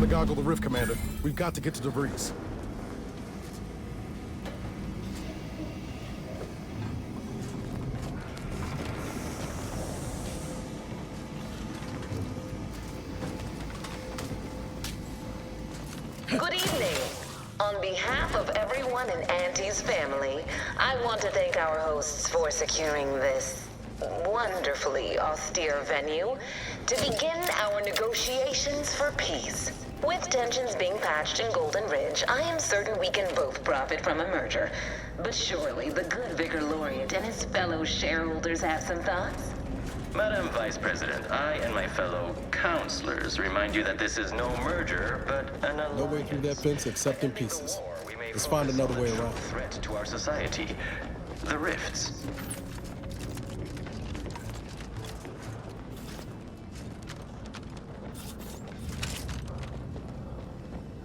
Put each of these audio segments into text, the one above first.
to goggle the rift, Commander. We've got to get to DeVries. Good evening. On behalf of everyone in Auntie's family, I want to thank our hosts for securing this wonderfully austere venue to begin our negotiations for peace. With tensions being patched in Golden Ridge, I am certain we can both profit from a merger. But surely the good Vicar Laureate and his fellow shareholders have some thoughts? Madam Vice President, I and my fellow counselors remind you that this is no merger, but an alliance. No way through that fence except in pieces. Let's find another way around. Threat to our society. The rifts.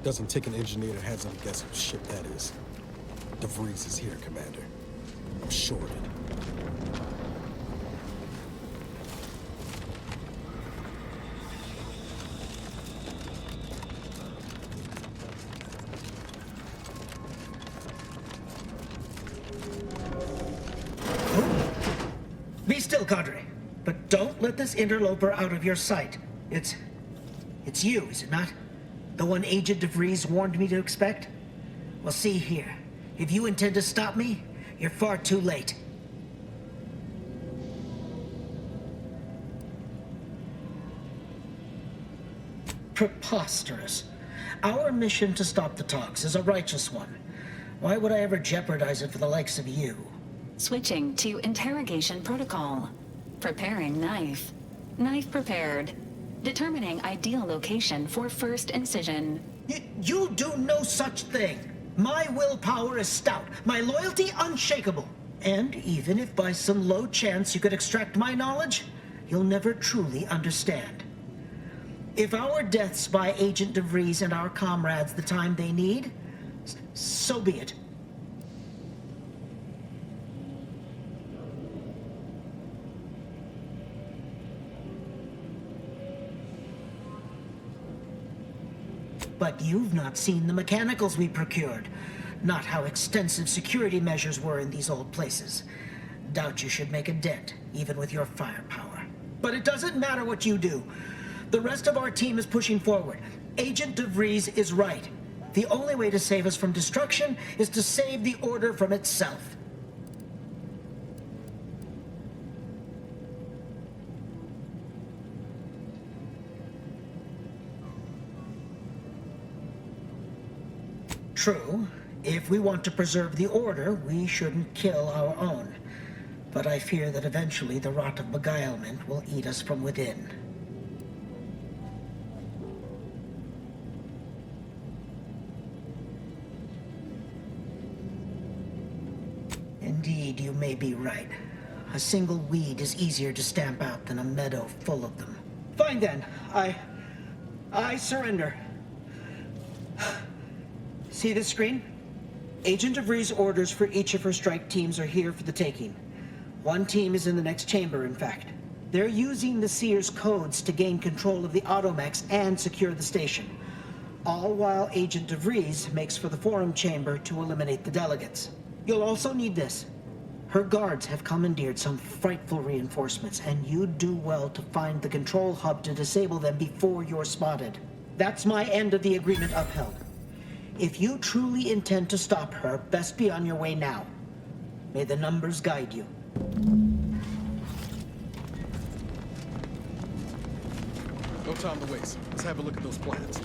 Doesn't take an engineer to hazard a guess whose ship that is. DeVries is here, Commander. I'm sure of it. Be still, Cadre. But don't let this interloper out of your sight. It's you, is it not? The one Agent DeVries warned me to expect? Well, see here. If you intend to stop me, you're far too late. Preposterous. Our mission to stop the talks is a righteous one. Why would I ever jeopardize it for the likes of you? Switching to interrogation protocol. Preparing knife. Knife prepared. Determining ideal location for first incision. You do no such thing. My willpower is stout, my loyalty unshakable. And even if by some low chance you could extract my knowledge, you'll never truly understand. If our deaths buy Agent DeVries and our comrades the time they need, so be it. But you've not seen the mechanicals we procured. Not how extensive security measures were in these old places. Doubt you should make a dent, even with your firepower. But it doesn't matter what you do. The rest of our team is pushing forward. Agent DeVries is right. The only way to save us from destruction is to save the Order from itself. True. If we want to preserve the Order, we shouldn't kill our own. But I fear that eventually the rot of beguilement will eat us from within. Indeed, you may be right. A single weed is easier to stamp out than a meadow full of them. Fine then. I surrender. See this screen? Agent DeVries' orders for each of her strike teams are here for the taking. One team is in the next chamber, in fact. They're using the Seer's codes to gain control of the automechs and secure the station. All while Agent DeVries makes for the forum chamber to eliminate the delegates. You'll also need this. Her guards have commandeered some frightful reinforcements, and you'd do well to find the control hub to disable them before you're spotted. That's my end of the agreement upheld. If you truly intend to stop her, best be on your way now. May the numbers guide you. No time to waste. Let's have a look at those plans.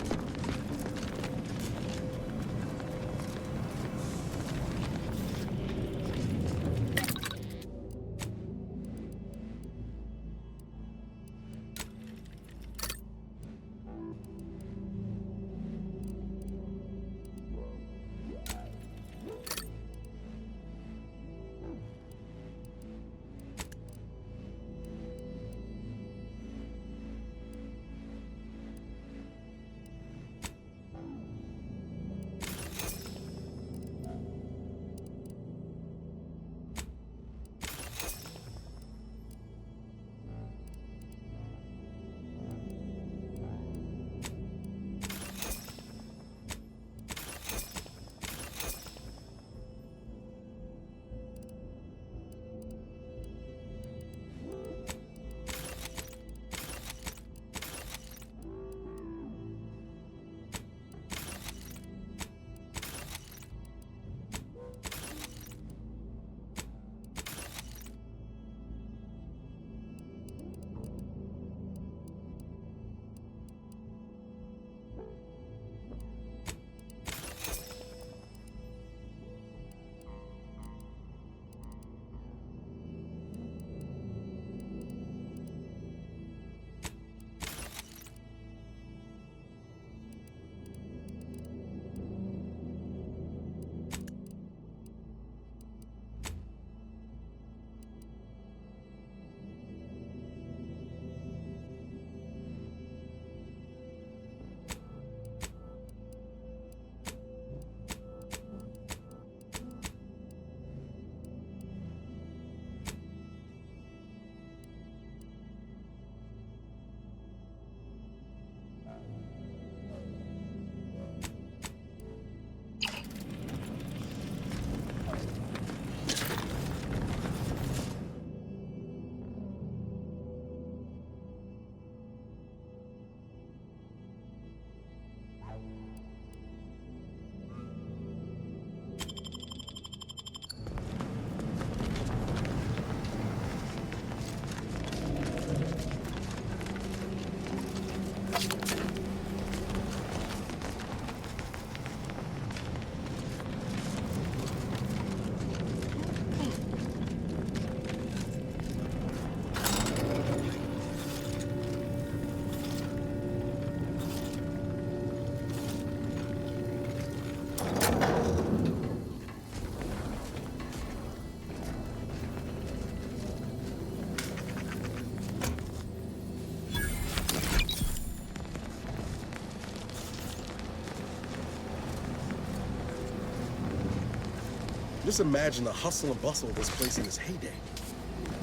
Just imagine the hustle and bustle of this place in its heyday.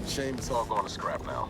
Shame it's all going to scrap now.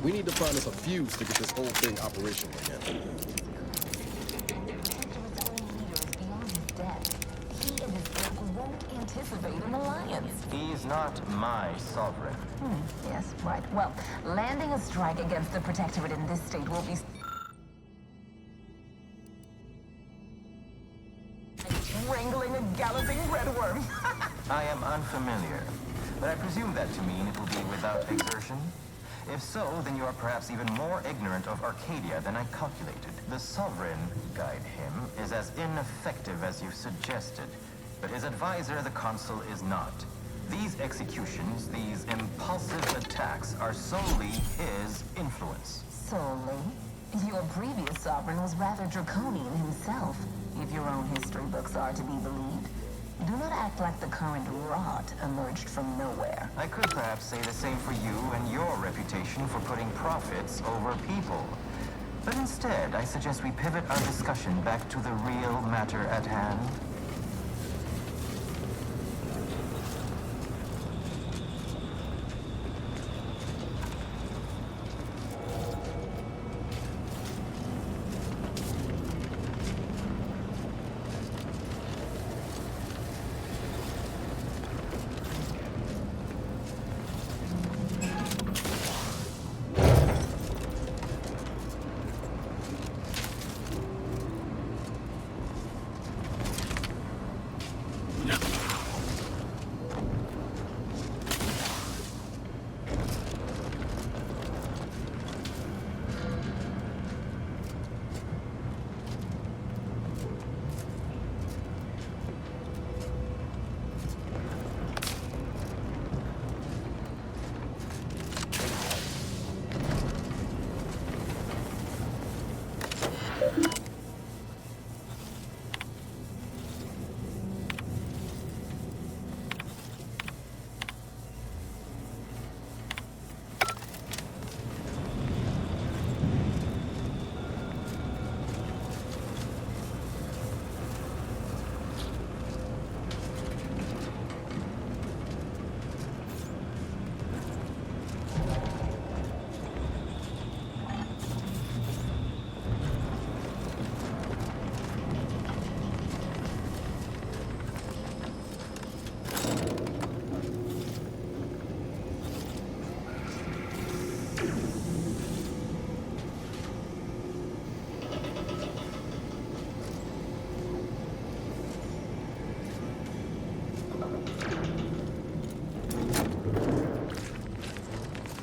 We need to find us a fuse to get this whole thing operational again. Anticipate an alliance. He's not my sovereign. Yes, right. Well, landing a strike against the Protectorate in this state will be wrangling a galloping redworm. I am unfamiliar, but I presume that to mean it will be without exertion. If so, then you are perhaps even more ignorant of Arcadia than I calculated. The Sovereign, guide him, is as ineffective as you suggested, but his advisor, the Consul, is not. These executions, these impulsive attacks, are solely his influence. Solely? Your previous sovereign was rather draconian himself, if your own history books are to be believed. Do not act like the current rot emerged from nowhere. I could perhaps say the same for you and your reputation for putting profits over people. But instead, I suggest we pivot our discussion back to the real matter at hand.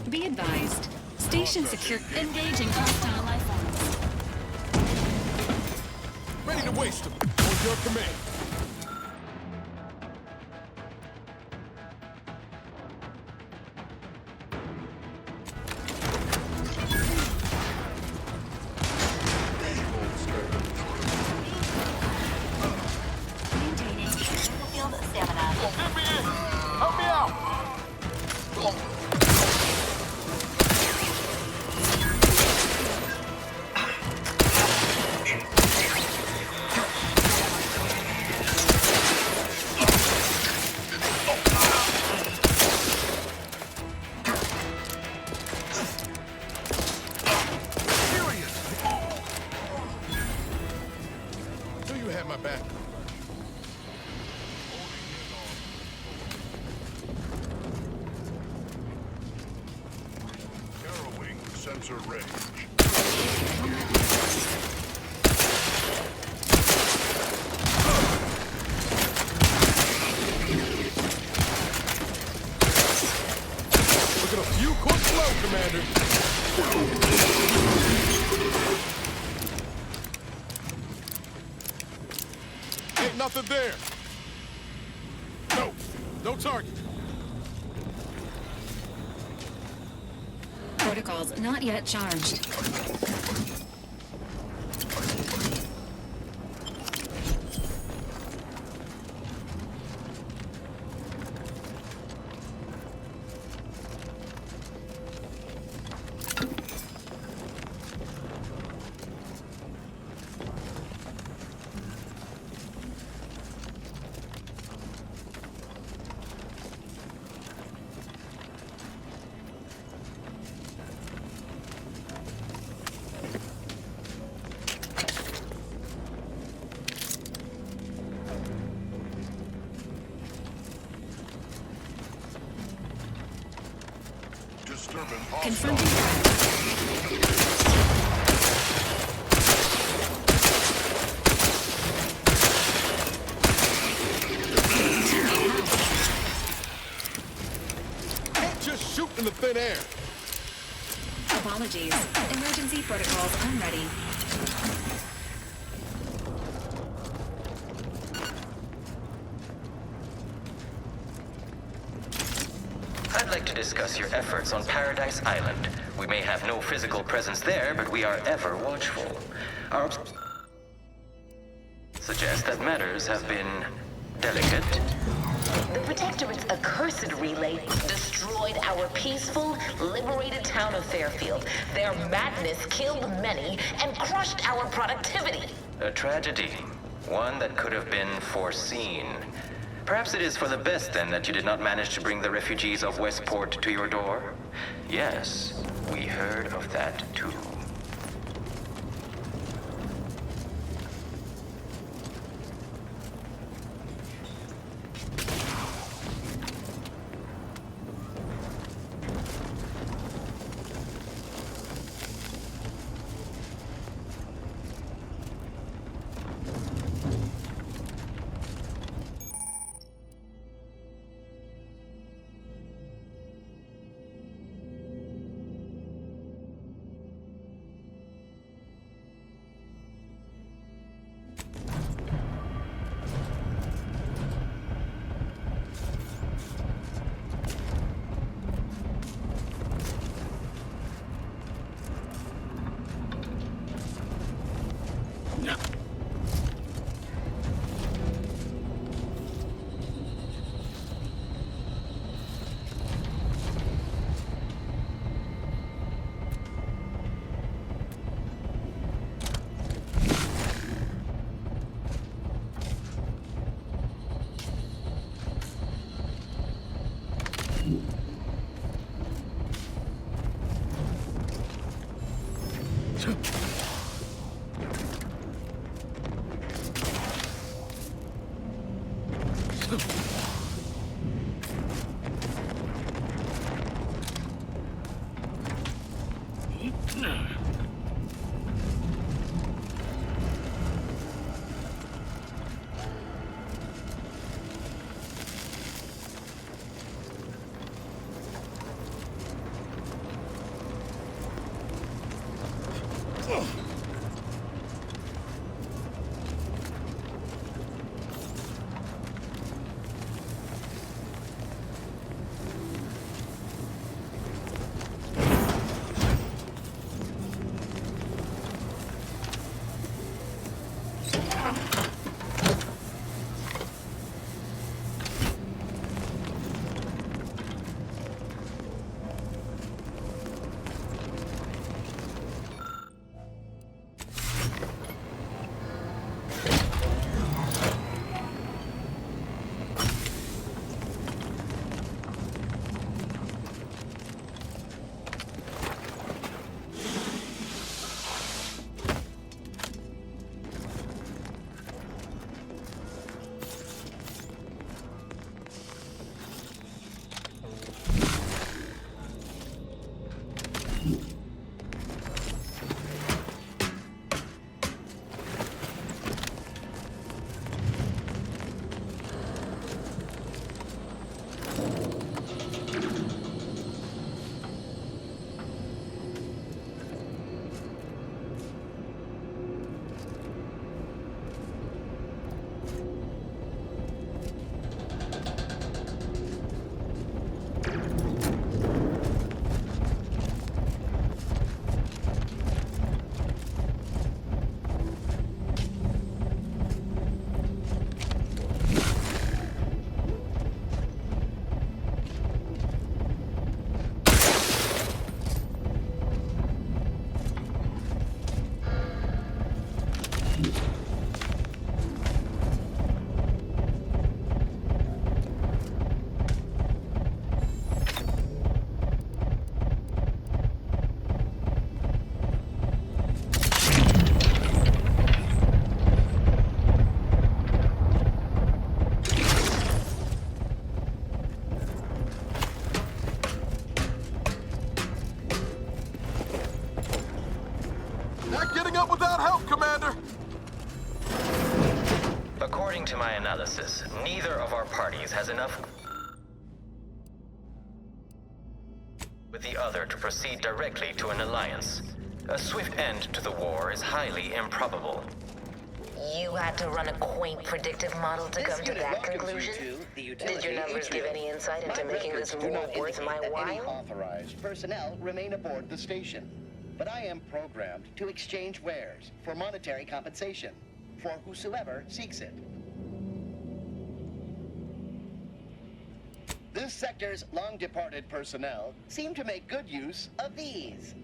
Be advised. Station secure. Engaging hostile life forms. waste them. On your command. Maintaining battlefield stamina. Get me in! Help me out! So you had my back. Harrowing sensor range. Look at a few quick slow, Commander. Ain't nothing there. No, no target. Protocols not yet charged. Disturbing hostile. Confronting threat. Can't just shoot in the thin air. Apologies. Emergency protocols unready. I'd like to discuss your efforts on Paradise Island. We may have no physical presence there, but we are ever watchful. Our suggest that matters have been delicate. The Protectorate's accursed relay destroyed our peaceful, liberated town of Fairfield. Their madness killed many and crushed our productivity. A tragedy. One that could have been foreseen. Perhaps it is for the best, then, that you did not manage to bring the refugees of Westport to your door? Yes, we heard of that, too. Not getting up without help, Commander! According to my analysis, neither of our parties has enough with the other to proceed directly to an alliance. A swift end to the war is highly improbable. You had to run a quaint predictive model to come to that conclusion? Did your numbers give any insight into making this war worth my Any while? authorized personnel remain aboard the station. But I am programmed to exchange wares for monetary compensation for whosoever seeks it. This sector's long-departed personnel seem to make good use of these.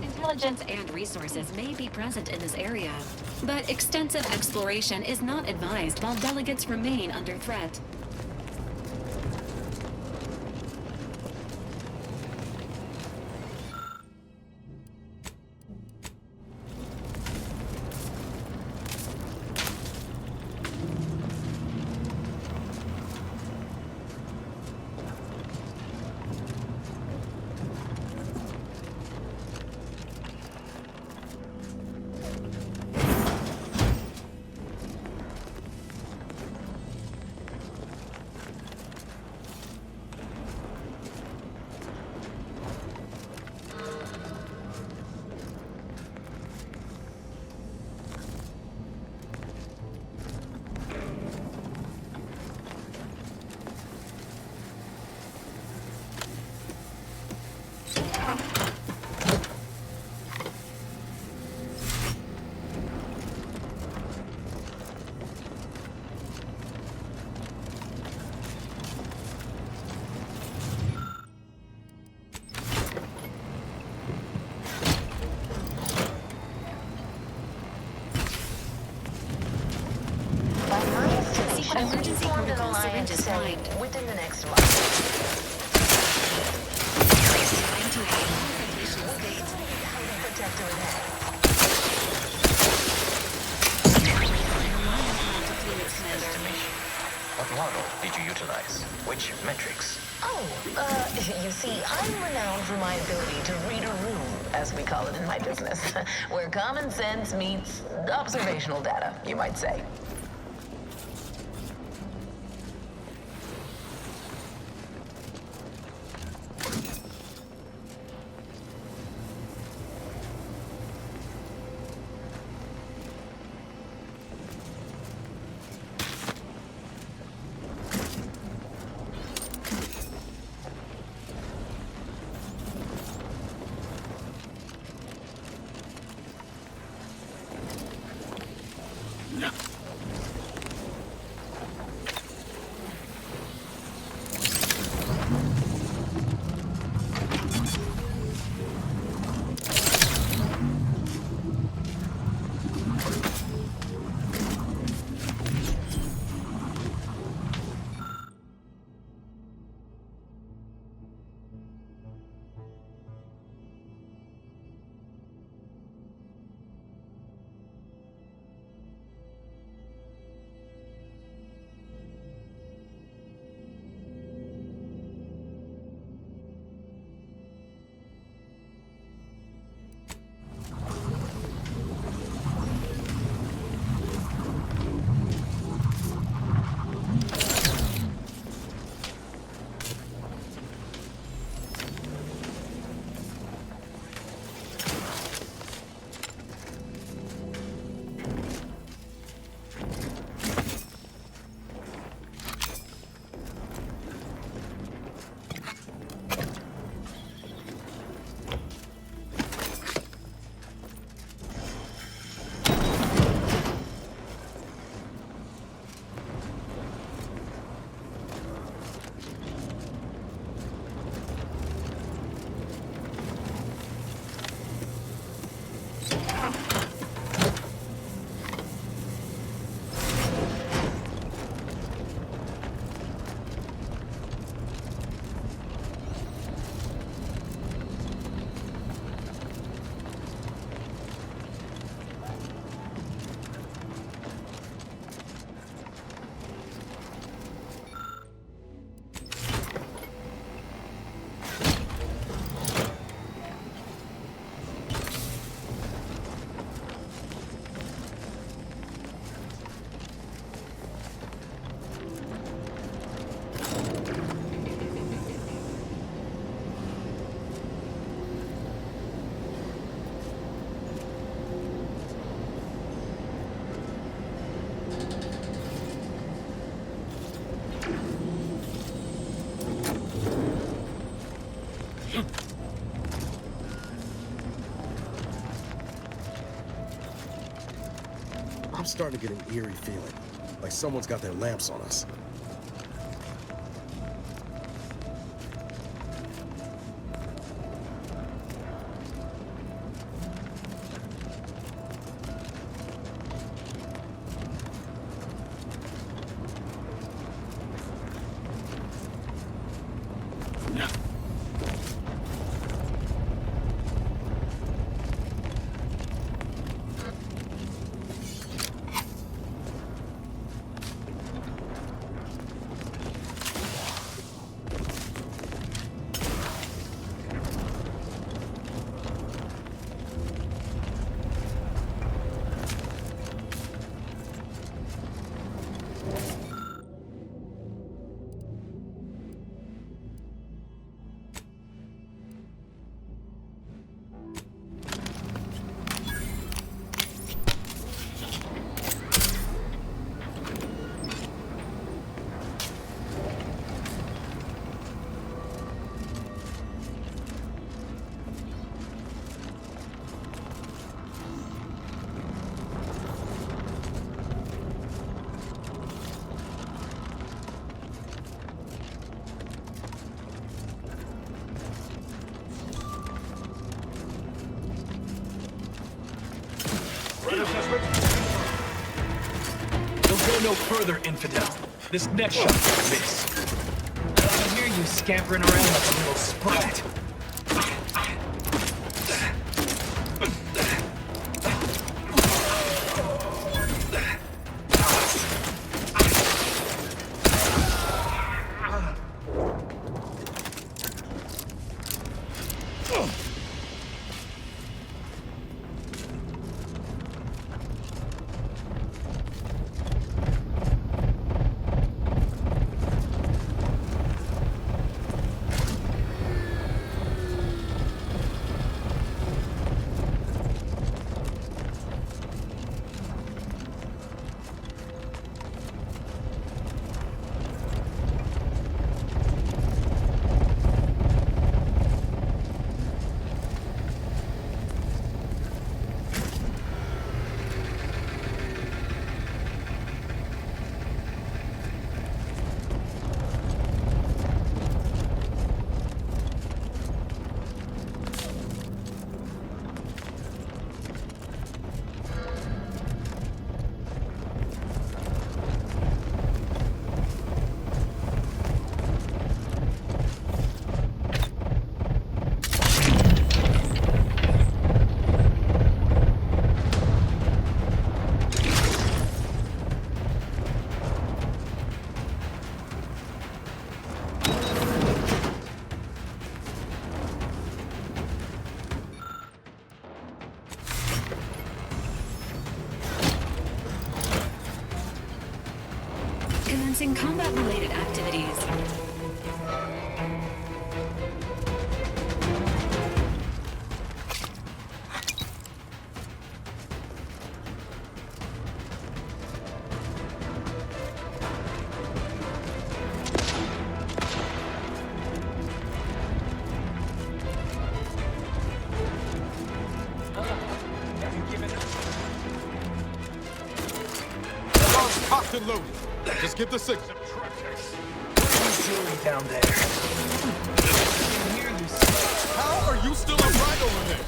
Intelligence and resources may be present in this area, but extensive exploration is not advised while delegates remain under threat. Emergency formed an protocol alliance syringes primed. within the next month. Time to aid confrontation state. Protector in hand. What model did you utilize? Which metrics? Oh, you see, I'm renowned for my ability to read a room, as we call it in my business, where common sense meets observational data, you might say. starting to get an eerie feeling, like someone's got their lamps on us. You'll go no further, infidel. This next shot will miss. I can hear you scampering around like a little sprat. Commencing combat-related activities. Alarm's cocked and loaded. Just get the signal. What are you doing down there? I can hear you. How are you still upright over there?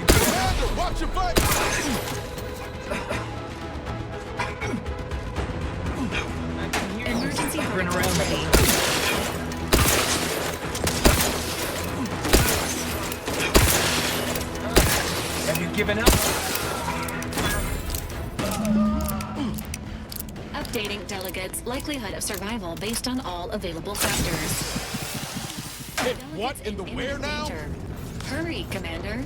Commander, watch your back! I can hear you Emergency scampering heart around ready. Have you given up? Updating delegates' likelihood of survival based on all available factors. Hit what in the where Imminent now? danger. Hurry, Commander.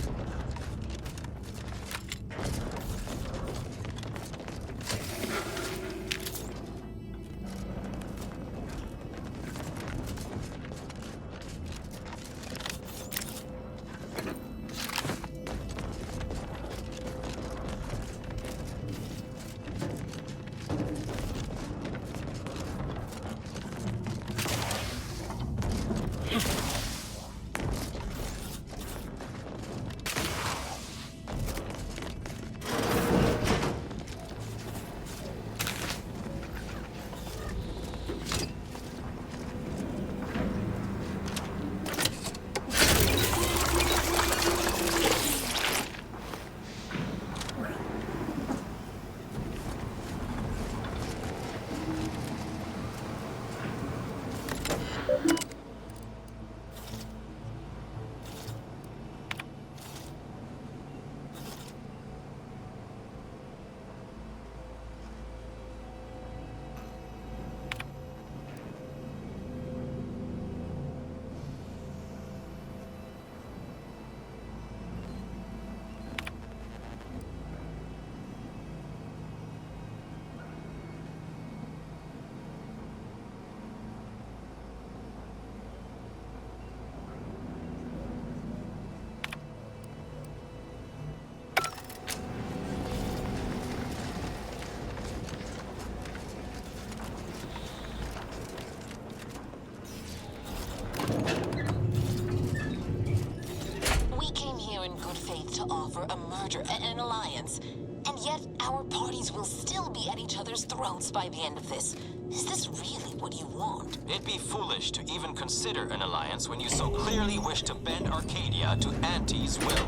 We came here in good faith to offer a merger and an alliance. And yet, our parties will still be at each other's throats by the end of this. Is this really what you want? It'd be foolish to even consider an alliance when you so clearly wish to bend Arcadia to Anti's will.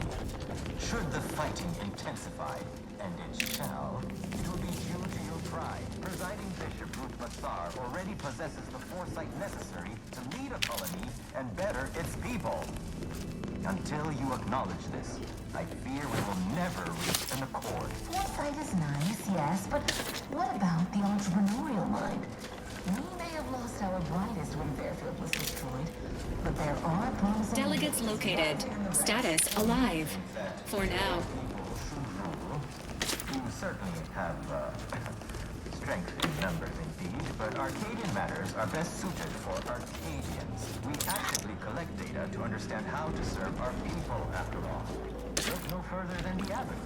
Should the fighting intensify, and it shall, it will be due to your pride. Presiding Bishop Ruth Massar already possesses the foresight necessary to lead a colony and better its people. Until you acknowledge this, I fear we will never reach an accord. Foresight is nice, yes, but what about the entrepreneurial mind? We may have lost our brightest when Fairfield was destroyed, but there are promising... Delegates located. Status alive. For now. You certainly have, strength in numbers indeed, but Arcadian matters are best suited for Arcadians. We actively collect data to understand how to serve our people, after all. Look no further than the abbot.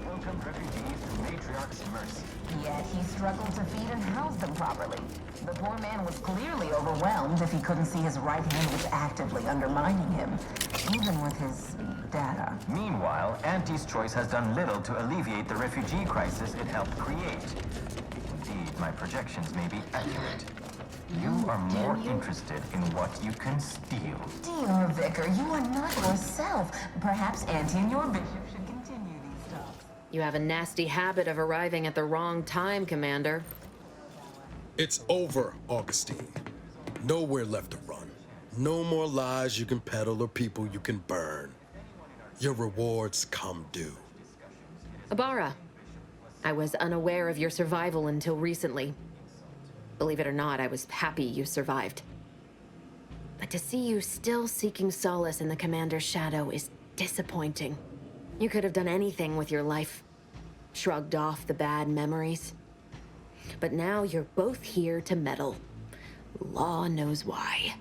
Welcomed refugees to Matriarch's mercy. Yet he struggled to feed and house them properly. The poor man was clearly overwhelmed if he couldn't see his right hand was actively undermining him, even with his data. Meanwhile, Anti's choice has done little to alleviate the refugee crisis it helped create. Indeed, my projections may be accurate. You are more interested in what you can steal. Dear Vicar, you are not yourself. Perhaps Auntie and your bishop should continue these talks. You have a nasty habit of arriving at the wrong time, Commander. It's over, Augustine. Nowhere left to run. No more lies you can peddle or people you can burn. Your rewards come due. Ibarra, I was unaware of your survival until recently. Believe it or not, I was happy you survived. But to see you still seeking solace in the Commander's shadow is disappointing. You could have done anything with your life. Shrugged off the bad memories. But now you're both here to meddle. Law knows why.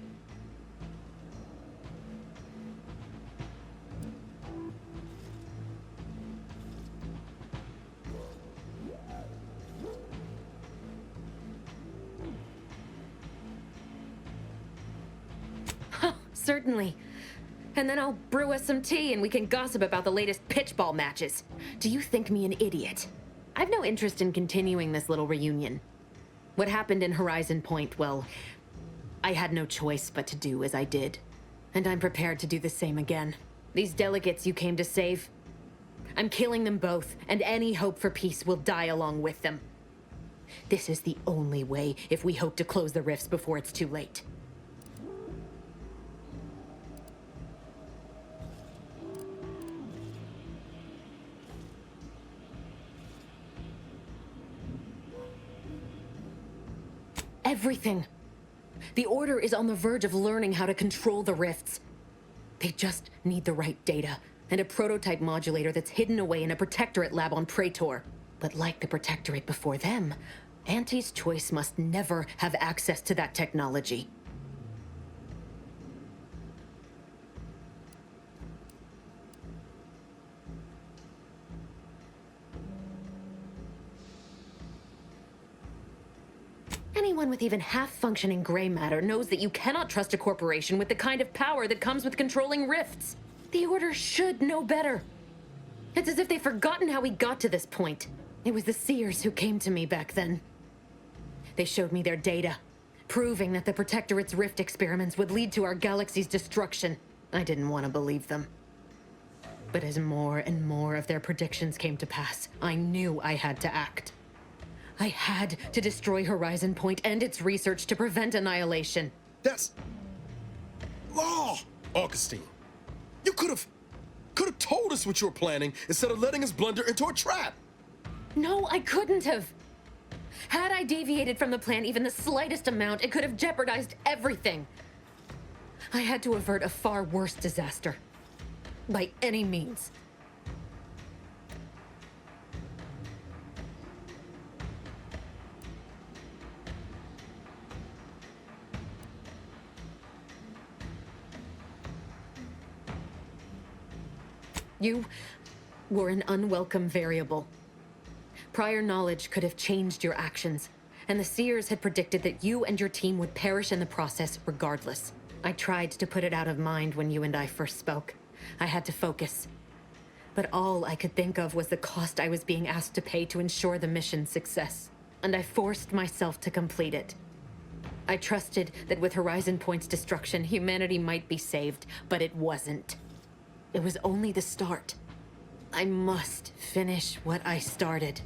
Certainly. And then I'll brew us some tea and we can gossip about the latest pitchball matches. Do you think me an idiot? I've no interest in continuing this little reunion. What happened in Horizon Point, well, I had no choice but to do as I did. And I'm prepared to do the same again. These delegates you came to save, I'm killing them both, and any hope for peace will die along with them. This is the only way if we hope to close the rifts before it's too late. Everything. The Order is on the verge of learning how to control the rifts. They just need the right data, and a prototype modulator that's hidden away in a Protectorate lab on Praetor. But like the Protectorate before them, Auntie's Choice must never have access to that technology. Anyone with even half-functioning gray matter knows that you cannot trust a corporation with the kind of power that comes with controlling rifts. The Order should know better. It's as if they've forgotten how we got to this point. It was the Seers who came to me back then. They showed me their data, proving that the Protectorate's rift experiments would lead to our galaxy's destruction. I didn't want to believe them. But as more and more of their predictions came to pass, I knew I had to act. I had to destroy Horizon Point and its research to prevent annihilation. That's law, Augustine. You could have told us what you were planning instead of letting us blunder into a trap. No, I couldn't have. Had I deviated from the plan even the slightest amount, it could have jeopardized everything. I had to avert a far worse disaster. By any means. You were an unwelcome variable. Prior knowledge could have changed your actions, and the Seers had predicted that you and your team would perish in the process regardless. I tried to put it out of mind when you and I first spoke. I had to focus. But all I could think of was the cost I was being asked to pay to ensure the mission's success, and I forced myself to complete it. I trusted that with Horizon Point's destruction, humanity might be saved, but it wasn't. It was only the start. I must finish what I started.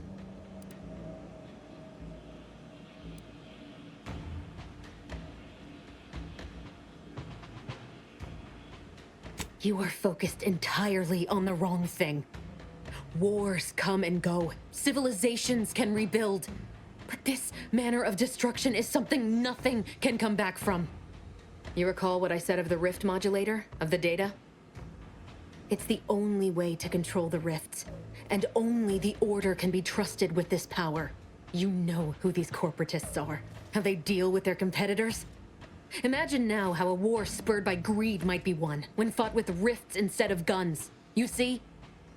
You are focused entirely on the wrong thing. Wars come and go. Civilizations can rebuild. But this manner of destruction is something nothing can come back from. You recall what I said of the rift modulator, of the data? It's the only way to control the rifts, and only the Order can be trusted with this power. You know who these corporatists are, how they deal with their competitors. Imagine now how a war spurred by greed might be won, when fought with rifts instead of guns. You see?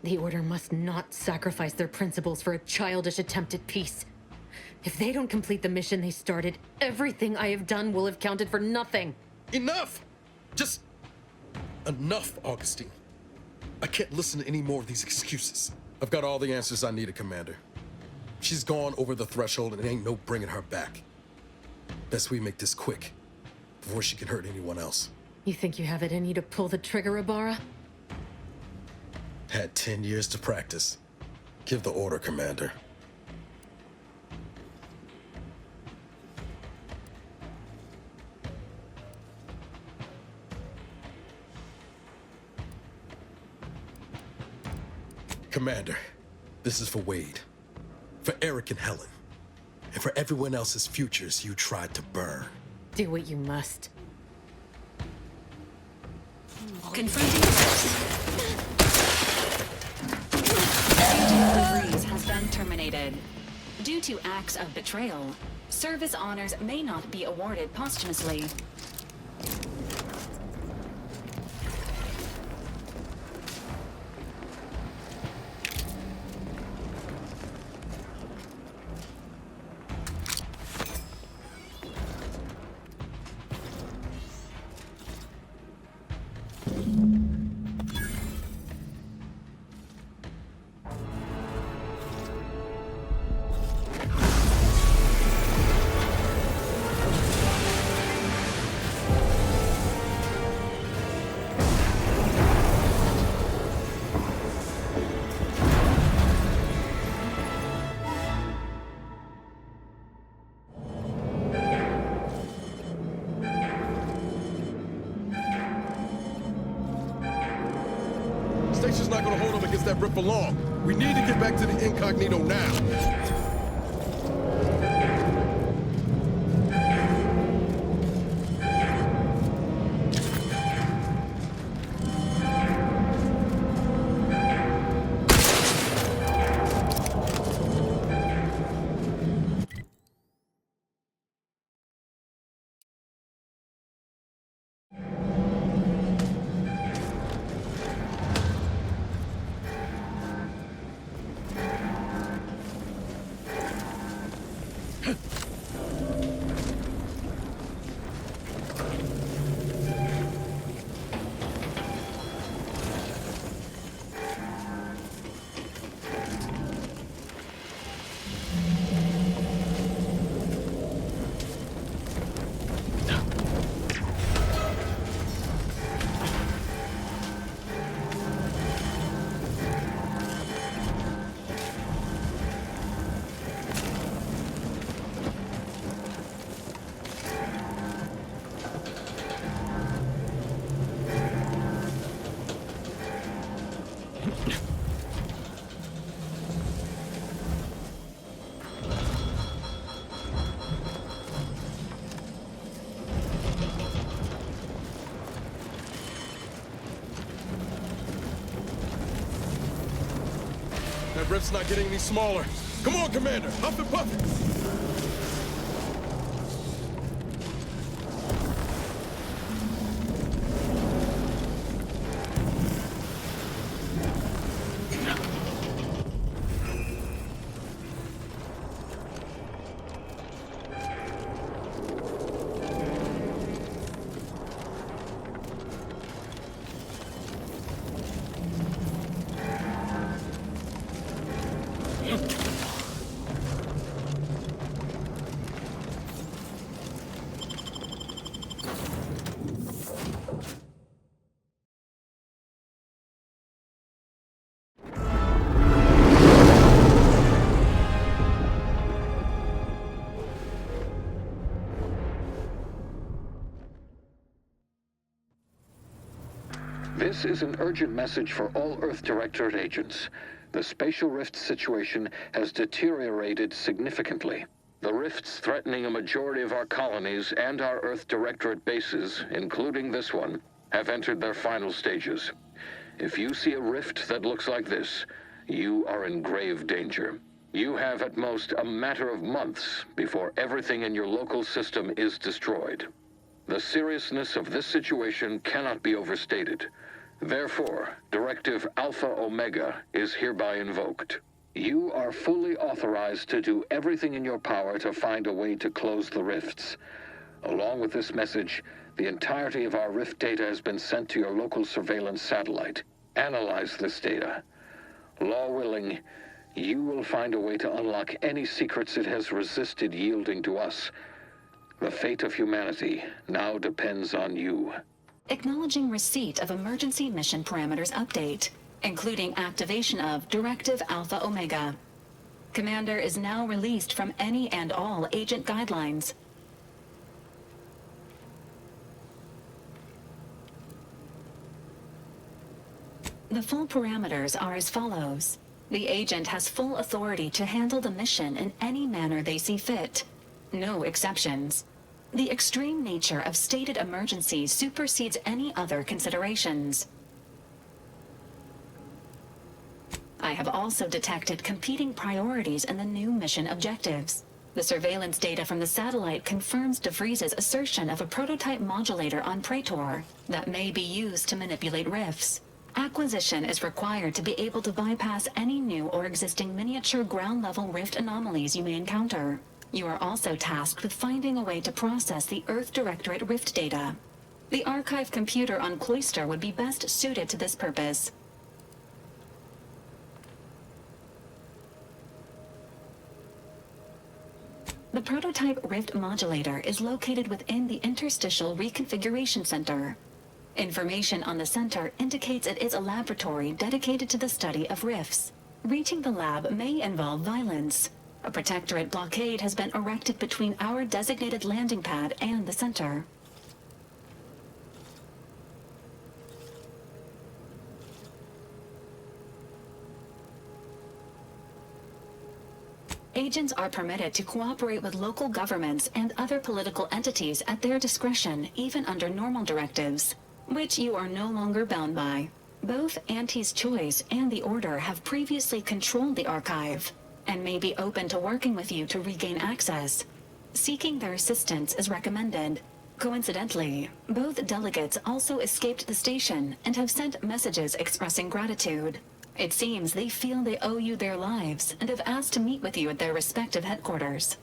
The Order must not sacrifice their principles for a childish attempt at peace. If they don't complete the mission they started, everything I have done will have counted for nothing. Enough! Just enough, Augustine. I can't listen to any more of these excuses. I've got all the answers I needed, Commander. She's gone over the threshold and it ain't no bringing her back. Best we make this quick, before she can hurt anyone else. You think you have it in you to pull the trigger, Ibarra? Had 10 years to practice. Give the order, Commander. Commander, this is for Wade, for Eric and Helen, and for everyone else's futures you tried to burn. Do what you must. Confronting Agent DeVries has been terminated. Due to acts of betrayal, service honors may not be awarded posthumously. that rift along. We need to get back to the incognito now. That rift's not getting any smaller. Come on, Commander, huff and puff it. This is an urgent message for all Earth Directorate agents. The spatial rift situation has deteriorated significantly. The rifts threatening a majority of our colonies and our Earth Directorate bases, including this one, have entered their final stages. If you see a rift that looks like this, you are in grave danger. You have at most a matter of months before everything in your local system is destroyed. The seriousness of this situation cannot be overstated. Therefore, Directive Alpha Omega is hereby invoked. You are fully authorized to do everything in your power to find a way to close the rifts. Along with this message, the entirety of our rift data has been sent to your local surveillance satellite. Analyze this data. Law willing, you will find a way to unlock any secrets it has resisted yielding to us. The fate of humanity now depends on you. Acknowledging receipt of emergency mission parameters update, including activation of Directive Alpha Omega. Commander is now released from any and all agent guidelines. The full parameters are as follows. The agent has full authority to handle the mission in any manner they see fit. No exceptions. The extreme nature of stated emergencies supersedes any other considerations. I have also detected competing priorities in the new mission objectives. The surveillance data from the satellite confirms DeVries's assertion of a prototype modulator on Praetor that may be used to manipulate rifts. Acquisition is required to be able to bypass any new or existing miniature ground-level rift anomalies you may encounter. You are also tasked with finding a way to process the Earth Directorate rift data. The archive computer on Cloister would be best suited to this purpose. The prototype rift modulator is located within the Interstitial Reconfiguration Center. Information on the center indicates it is a laboratory dedicated to the study of rifts. Reaching the lab may involve violence. A protectorate blockade has been erected between our designated landing pad and the center. agents are permitted to cooperate with local governments and other political entities at their discretion, even under normal directives, which you are no longer bound by. Both Auntie's Choice and the Order have previously controlled the archive, and may be open to working with you to regain access. Seeking their assistance is recommended. Coincidentally, both delegates also escaped the station and have sent messages expressing gratitude. It seems they feel they owe you their lives and have asked to meet with you at their respective headquarters.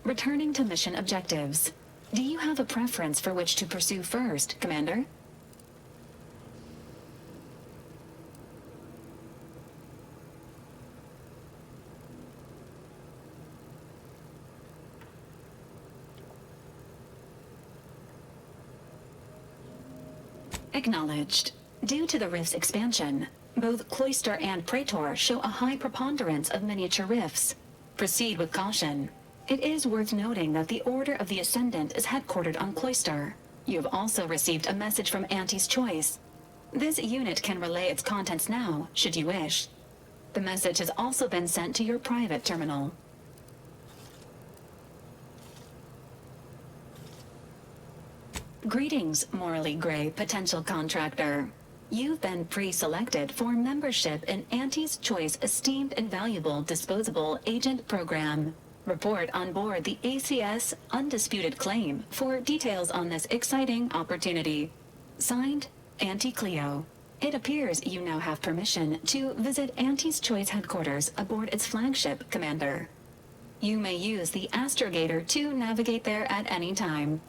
Returning to mission objectives. Do you have a preference for which to pursue first, Commander? Acknowledged. Due to the rift's expansion, both Cloister and Praetor show a high preponderance of miniature rifts. Proceed with caution. It is worth noting that the Order of the Ascendant is headquartered on Cloister. You have also received a message from Auntie's Choice. This unit can relay its contents now, should you wish. The message has also been sent to your private terminal. Greetings, morally gray potential contractor. You've been pre-selected for membership in Auntie's Choice Esteemed and Valuable Disposable Agent Program. Report on board the ACS Undisputed Claim for details on this exciting opportunity. Signed, Auntie Cleo. It appears you now have permission to visit Auntie's Choice headquarters aboard its flagship, Commander. You may use the astrogator to navigate there at any time.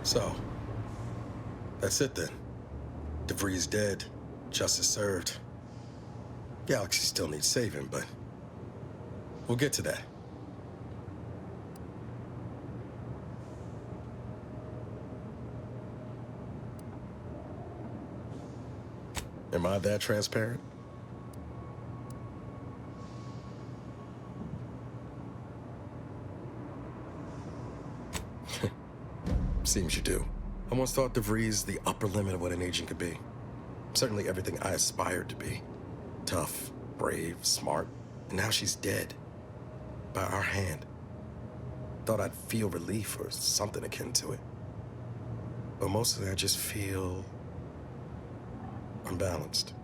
So, that's it then. DeVries dead, justice served. Galaxy still needs saving, but we'll get to that. Am I that transparent? Seems you do. I once thought DeVries the upper limit of what an agent could be. Certainly everything I aspired to be. Tough, brave, smart, and now she's dead. By our hand. Thought I'd feel relief or something akin to it. But mostly I just feel unbalanced.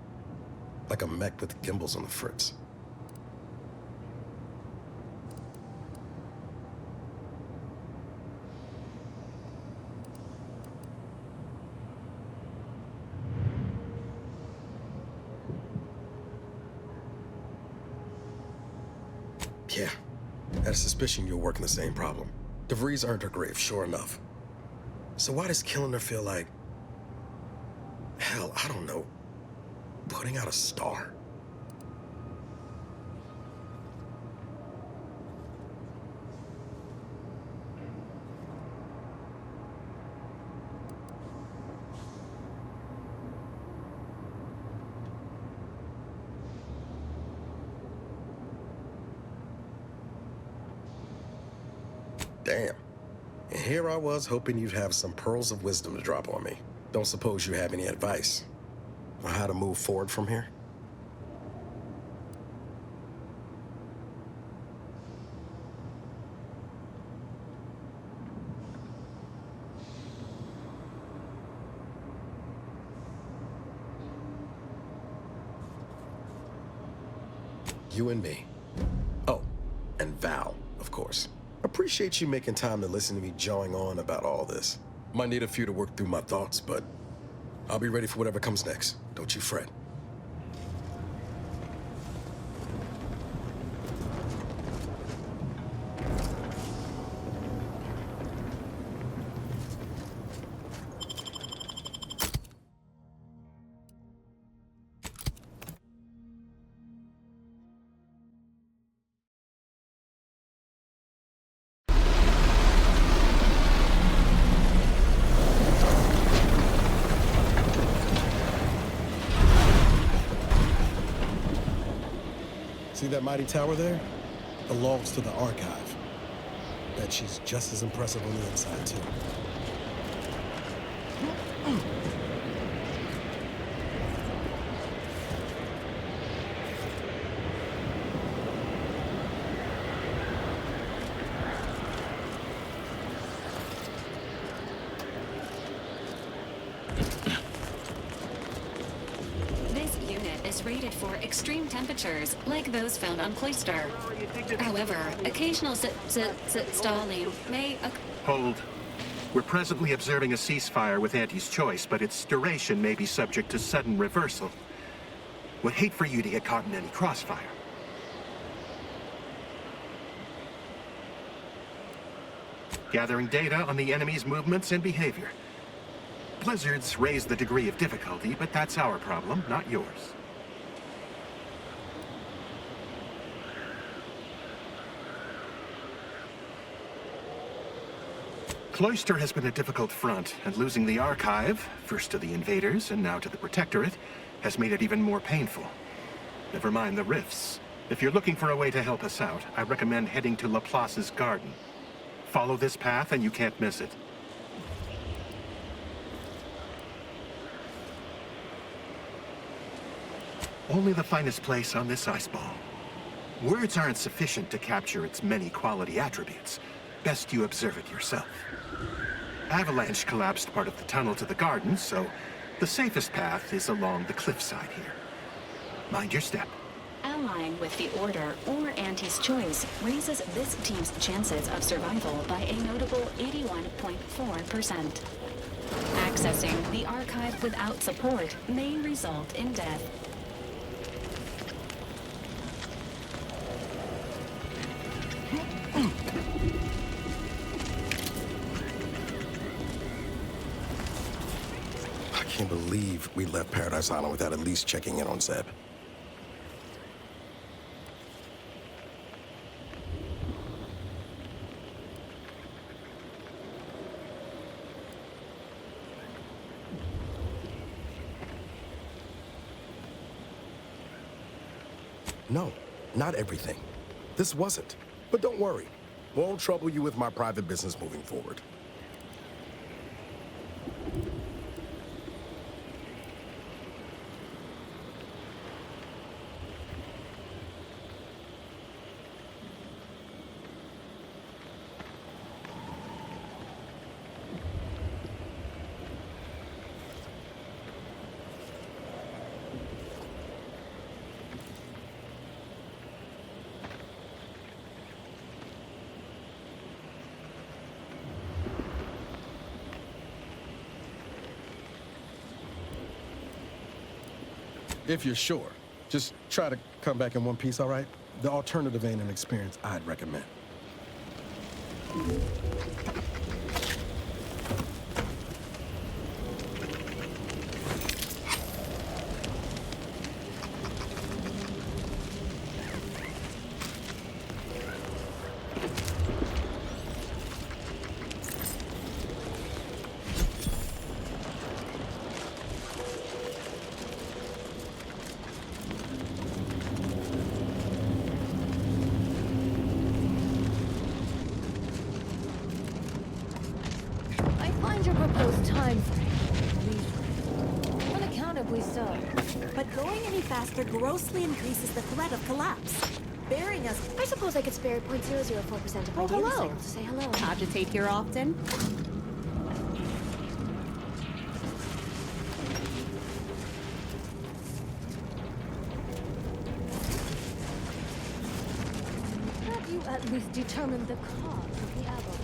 Like a mech with gimbals on the fritz. Yeah, I had a suspicion you were working the same problem. DeVries earned her grave, sure enough. So why does killing her feel like... hell, I don't know. Putting out a star? Damn. And here I was hoping you'd have some pearls of wisdom to drop on me. Don't suppose you have any advice on how to move forward from here? You and me. Oh, and Val, of course. Appreciate you making time to listen to me jawing on about all this. Might need a few to work through my thoughts, but I'll be ready for whatever comes next. Don't you fret. See that mighty tower there? Belongs to the Archive. Bet she's just as impressive on the inside, too. Rated for extreme temperatures, like those found on Cloister. However, occasional stalling may Hold. We're presently observing a ceasefire with Auntie's choice, but its duration may be subject to sudden reversal. Would hate for you to get caught in any crossfire. Gathering data on the enemy's movements and behavior. Blizzards raise the degree of difficulty, but that's our problem, not yours. Cloister has been a difficult front, and losing the Archive, first to the invaders and now to the Protectorate, has made it even more painful. Never mind the rifts. If you're looking for a way to help us out, I recommend heading to Laplace's garden. Follow this path and you can't miss it. Only the finest place on this ice ball. Words aren't sufficient to capture its many quality attributes. Best you observe it yourself. Avalanche collapsed part of the tunnel to the garden, so the safest path is along the cliffside here. Mind your step. Allying with the Order or Auntie's choice raises this team's chances of survival by a notable 81.4%. Accessing the Archive without support may result in death. I can't believe we left Paradise Island without at least checking in on Zeb. No, not everything. This wasn't. But don't worry. Won't trouble you with my private business moving forward. If you're sure, just try to come back in one piece, all right? The alternative ain't an experience I'd recommend. Your proposed time frame. Unaccountably so. But going any faster grossly increases the threat of collapse. Bearing us... I suppose I could spare 0.004% of my daily sales to say hello. Agitate here often? This determined the cause of the avalanche.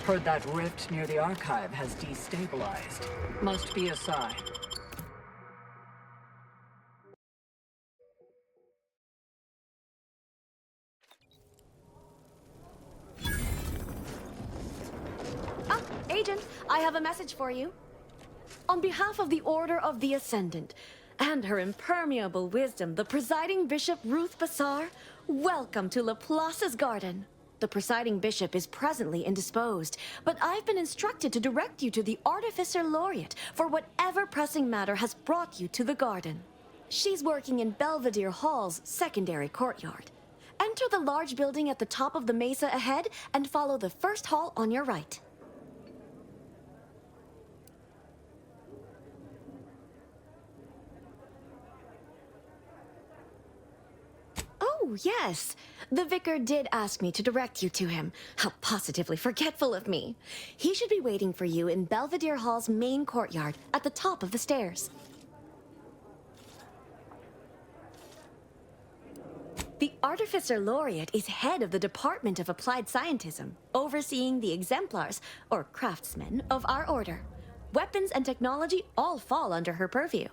Heard that rift near the archive has destabilized. Must be a sign. Ah, Agent, I have a message for you. On behalf of the Order of the Ascendant and her impermeable wisdom, the presiding bishop Ruth Bassar, welcome to Laplace's garden. The presiding bishop is presently indisposed, but I've been instructed to direct you to the Artificer Laureate for whatever pressing matter has brought you to the garden. She's working in Belvedere Hall's secondary courtyard. Enter the large building at the top of the mesa ahead and follow the first hall on your right. Oh, yes. The vicar did ask me to direct you to him. How positively forgetful of me. He should be waiting for you in Belvedere Hall's main courtyard at the top of the stairs. The Artificer Laureate is head of the Department of Applied Scientism, overseeing the exemplars, or craftsmen, of our order. Weapons and technology all fall under her purview.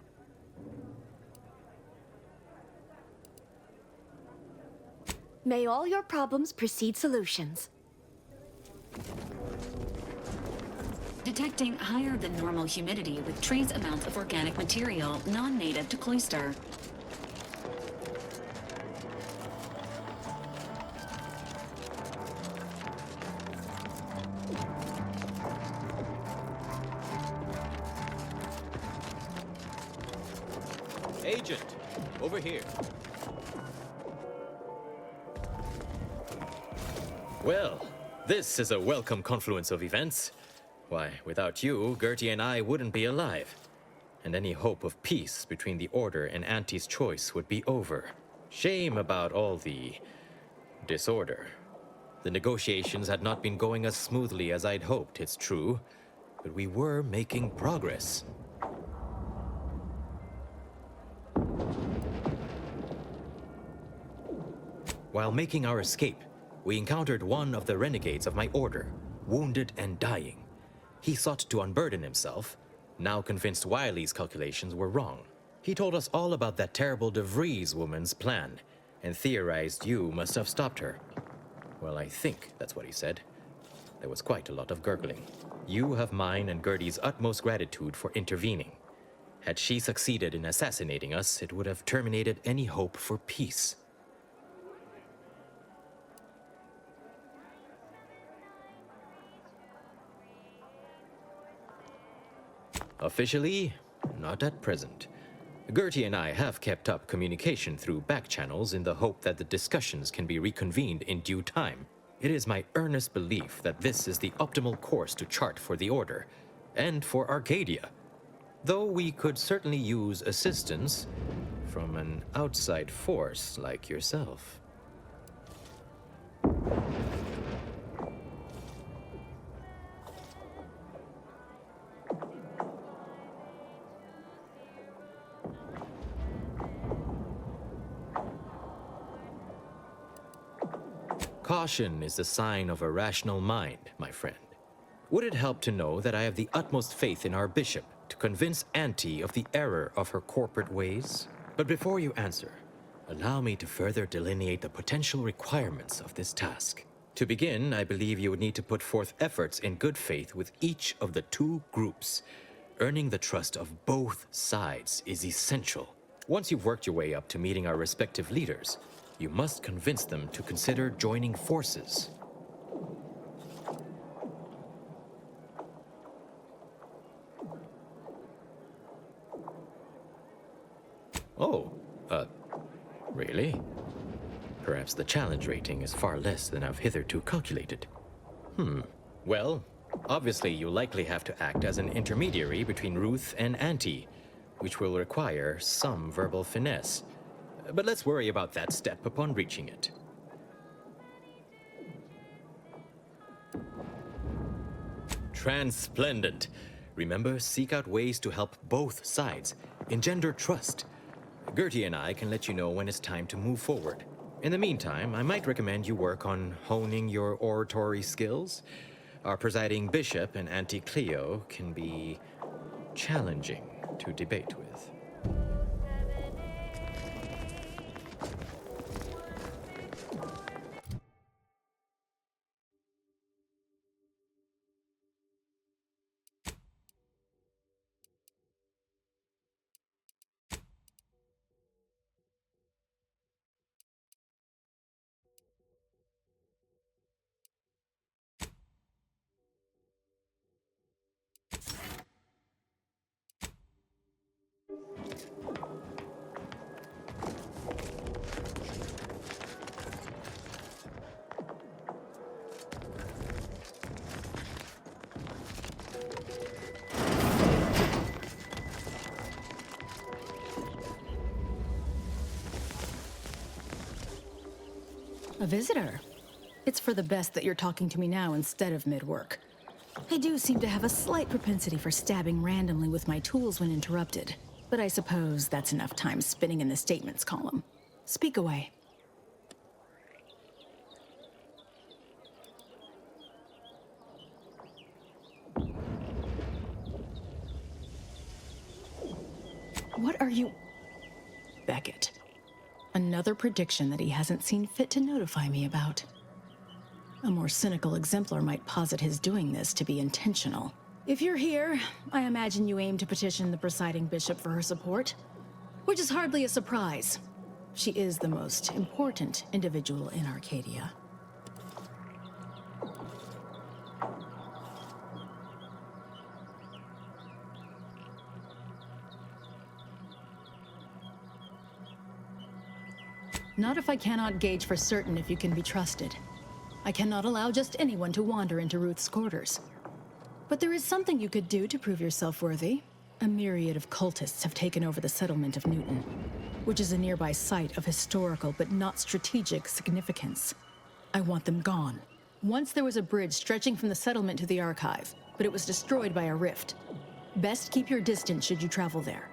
May all your problems precede solutions. Detecting higher than normal humidity with trace amounts of organic material non-native to Cloister. Agent, over here. Well, this is a welcome confluence of events. Why, without you, Gertie and I wouldn't be alive. And any hope of peace between the Order and Auntie's choice would be over. Shame about all the disorder. The negotiations had not been going as smoothly as I'd hoped, it's true, but we were making progress. While making our escape, we encountered one of the renegades of my order, wounded and dying. He sought to unburden himself, now convinced Wiley's calculations were wrong. He told us all about that terrible DeVries woman's plan, and theorized you must have stopped her. Well, I think that's what he said. There was quite a lot of gurgling. You have mine and Gertie's utmost gratitude for intervening. Had she succeeded in assassinating us, it would have terminated any hope for peace. Officially, not at present. Gertie and I have kept up communication through back channels in the hope that the discussions can be reconvened in due time. It is my earnest belief that this is the optimal course to chart for the Order, and for Arcadia. Though we could certainly use assistance from an outside force like yourself. Caution is the sign of a rational mind, my friend. Would it help to know that I have the utmost faith in our bishop to convince Auntie of the error of her corporate ways? But before you answer, allow me to further delineate the potential requirements of this task. To begin, I believe you would need to put forth efforts in good faith with each of the two groups. Earning the trust of both sides is essential. Once you've worked your way up to meeting our respective leaders, you must convince them to consider joining forces. Oh, really? Perhaps the challenge rating is far less than I've hitherto calculated. Well, obviously you'll likely have to act as an intermediary between Ruth and Auntie, which will require some verbal finesse. But let's worry about that step upon reaching it. Transplendent. Remember, seek out ways to help both sides, engender trust. Gertie and I can let you know when it's time to move forward. In the meantime, I might recommend you work on honing your oratory skills. Our presiding bishop and Auntie Cleo can be challenging to debate with. A visitor? It's for the best that you're talking to me now instead of mid-work. I do seem to have a slight propensity for stabbing randomly with my tools when interrupted, but I suppose that's enough time spinning in the statements column. Speak away. What are you... Beckett. Another prediction that he hasn't seen fit to notify me about. A more cynical exemplar might posit his doing this to be intentional. If you're here, I imagine you aim to petition the presiding bishop for her support, which is hardly a surprise. She is the most important individual in Arcadia. Not if I cannot gauge for certain if you can be trusted. I cannot allow just anyone to wander into Ruth's quarters. But there is something you could do to prove yourself worthy. A myriad of cultists have taken over the settlement of Newton, which is a nearby site of historical but not strategic significance. I want them gone. Once there was a bridge stretching from the settlement to the Archive, but it was destroyed by a rift. Best keep your distance should you travel there.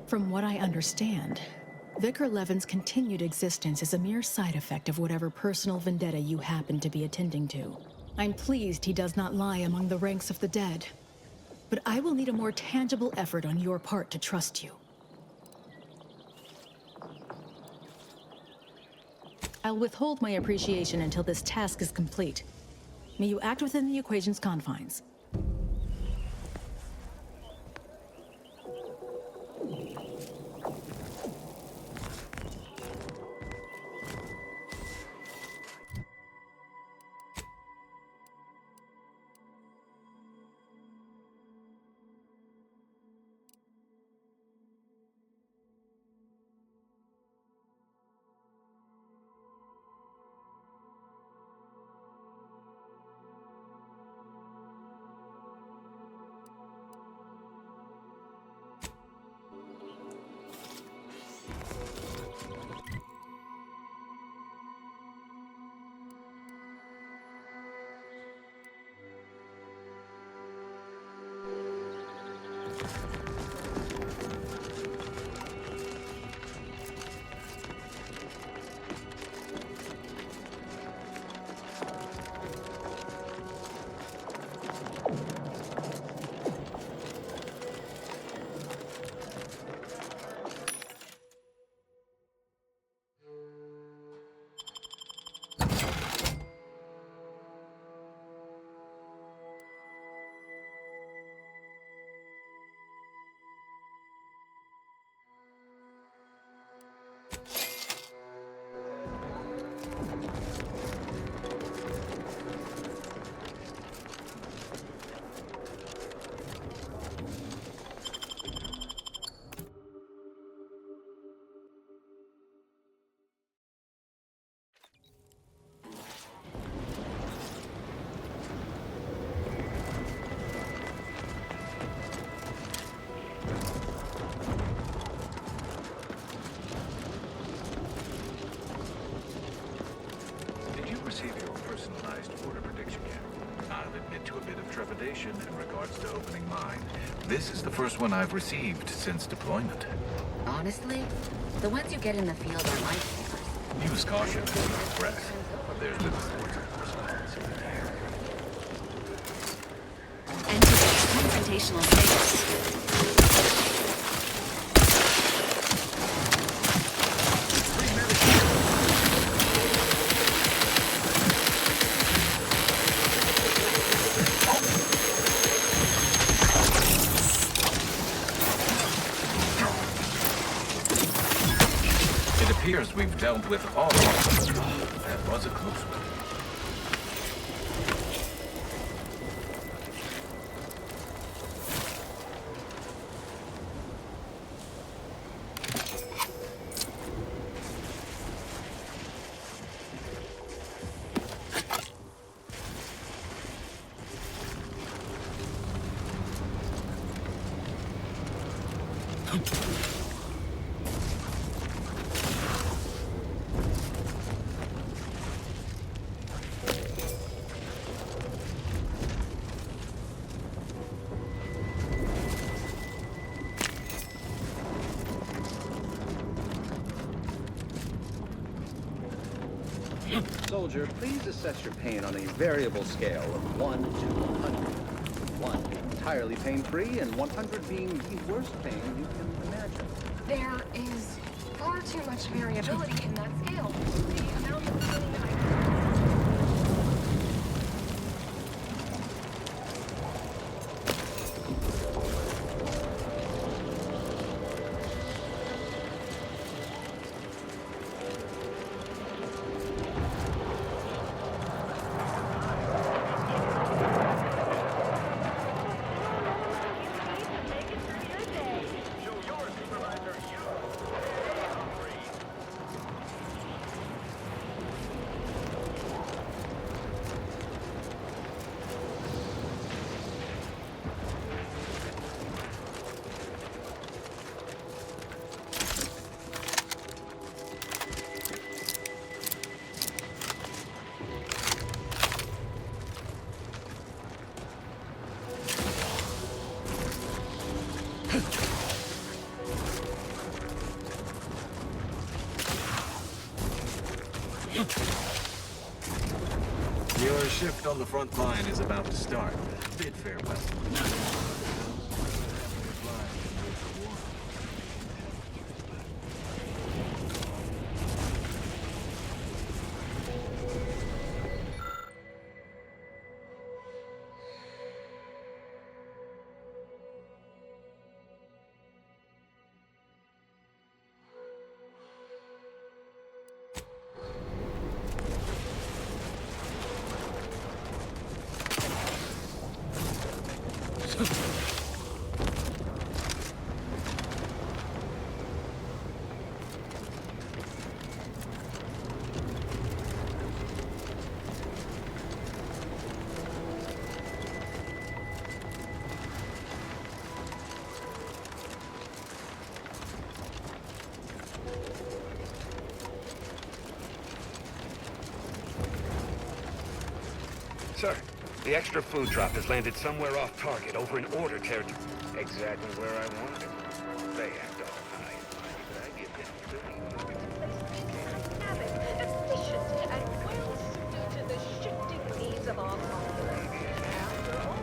From what I understand, Vicar Levin's continued existence is a mere side effect of whatever personal vendetta you happen to be attending to. I'm pleased he does not lie among the ranks of the dead, but I will need a more tangible effort on your part to trust you. I'll withhold my appreciation until this task is complete. May you act within the equation's confines. In regards to opening mine. This is the first one I've received since deployment. Honestly, the ones you get in the field are lifesavers. Use caution and use breath. There's little response in the air. Enter confrontational state. We've dealt with all of them. That was a close one. Soldier, please assess your pain on a variable scale of 1 to 100. 1 entirely pain-free, and 100 being the worst pain you can imagine. There is far too much variability in that scale. The amount of pain I... Your shift on the front line is about to start. Bid farewell. Sir, the extra food drop has landed somewhere off target over in Order territory. Exactly where I wanted it. They act all high and mighty, but I give them Efficient and well suited to the shifting needs of our population. After all.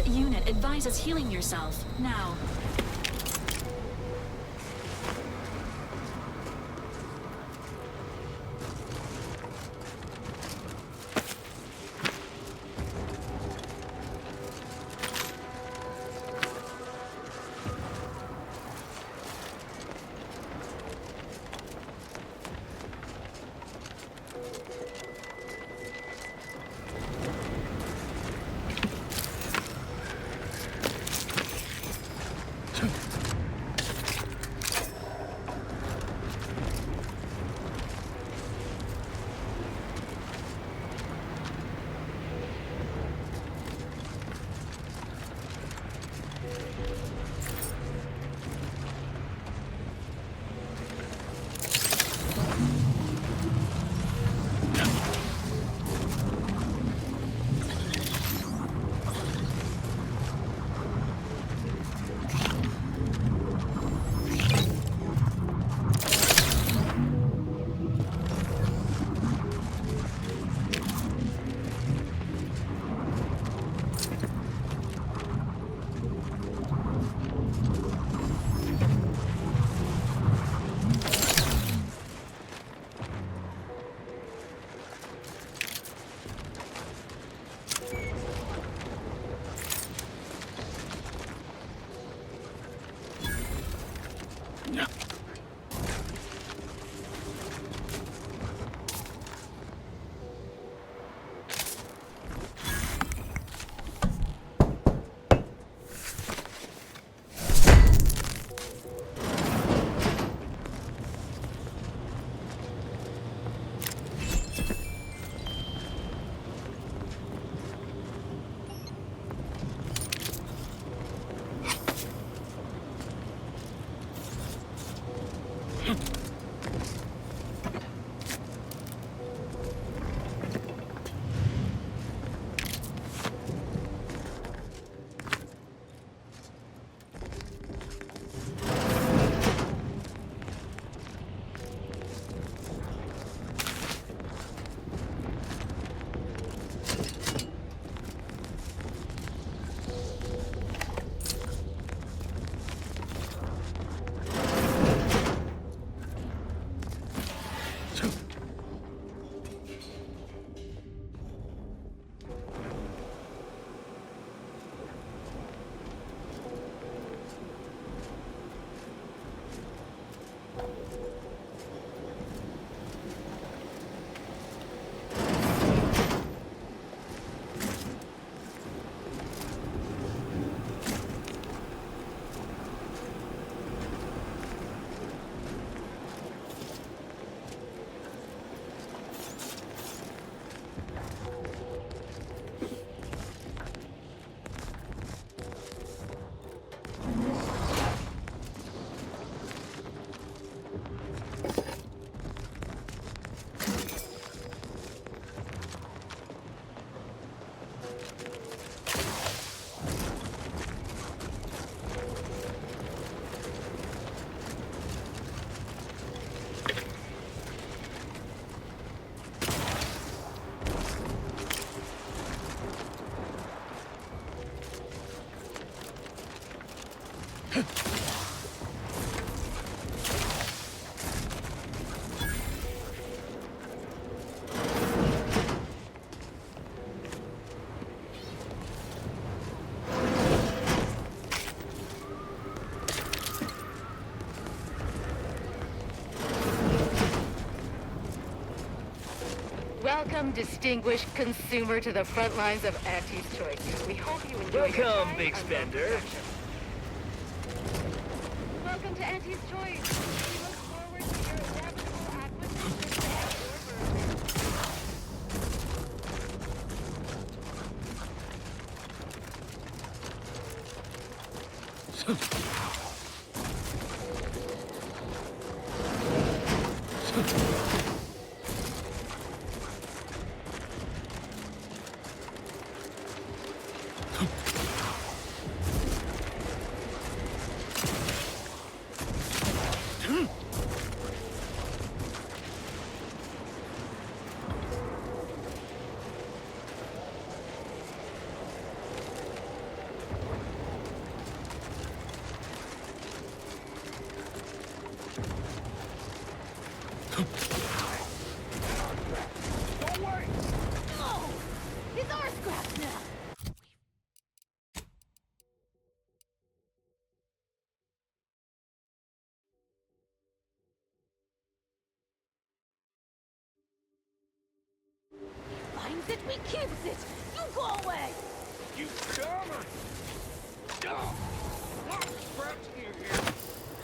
Unit advises healing yourself now. Welcome, distinguished consumer, to the front lines of Auntie's Choice. We hope you enjoy your Welcome, time big on spender. production. Welcome to Auntie's Choice. We look forward to your inevitable acquisition and your It's our scraps now. Finds it, we keeps it. You go away. You dumber! Dumb! What? Scraps in here.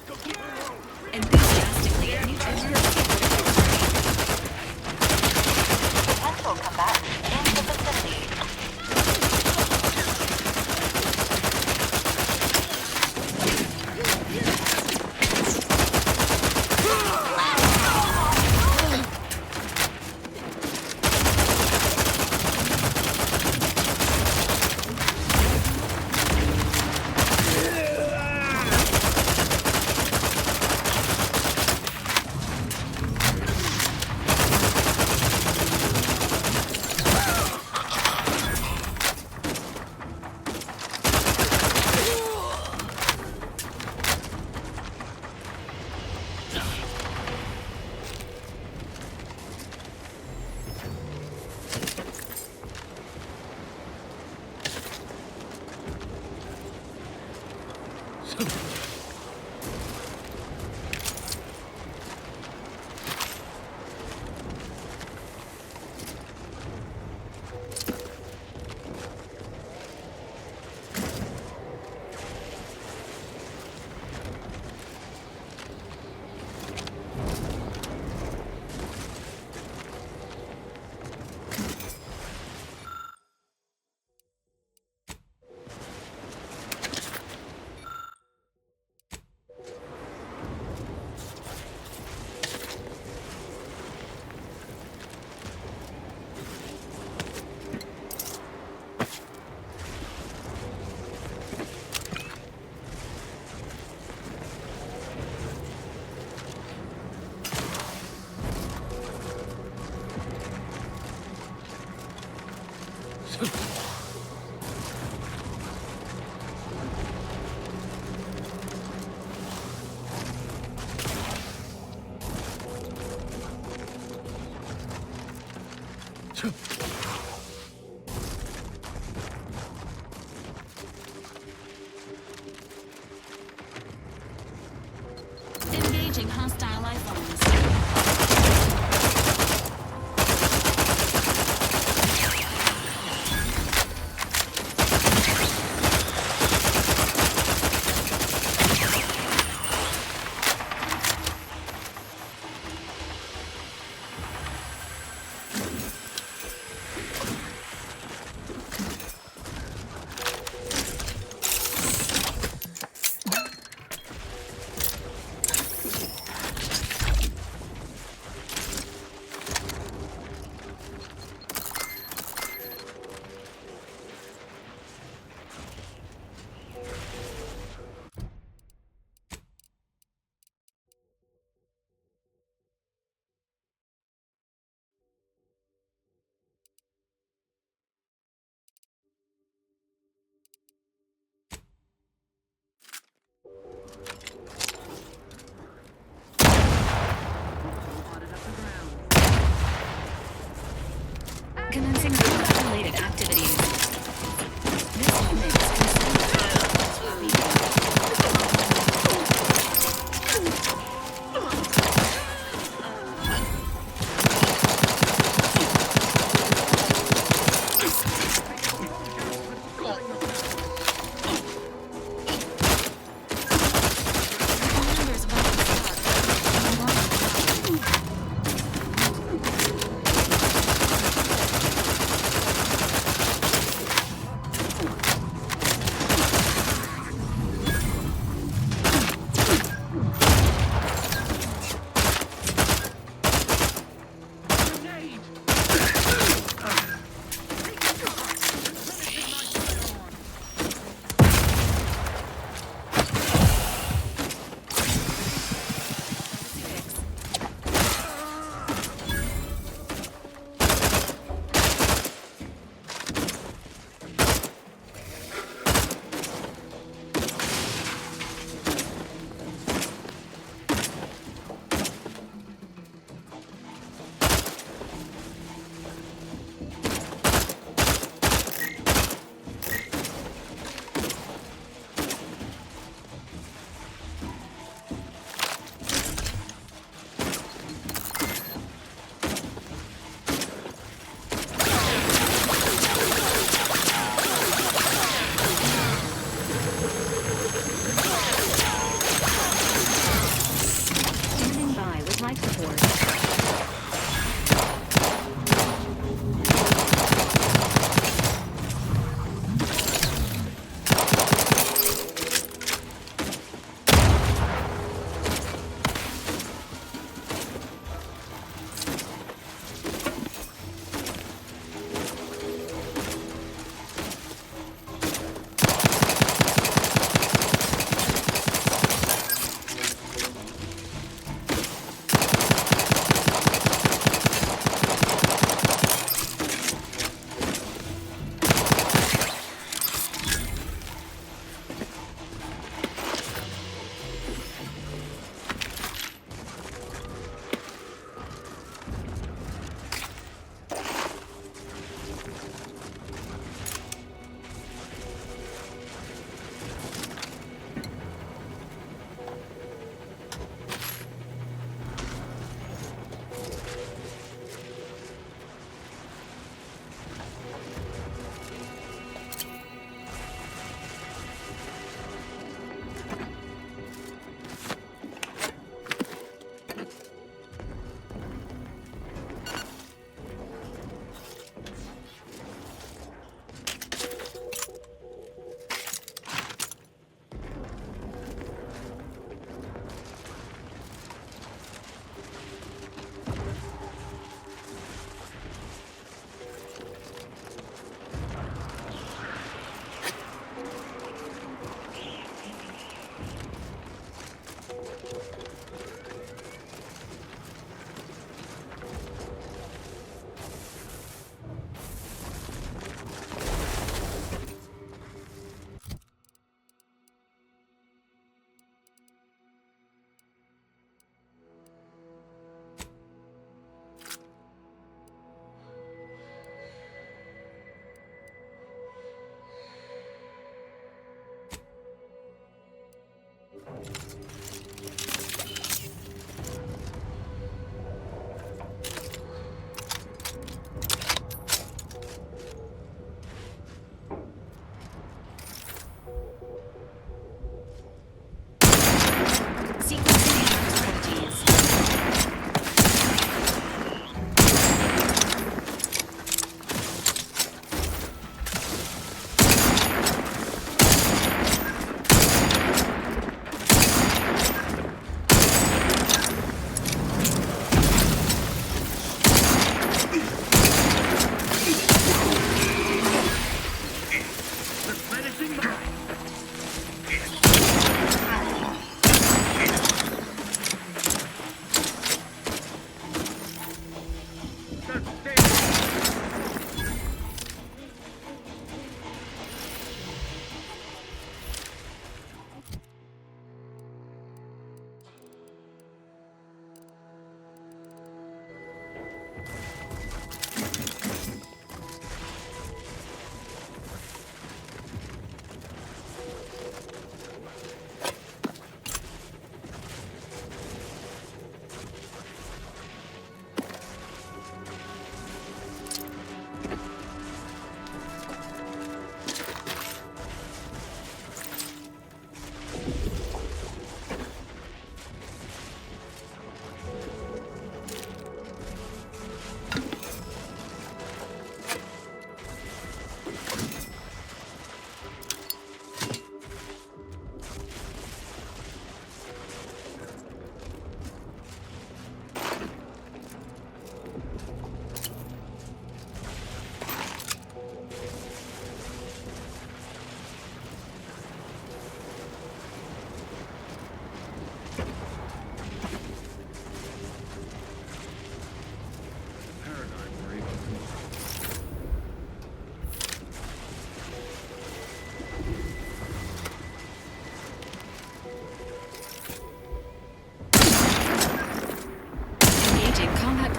Go get her alone. Enthusiastically, any Potential combatants in the vicinity. Engaging hostile life forms.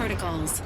protocols.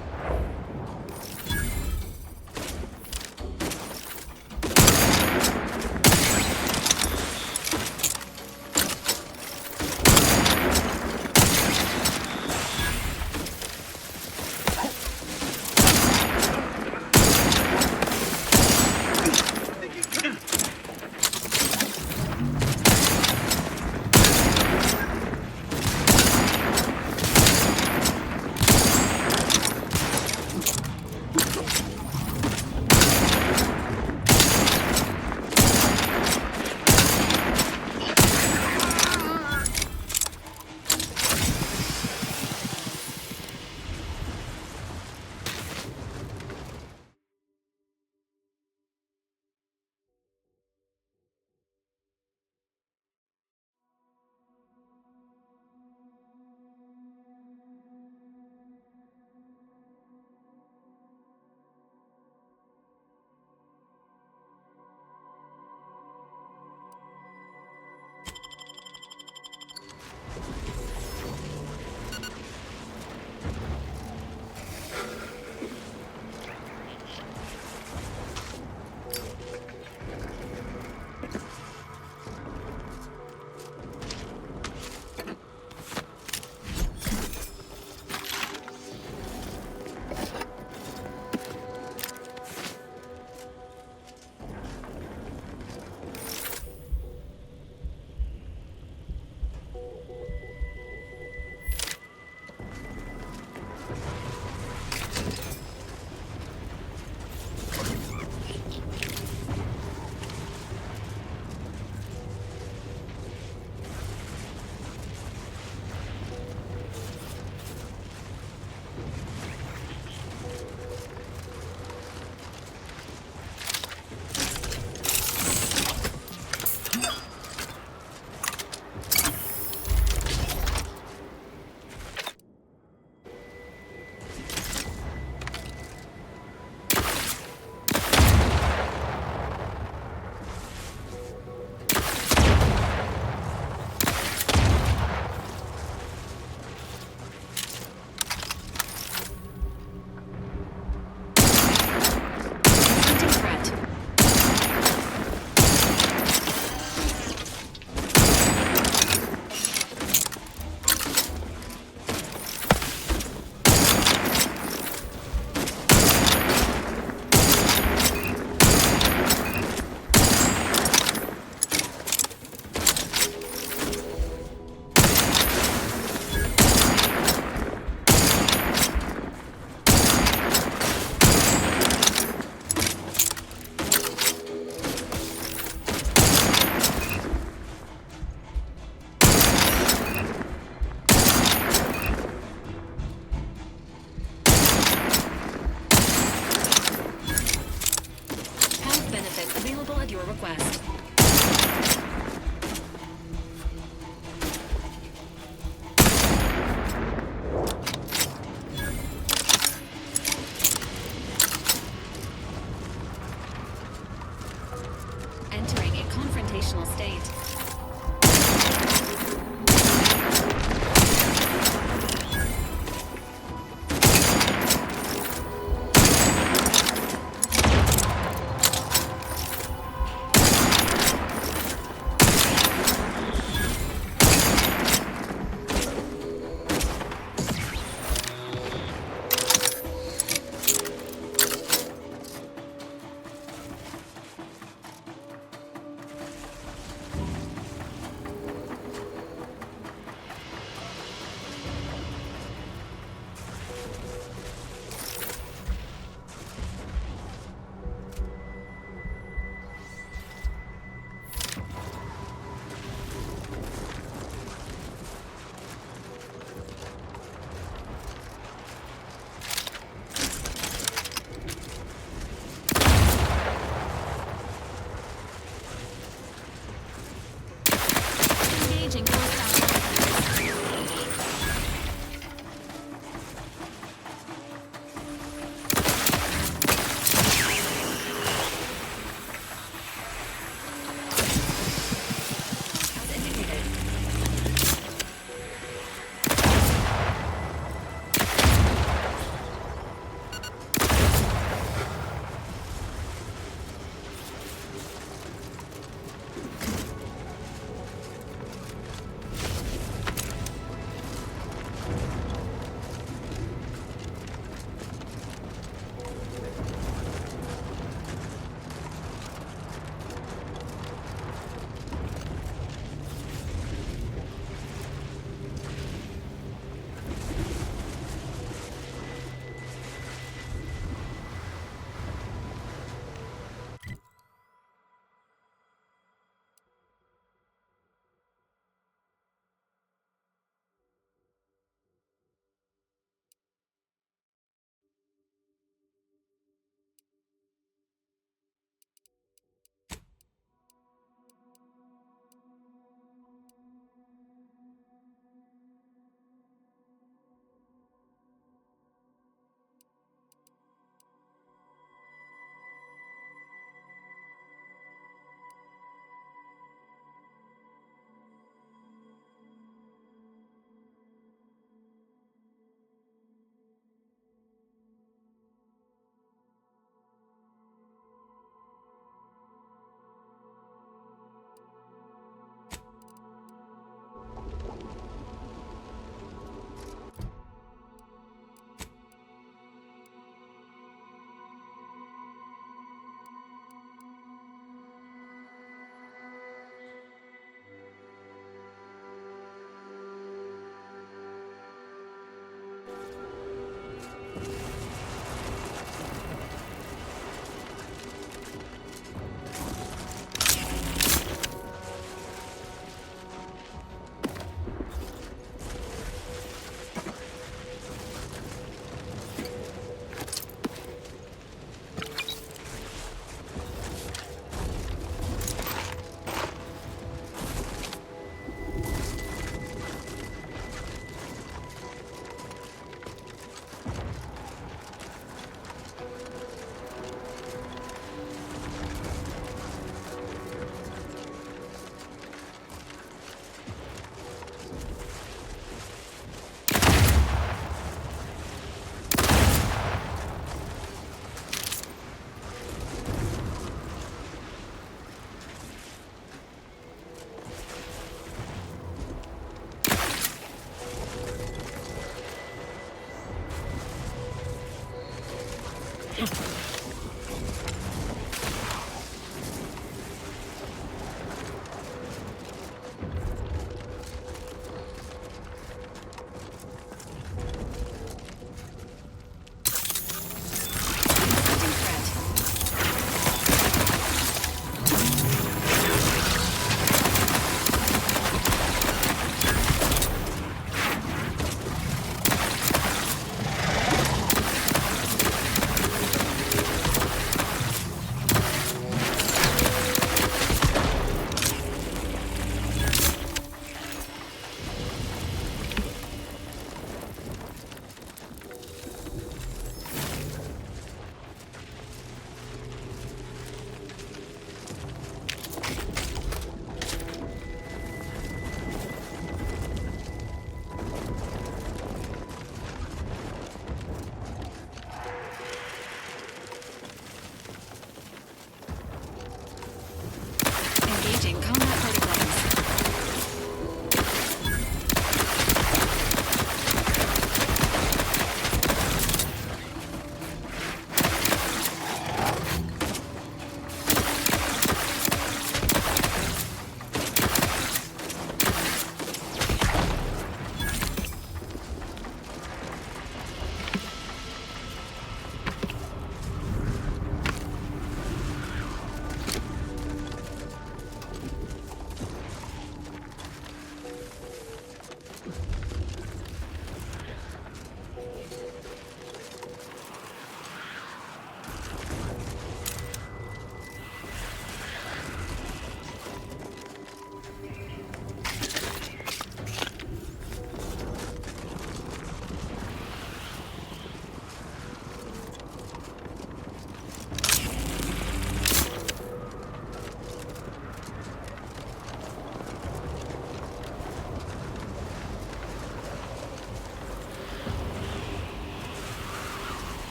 Engaging combat protocols.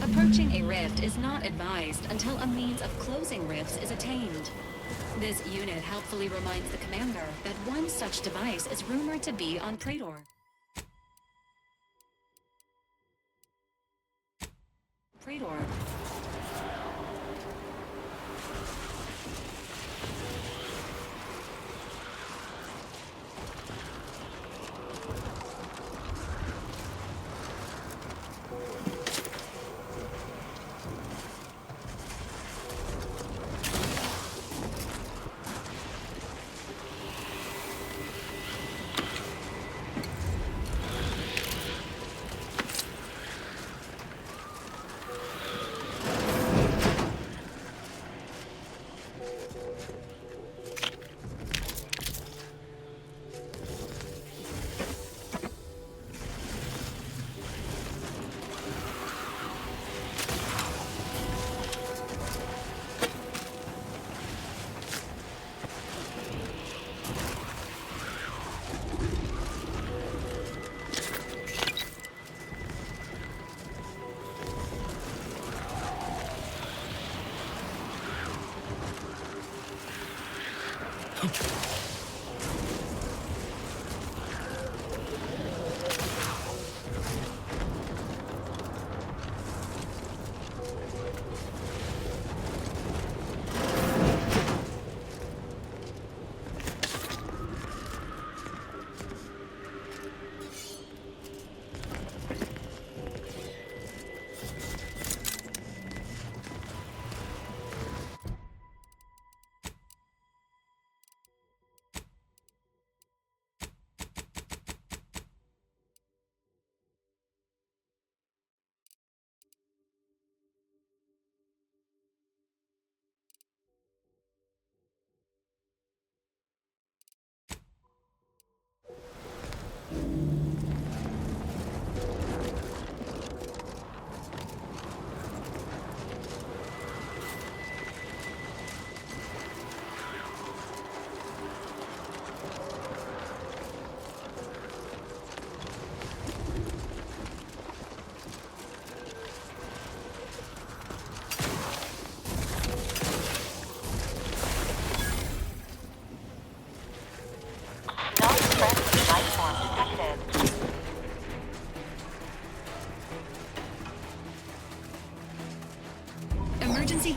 Approaching a rift is not advised until a means of closing rifts is attained. This unit helpfully reminds the commander that one such device is rumored to be on Praetor. Praetor.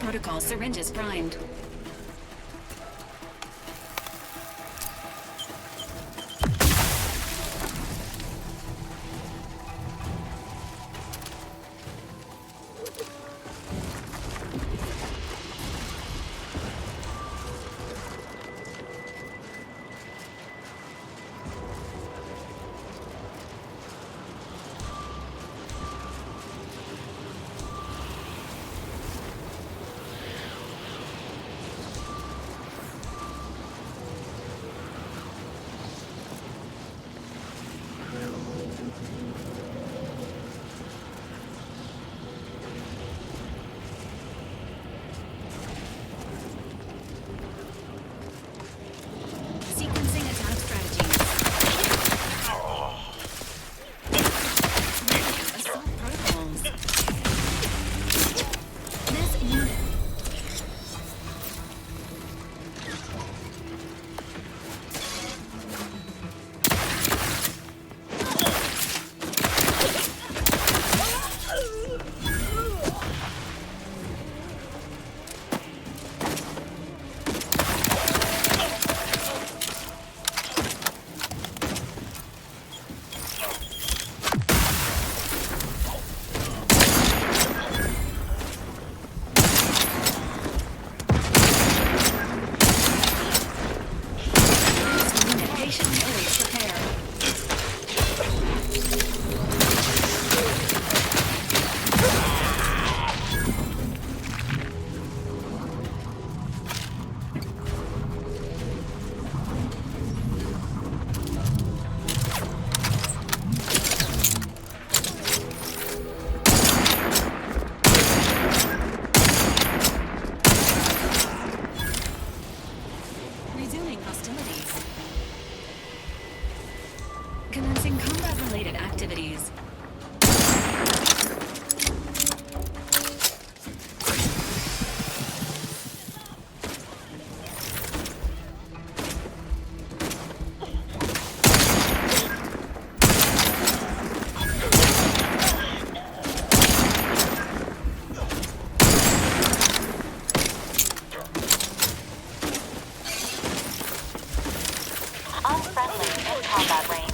protocol syringes primed. Sequencing attack strategies. Assault protocols. This unit. Patient release prepared. Resuming hostilities. Commencing combat-related activities. Unfriendly in combat range.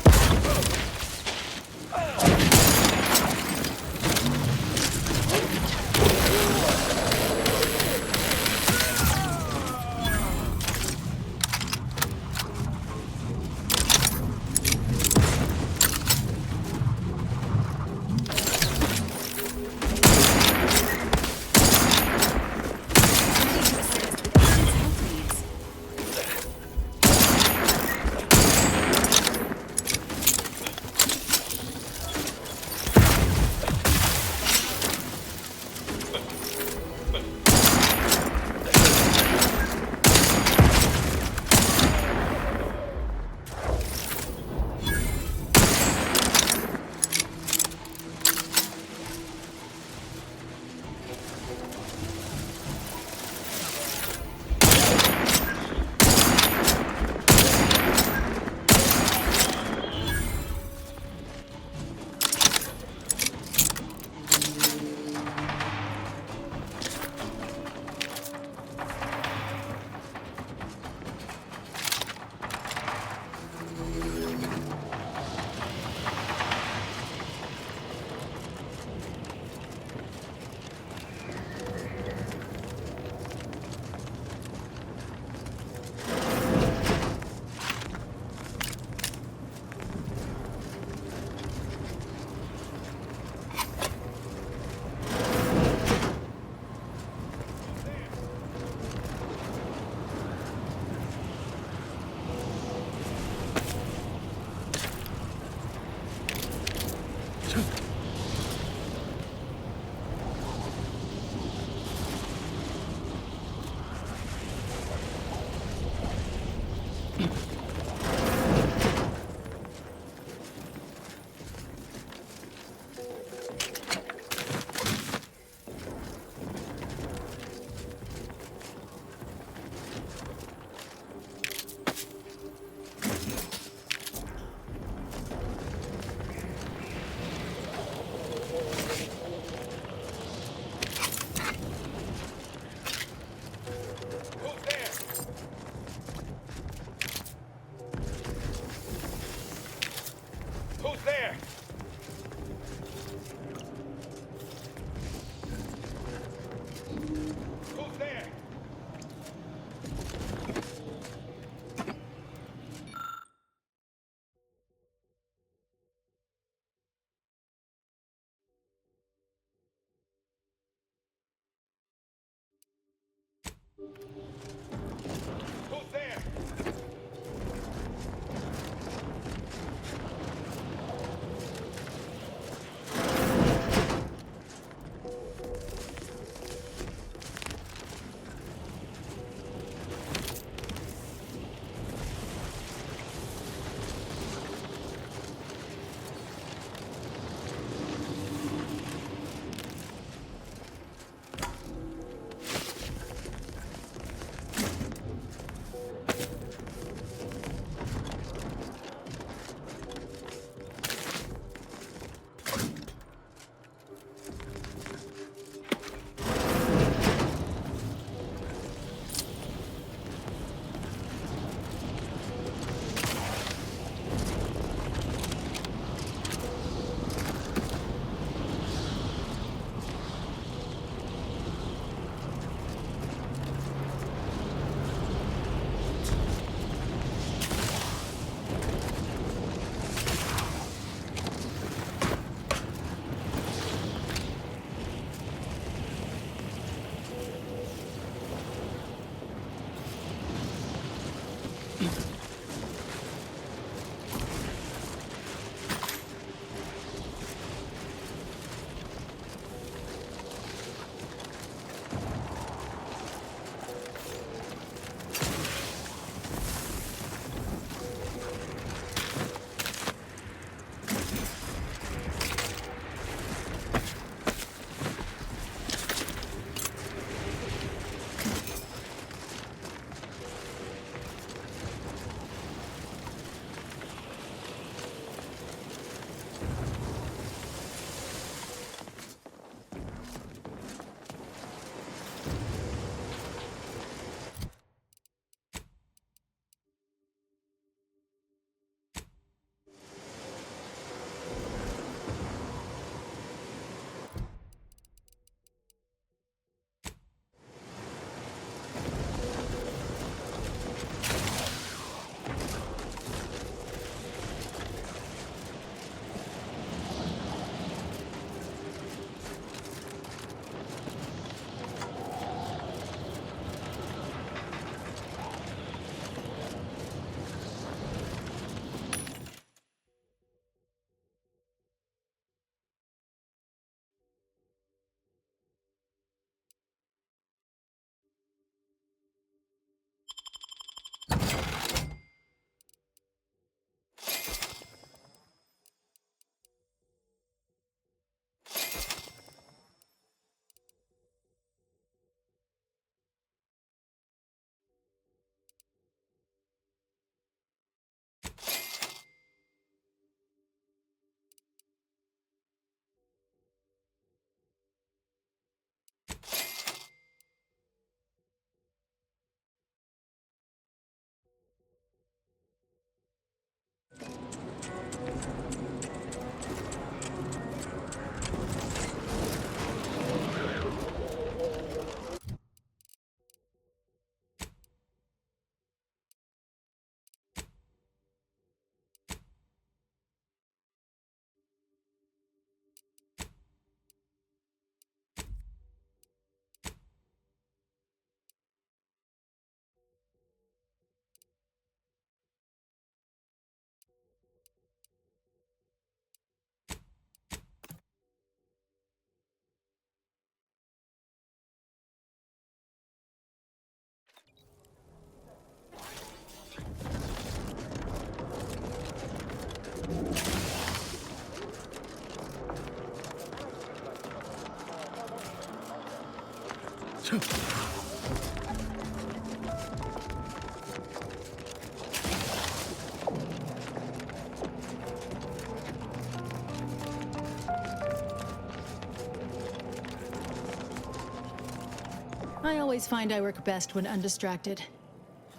I always find I work best when undistracted.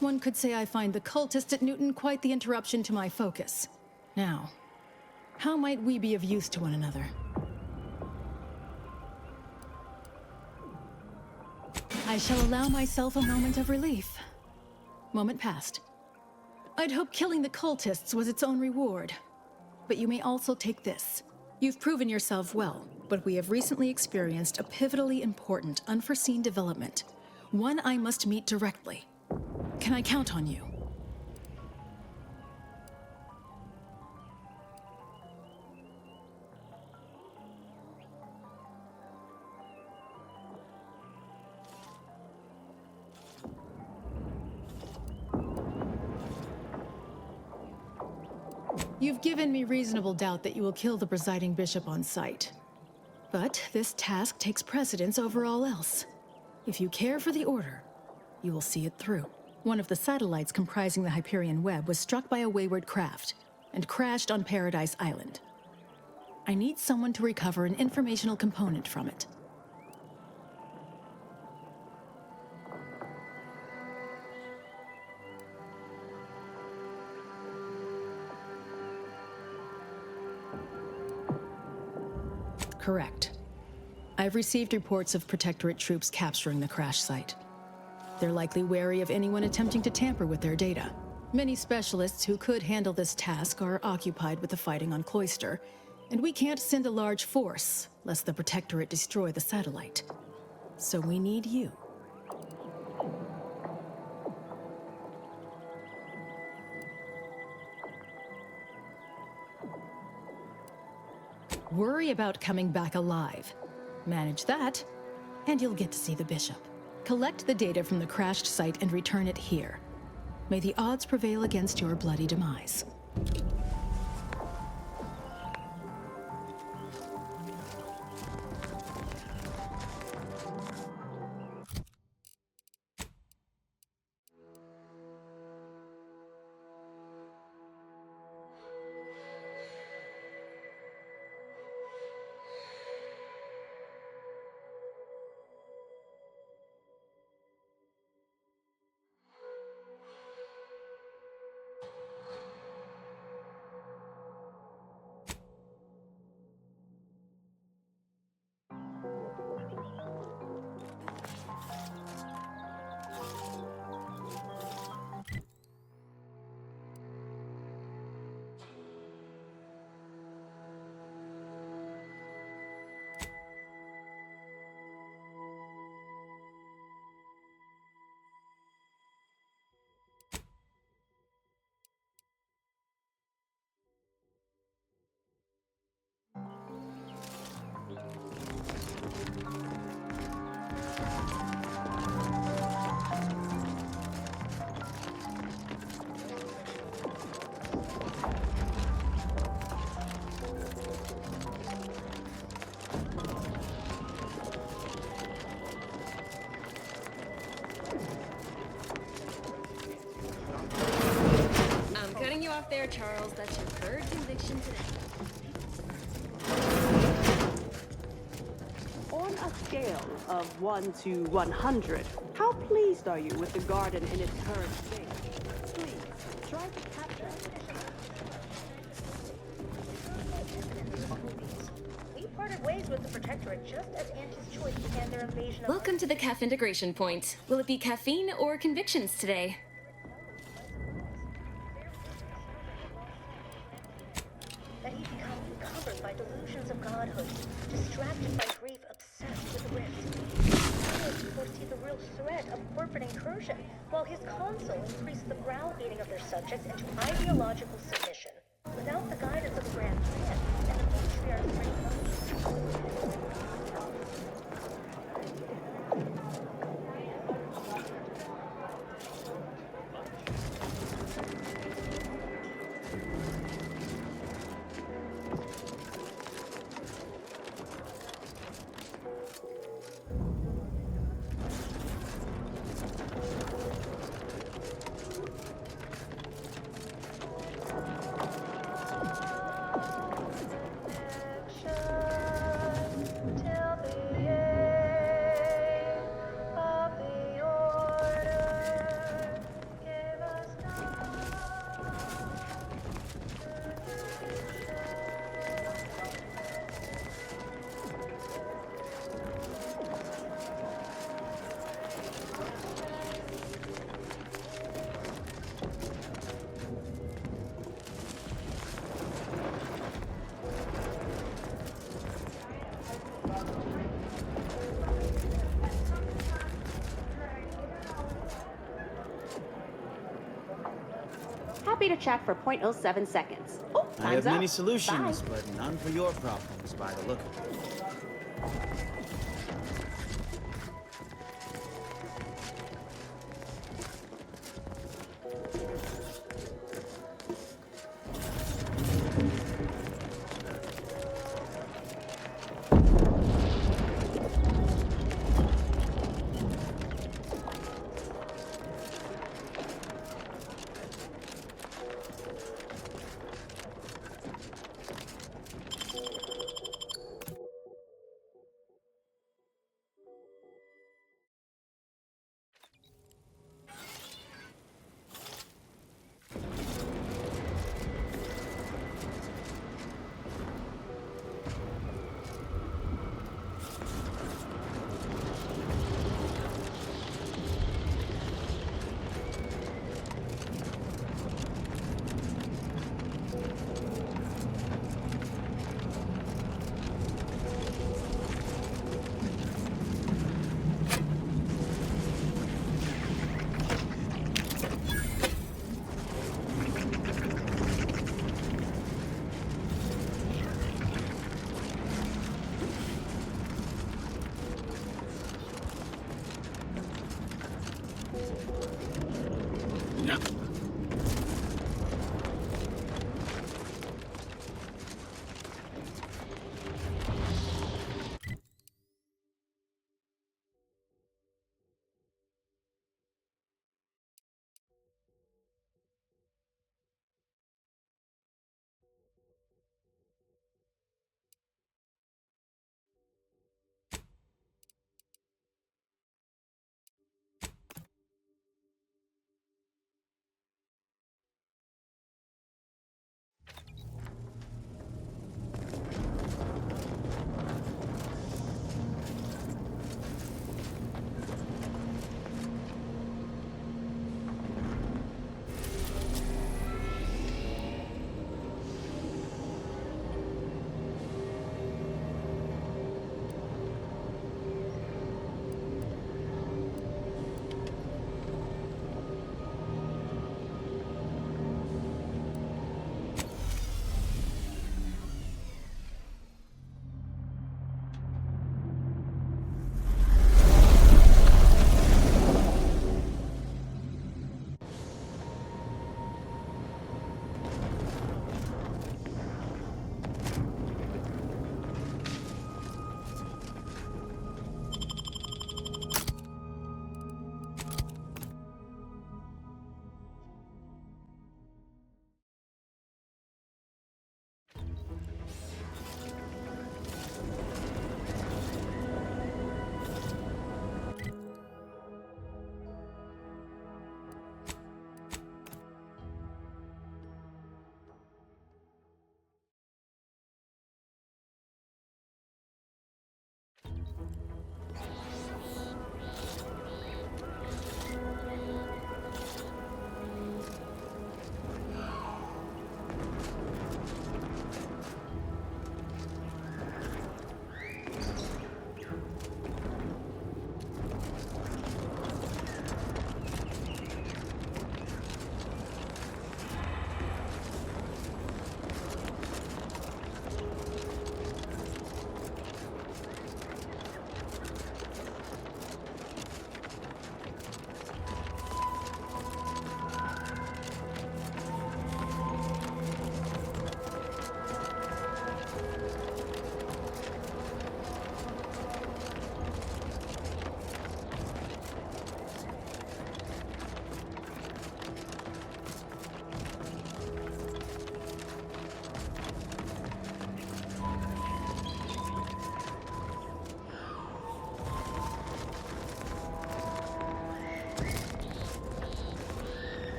One could say I find the cultists at Newton quite the interruption to my focus. Now, how might we be of use to one another? I shall allow myself a moment of relief. Moment passed. I'd hoped killing the cultists was its own reward. But you may also take this. You've proven yourself well, but we have recently experienced a pivotally important, unforeseen development. One I must meet directly. Can I count on you? You've given me reasonable doubt that you will kill the presiding bishop on sight. But this task takes precedence over all else. If you care for the Order, you will see it through. One of the satellites comprising the Hyperion Web was struck by a wayward craft and crashed on Paradise Island. I need someone to recover an informational component from it. Correct. I've received reports of Protectorate troops capturing the crash site. They're likely wary of anyone attempting to tamper with their data. Many specialists who could handle this task are occupied with the fighting on Cloister, and we can't send a large force lest the Protectorate destroy the satellite. So we need you. Worry about coming back alive. Manage that, and you'll get to see the bishop. Collect the data from the crashed site and return it here. May the odds prevail against your bloody demise. Off there, Charles. That's your third conviction today. On a scale of 1 to 100, how pleased are you with the garden in its current state? Please, try to capture it. We parted ways with the Protectorate just as Auntie's Choice began their invasion of... Welcome to the CAF integration point. Will it be caffeine or convictions today? That he becomes encumbered by delusions of godhood, distracted by grief, obsessed with risk. He failed to foresee the real threat of corporate incursion, while his consul increased the browbeating of their subjects into ideological submission. Without the guidance of the Grand Plan and the Patriarch's reign. to chat for 0.07 seconds. Oh, I have time's up. many solutions, Bye. but none for your problems by the look of it.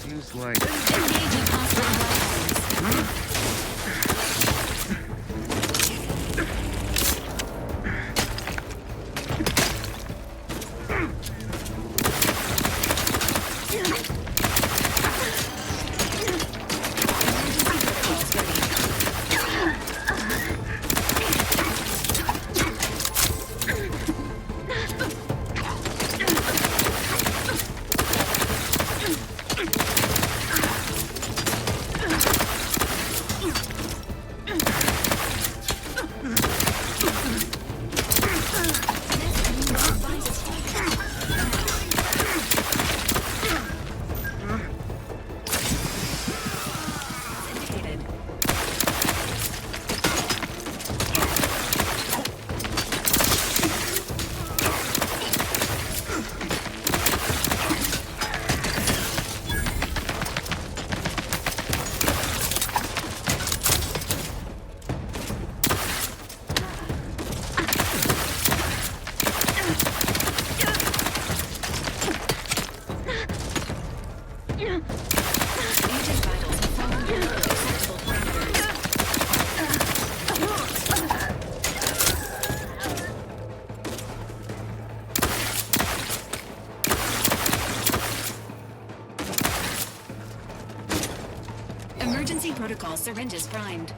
Seems like... primed.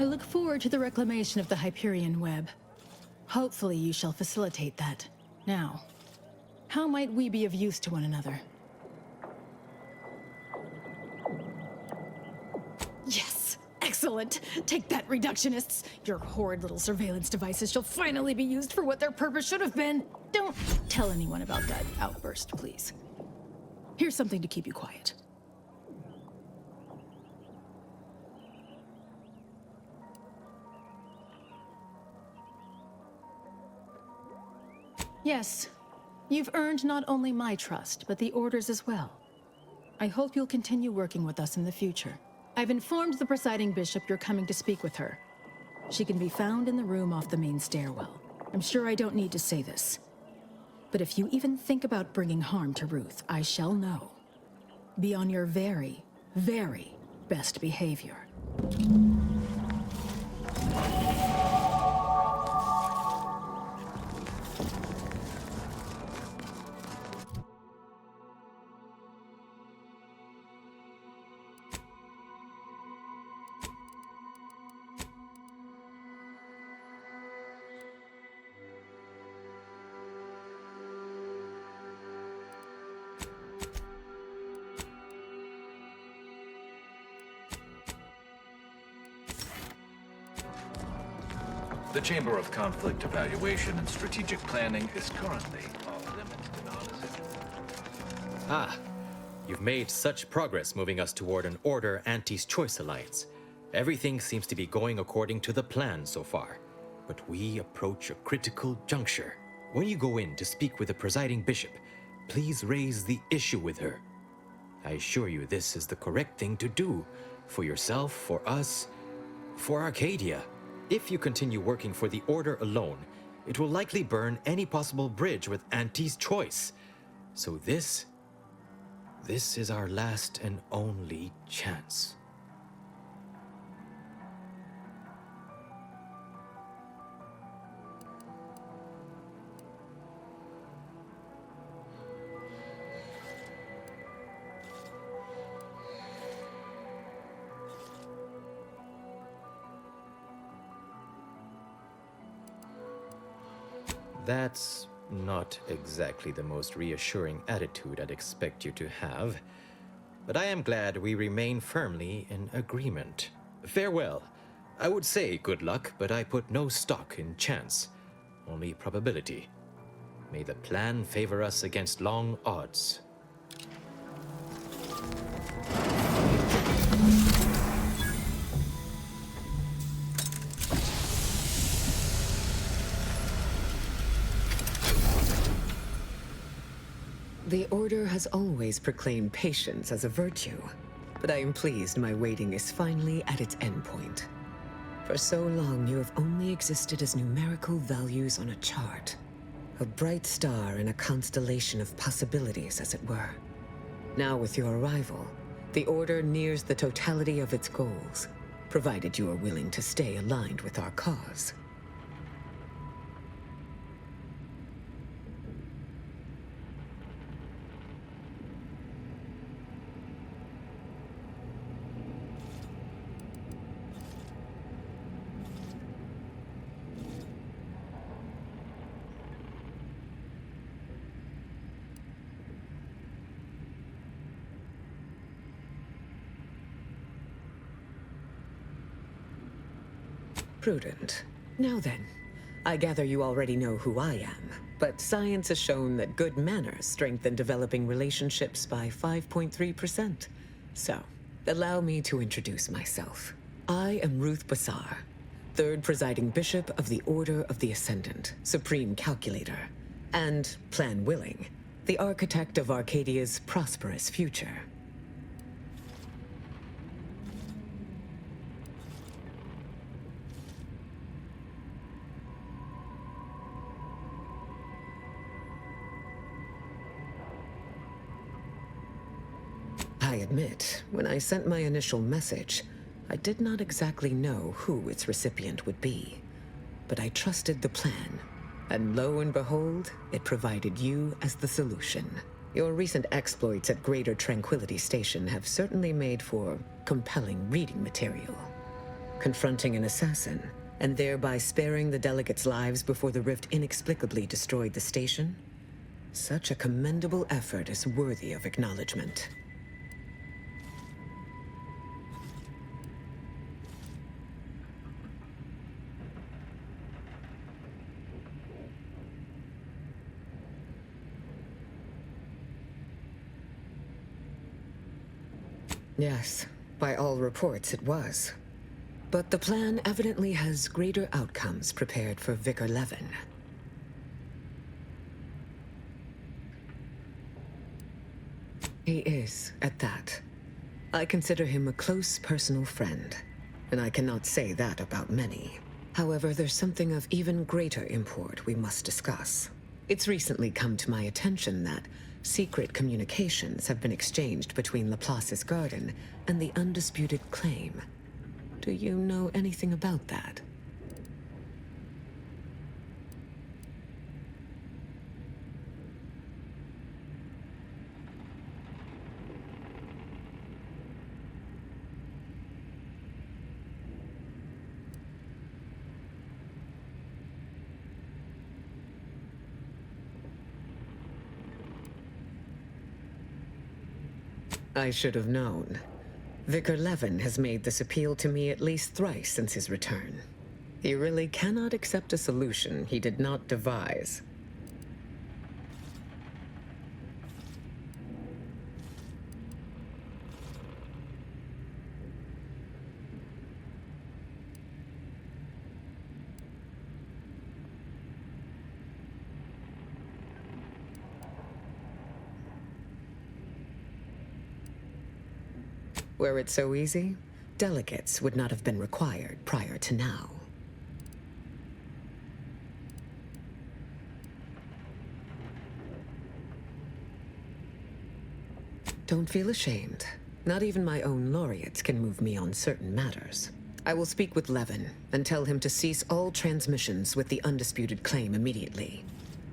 I look forward to the reclamation of the Hyperion web. Hopefully you shall facilitate that. Now, how might we be of use to one another? Yes! Excellent! Take that, reductionists! Your horrid little surveillance devices shall finally be used for what their purpose should have been! Don't tell anyone about that outburst, please. Here's something to keep you quiet. Yes, you've earned not only my trust, but the Order's as well. I hope you'll continue working with us in the future. I've informed the presiding bishop you're coming to speak with her. She can be found in the room off the main stairwell. I'm sure I don't need to say this. But if you even think about bringing harm to Ruth, I shall know. Be on your very, very best behavior. The Chamber of Conflict Evaluation and Strategic Planning is currently off limits to non-essential. Ah, you've made such progress moving us toward an Order Anti's Choice alliance. Everything seems to be going according to the plan so far. But we approach a critical juncture. When you go in to speak with the presiding bishop, please raise the issue with her. I assure you this is the correct thing to do. For yourself, for us, for Arcadia. If you continue working for the Order alone, it will likely burn any possible bridge with Anti's Choice. So this is our last and only chance. That's not exactly the most reassuring attitude I'd expect you to have. But I am glad we remain firmly in agreement. Farewell. I would say good luck, but I put no stock in chance, only probability. May the plan favor us against long odds. The Order has always proclaimed patience as a virtue, but I am pleased my waiting is finally at its endpoint. For so long, you have only existed as numerical values on a chart. A bright star in a constellation of possibilities, as it were. Now with your arrival, the Order nears the totality of its goals, provided you are willing to stay aligned with our cause. Prudent. Now then, I gather you already know who I am, but science has shown that good manners strengthen developing relationships by 5.3%. So, allow me to introduce myself. I am Ruth Basar, third presiding bishop of the Order of the Ascendant, supreme calculator, and, plan willing, the architect of Arcadia's prosperous future. I admit, when I sent my initial message, I did not exactly know who its recipient would be. But I trusted the plan, and lo and behold, it provided you as the solution. Your recent exploits at Greater Tranquility Station have certainly made for compelling reading material. Confronting an assassin, and thereby sparing the delegates' lives before the rift inexplicably destroyed the station? Such a commendable effort is worthy of acknowledgement. Yes, by all reports it was. But the plan evidently has greater outcomes prepared for Vicar Levin. He is, at that. I consider him a close personal friend, and I cannot say that about many. However, there's something of even greater import we must discuss. It's recently come to my attention that secret communications have been exchanged between Laplace's garden and the undisputed claim. Do you know anything about that? I should have known. Vicar Levin has made this appeal to me at least thrice since his return. He really cannot accept a solution he did not devise. Were it so easy, delegates would not have been required prior to now. Don't feel ashamed. Not even my own laureates can move me on certain matters. I will speak with Levin and tell him to cease all transmissions with the undisputed claim immediately.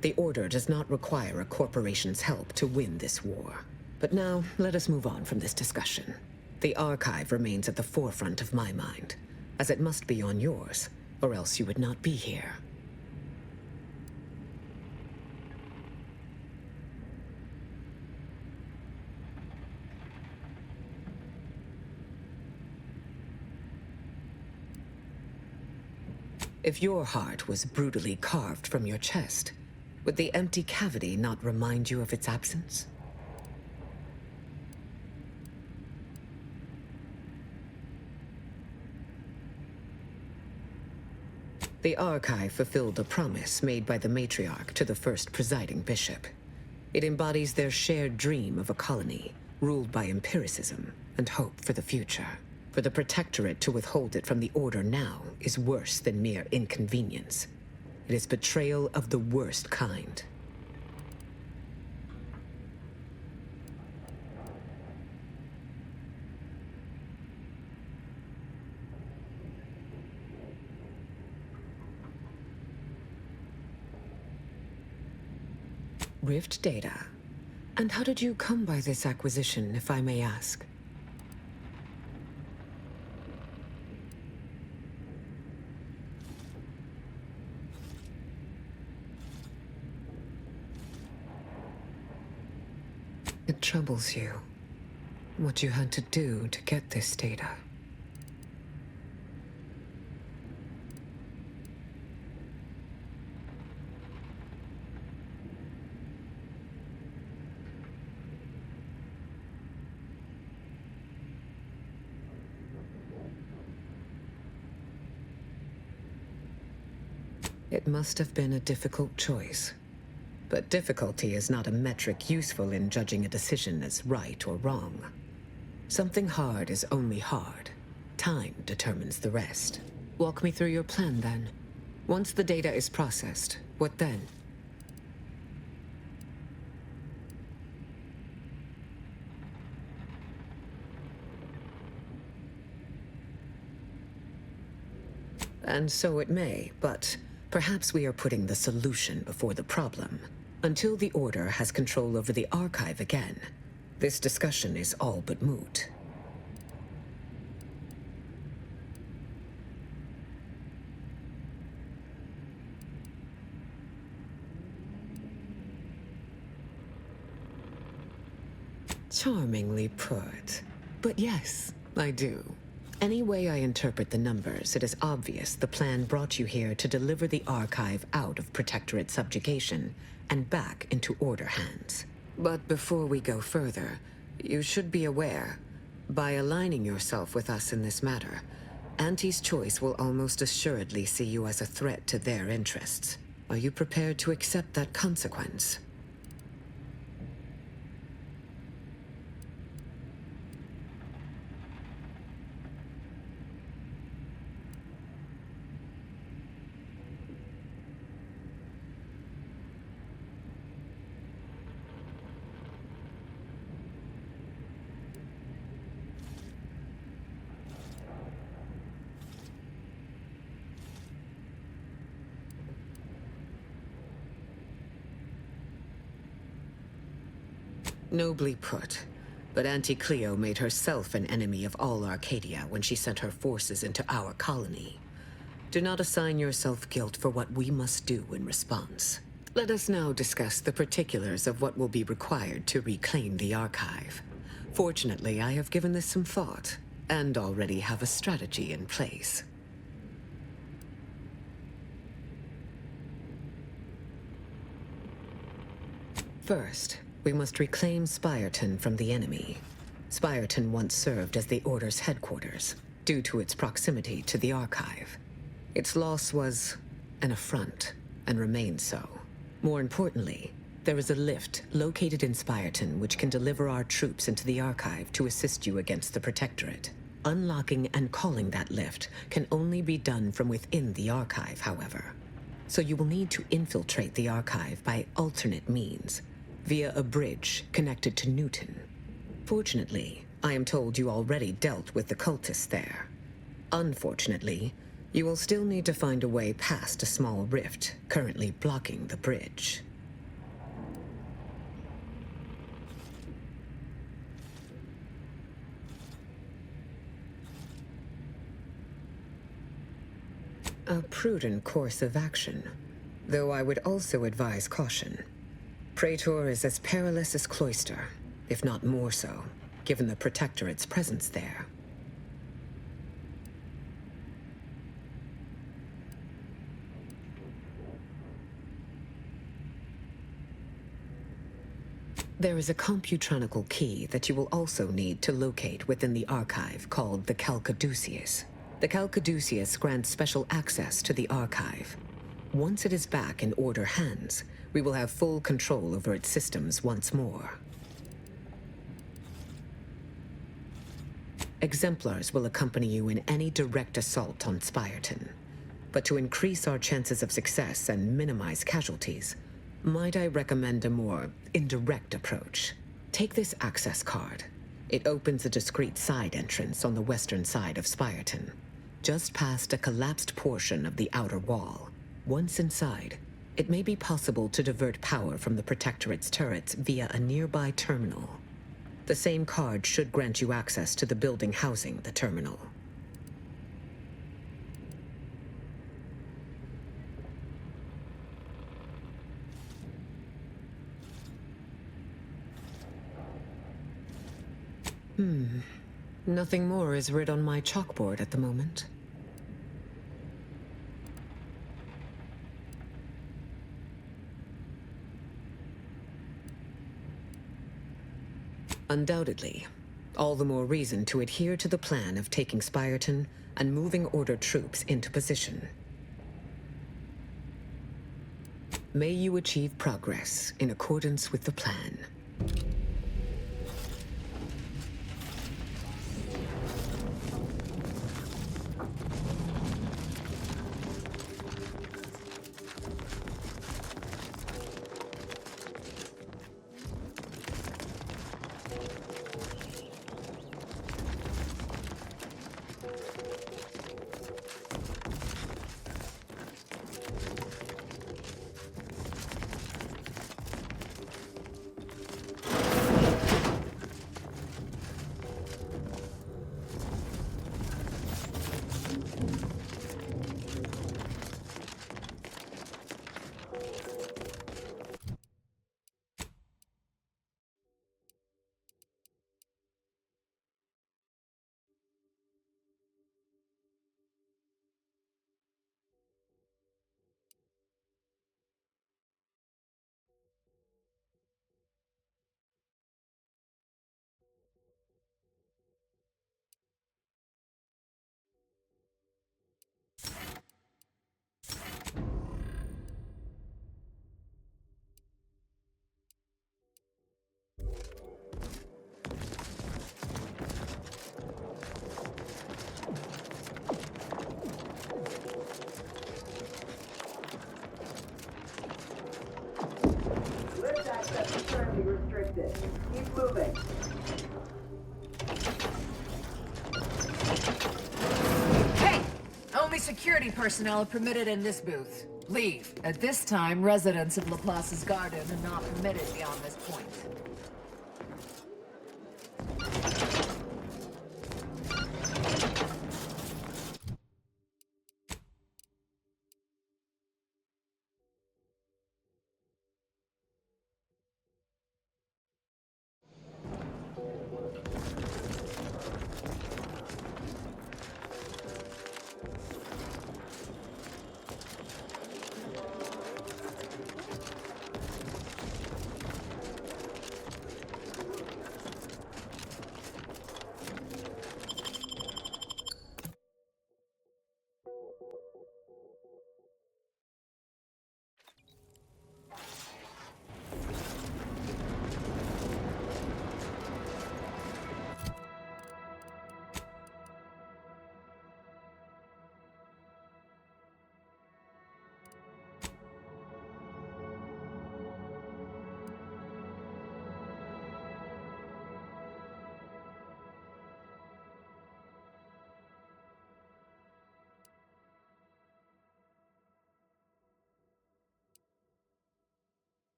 The Order does not require a corporation's help to win this war. But now, let us move on from this discussion. The Archive remains at the forefront of my mind, as it must be on yours, or else you would not be here. If your heart was brutally carved from your chest, would the empty cavity not remind you of its absence? The Archive fulfilled a promise made by the Matriarch to the first presiding bishop. It embodies their shared dream of a colony, ruled by empiricism and hope for the future. For the Protectorate to withhold it from the Order now is worse than mere inconvenience. It is betrayal of the worst kind. Rift data. And how did you come by this acquisition, if I may ask? It troubles you, what you had to do to get this data. It must have been a difficult choice. But difficulty is not a metric useful in judging a decision as right or wrong. Something hard is only hard. Time determines the rest. Walk me through your plan, then. Once the data is processed, what then? And so it may, but perhaps we are putting the solution before the problem. Until the Order has control over the Archive again, this discussion is all but moot. Charmingly put. But yes, I do. Any way I interpret the numbers, it is obvious the plan brought you here to deliver the Archive out of Protectorate subjugation and back into Order hands. But before we go further, you should be aware, by aligning yourself with us in this matter, Auntie's Choice will almost assuredly see you as a threat to their interests. Are you prepared to accept that consequence? Nobly put. But Auntie Cleo made herself an enemy of all Arcadia when she sent her forces into our colony. Do not assign yourself guilt for what we must do in response. Let us now discuss the particulars of what will be required to reclaim the archive. Fortunately, I have given this some thought, and already have a strategy in place. First, we must reclaim Spireton from the enemy. Spireton once served as the Order's headquarters, due to its proximity to the archive. Its loss was an affront, and remains so. More importantly, there is a lift located in Spireton which can deliver our troops into the archive to assist you against the Protectorate. Unlocking and calling that lift can only be done from within the archive, however. So you will need to infiltrate the archive by alternate means, via a bridge connected to Newton. Fortunately, I am told you already dealt with the cultists there. Unfortunately, you will still need to find a way past a small rift currently blocking the bridge. A prudent course of action, though I would also advise caution. Praetor is as perilous as Cloister, if not more so, given the Protectorate's presence there. There is a computronical key that you will also need to locate within the archive called the Calcaduceus. The Calcaduceus grants special access to the archive. Once it is back in Order hands, we will have full control over its systems once more. Exemplars will accompany you in any direct assault on Spireton. But to increase our chances of success and minimize casualties, might I recommend a more indirect approach? Take this access card. It opens a discreet side entrance on the western side of Spireton, just past a collapsed portion of the outer wall. Once inside, it may be possible to divert power from the Protectorate's turrets via a nearby terminal. The same card should grant you access to the building housing the terminal. Nothing more is writ on my chalkboard at the moment. Undoubtedly. All the more reason to adhere to the plan of taking Spireton and moving Order troops into position. May you achieve progress in accordance with the plan. Keep moving. Hey! Only security personnel are permitted in this booth. Leave. At this time, residents of Laplace's garden are not permitted beyond this point.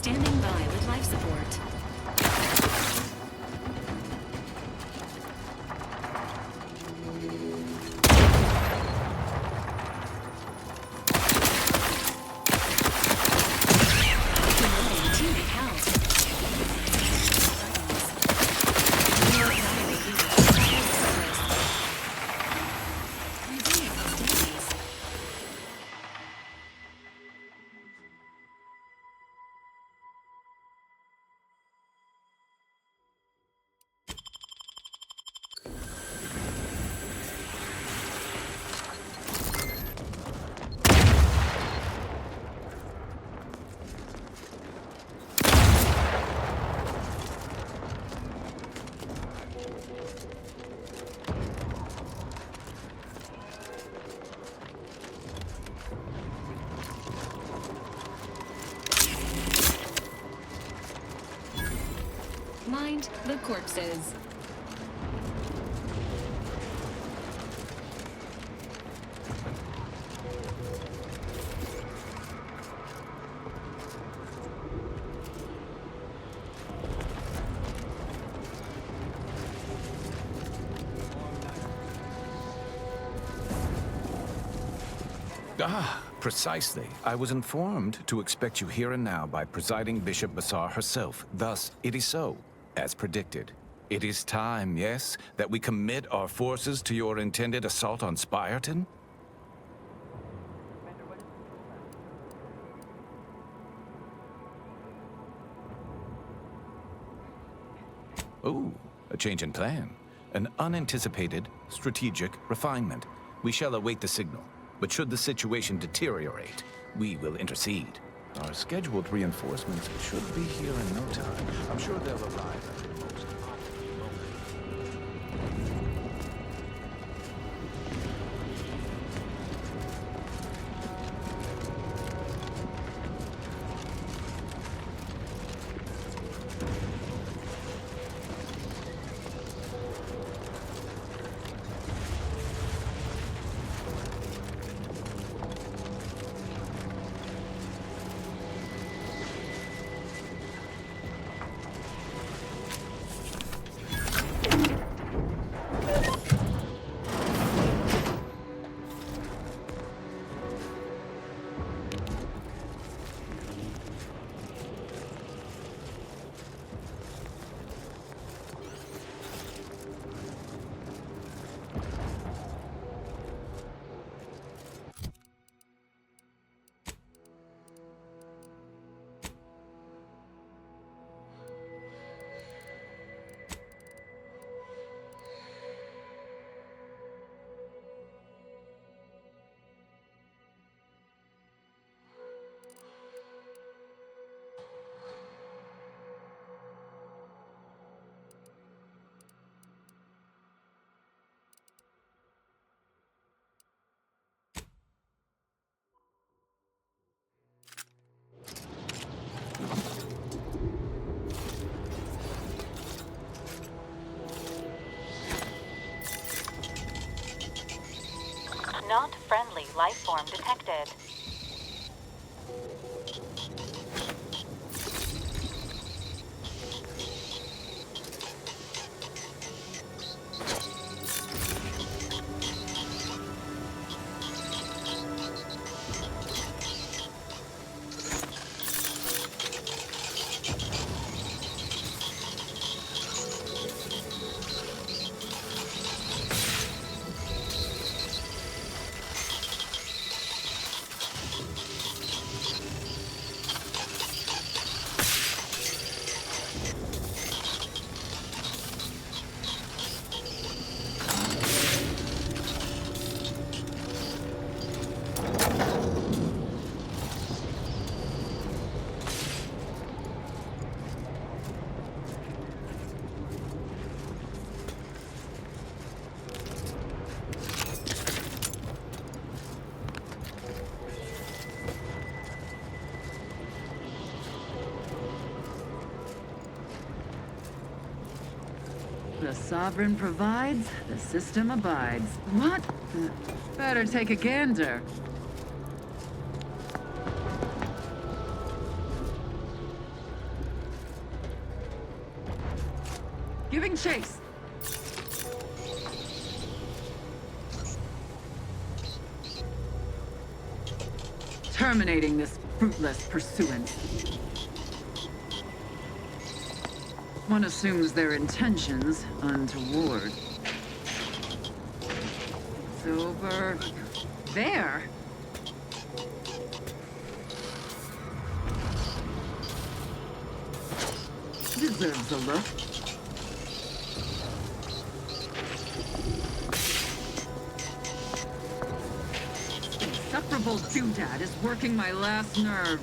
Standing by with life support. Mind the corpses. Ah, precisely. I was informed to expect you here and now by Presiding Bishop Basar herself. Thus, it is so, as predicted. It is time, yes, that we commit our forces to your intended assault on Spyreton? Ooh, a change in plan. An unanticipated, strategic refinement. We shall await the signal. But should the situation deteriorate, we will intercede. Our scheduled reinforcements should be here in no time. I'm sure they'll arrive at the most optimal moment. Not friendly life form detected. The Sovereign provides, the system abides. What? Better take a gander. Giving chase. Terminating this fruitless pursuance. One assumes their intentions untoward. It's over there. Deserves a look. Insufferable doodad is working my last nerve.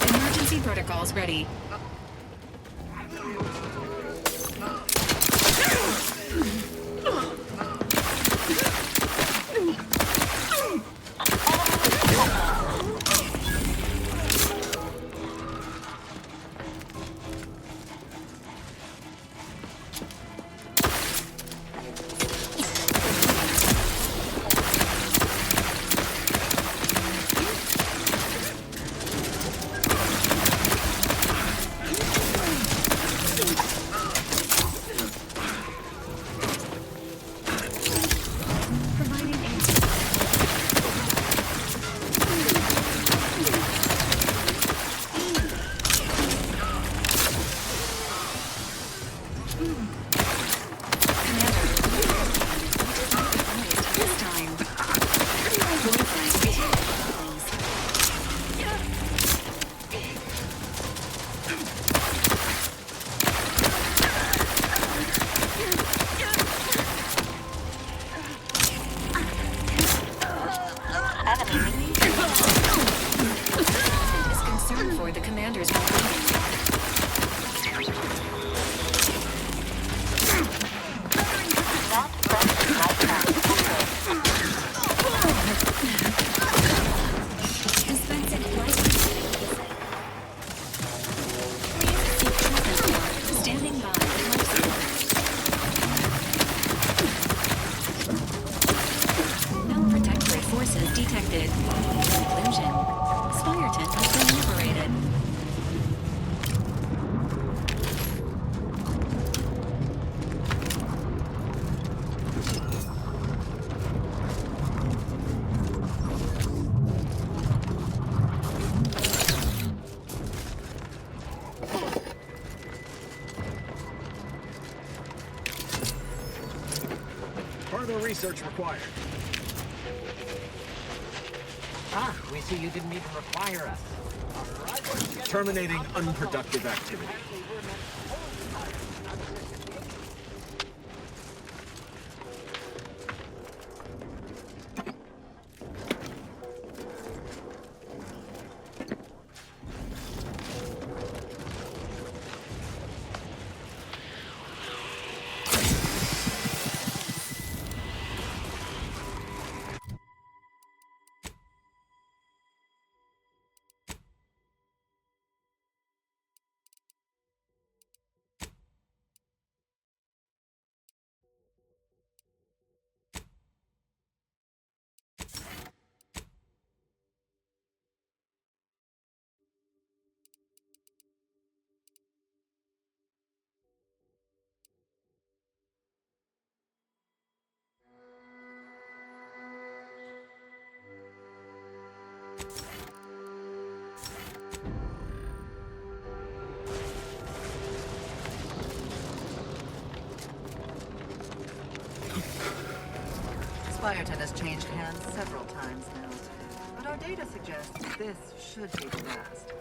Emergency protocols ready. commander's been waiting. Dispensing license. Standing by. No protectorate forces detected. Conclusion. Spireton has been liberated. Further research required. Ah, we see you didn't even require us. Terminating unproductive activity. Spireton has changed hands several times now, but our data suggests this should be the last.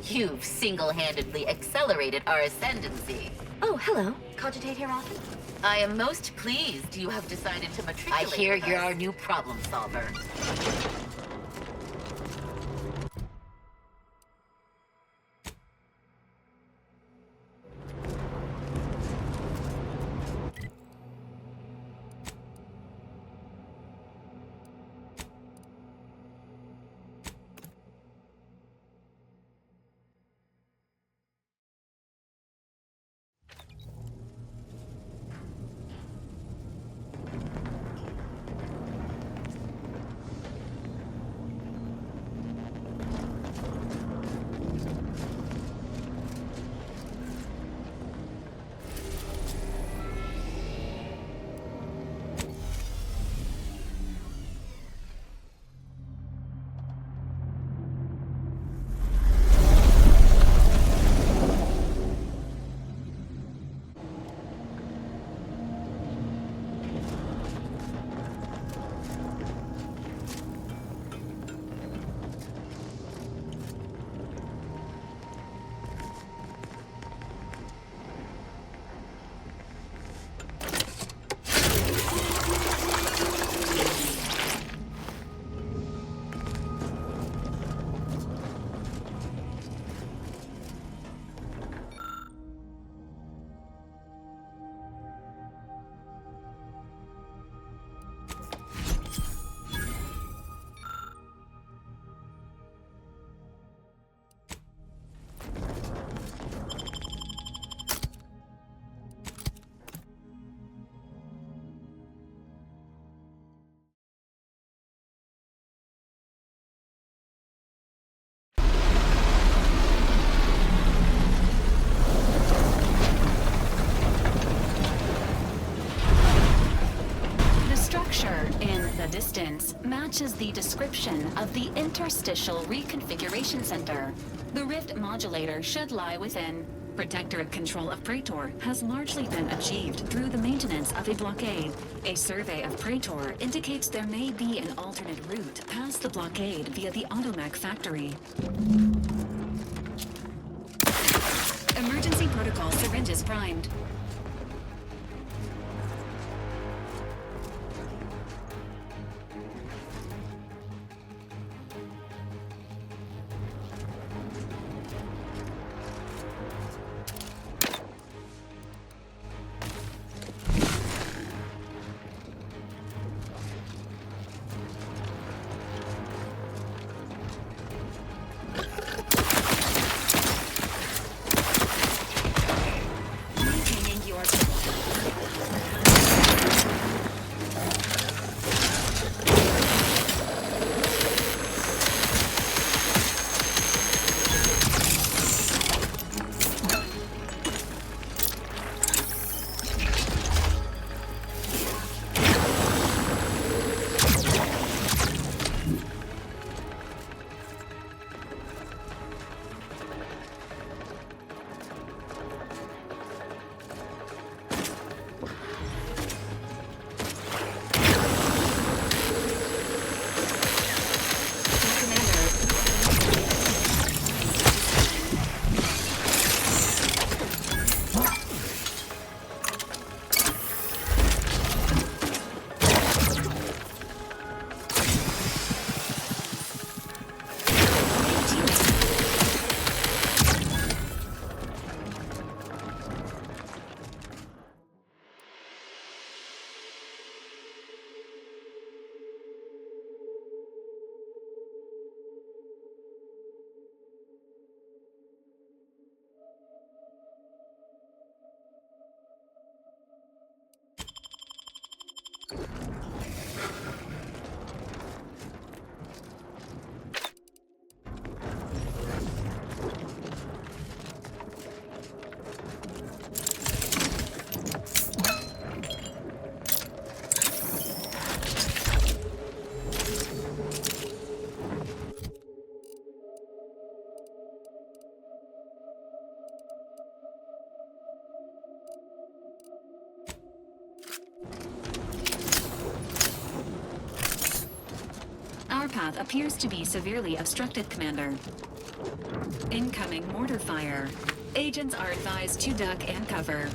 You've single-handedly accelerated our ascendancy. Oh, hello. Cogitate here often? I am most pleased you have decided to matriculate. I hear you're our new problem solver. distance matches the description of the Interstitial Reconfiguration Center. The Rift Modulator should lie within. Protectorate control of Praetor has largely been achieved through the maintenance of a blockade. A survey of Praetor indicates there may be an alternate route past the blockade via the Automech factory. Emergency protocol syringes primed. Our path appears to be severely obstructed, Commander. Incoming mortar fire. Agents are advised to duck and cover.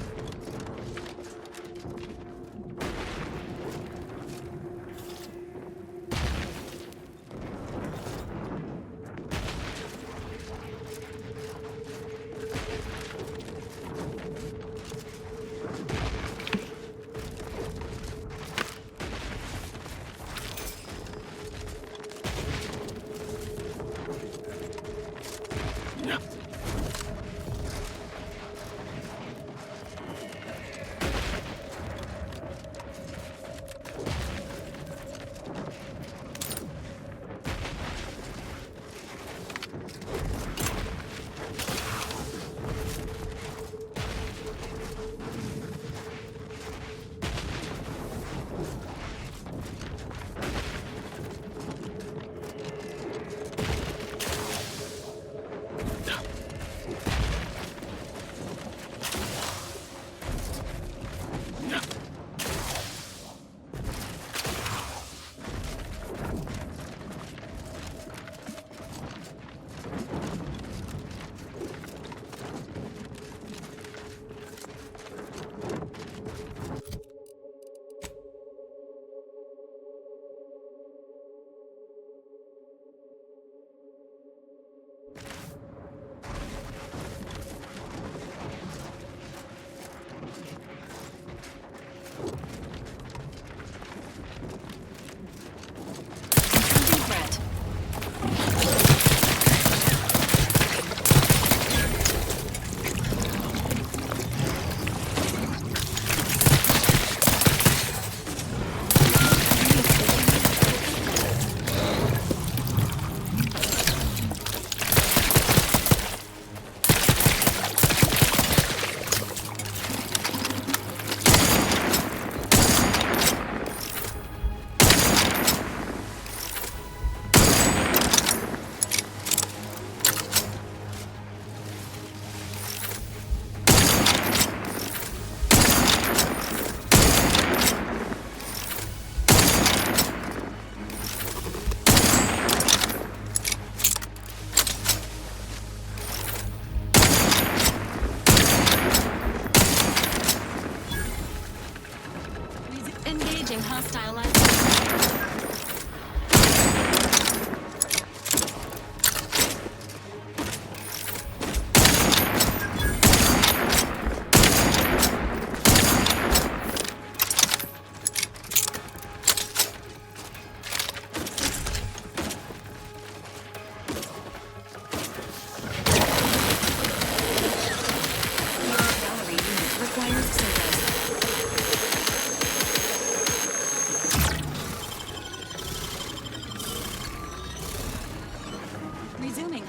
Resuming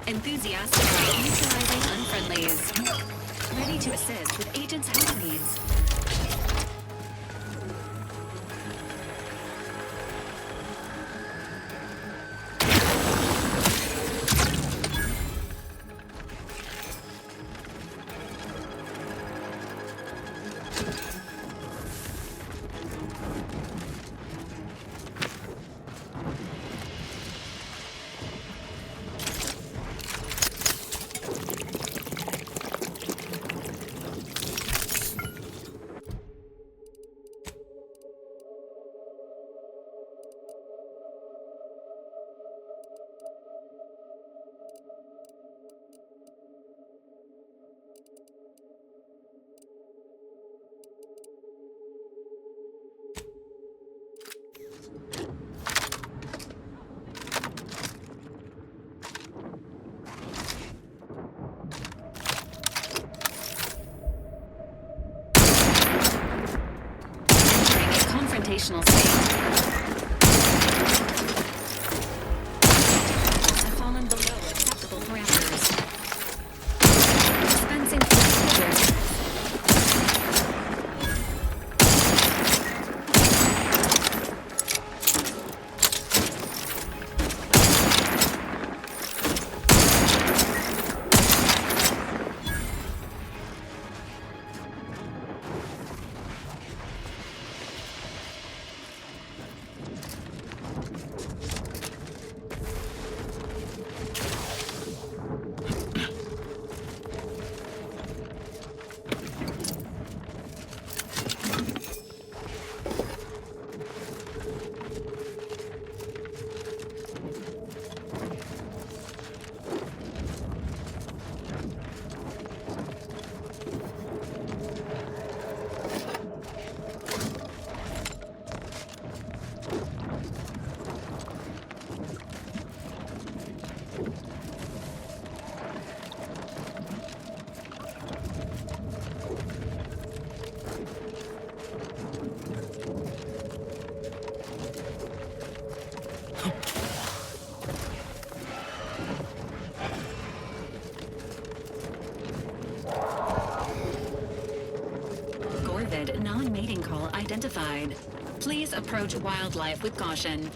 enthusiastically neutralizing unfriendlies. Ready to assist with agents' health needs. Confrontational state. Have fallen below acceptable parameters. Dispensing fluid. Gorvid non-mating call identified. Please approach wildlife with caution.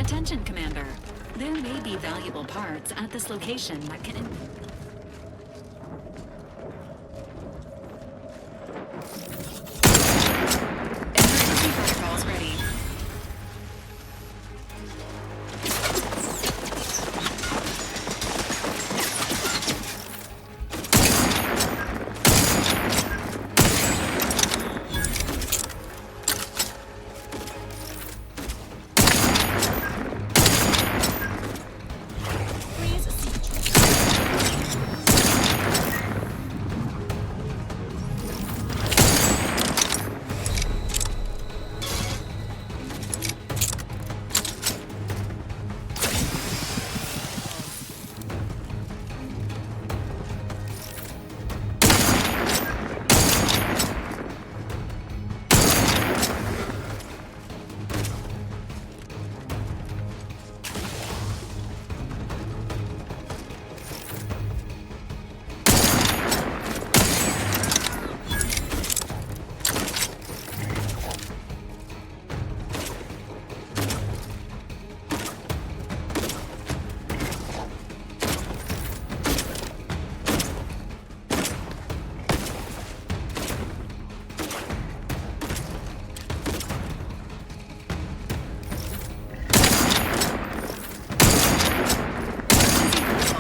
Attention, Commander. There may be valuable parts at this location that can... Emergency protocols ready.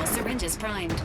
Syringes primed.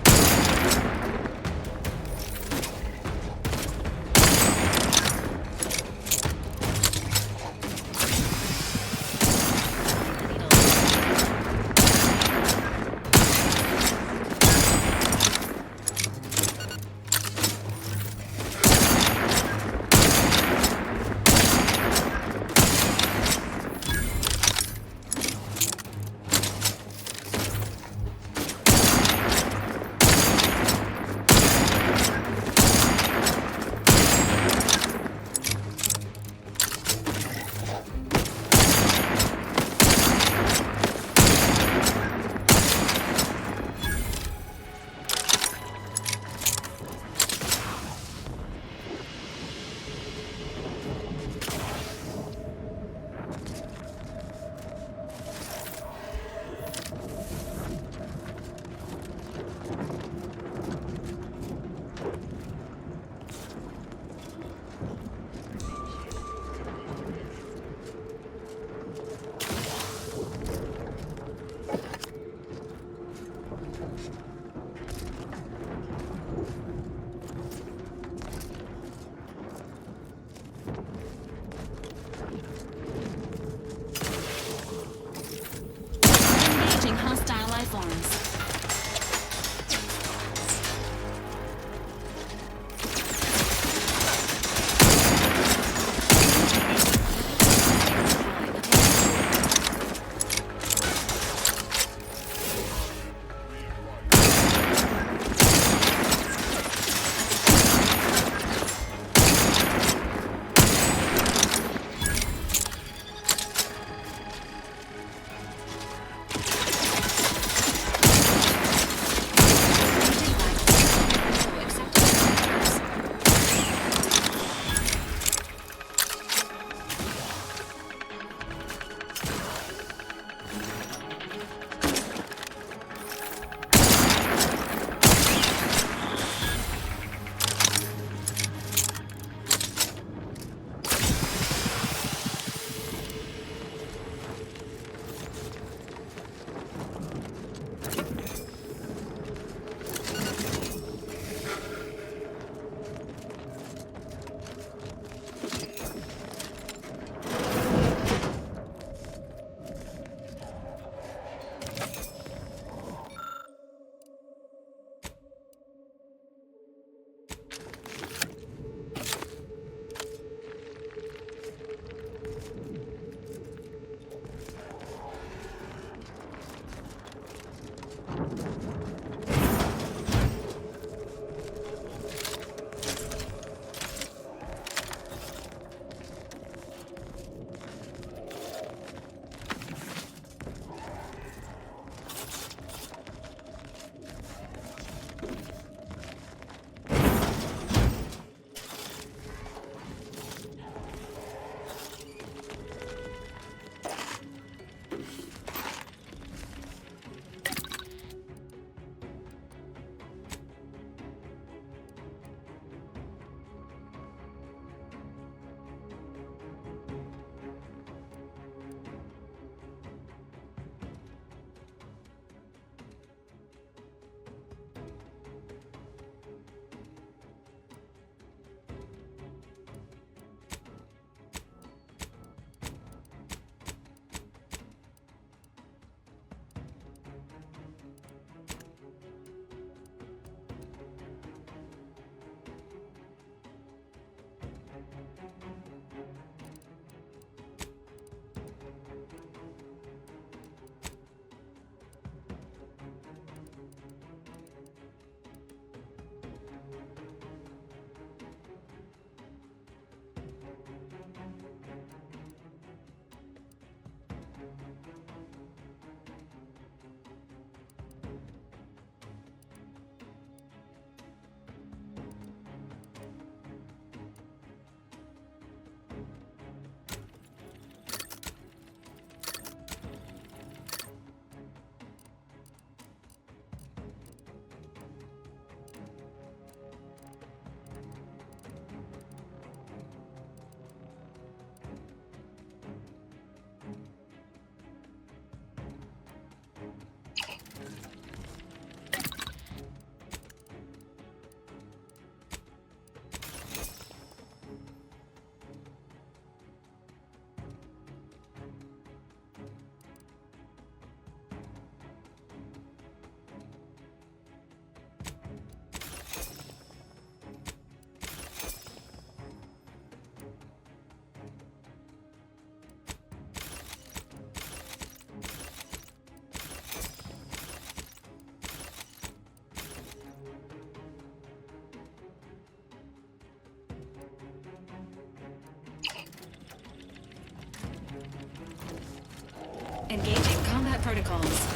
Engaging combat protocols.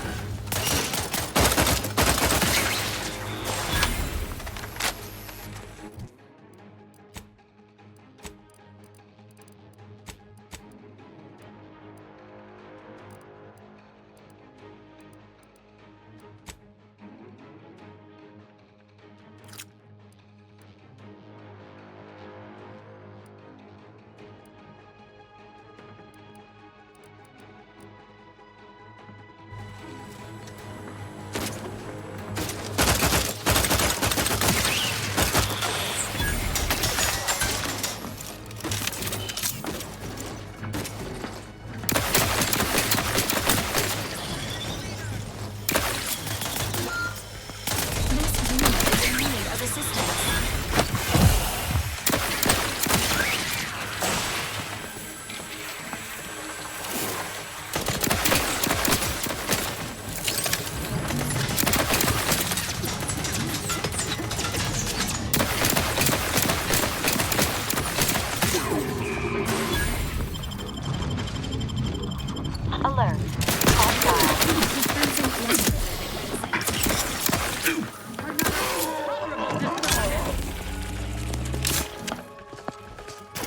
Alert.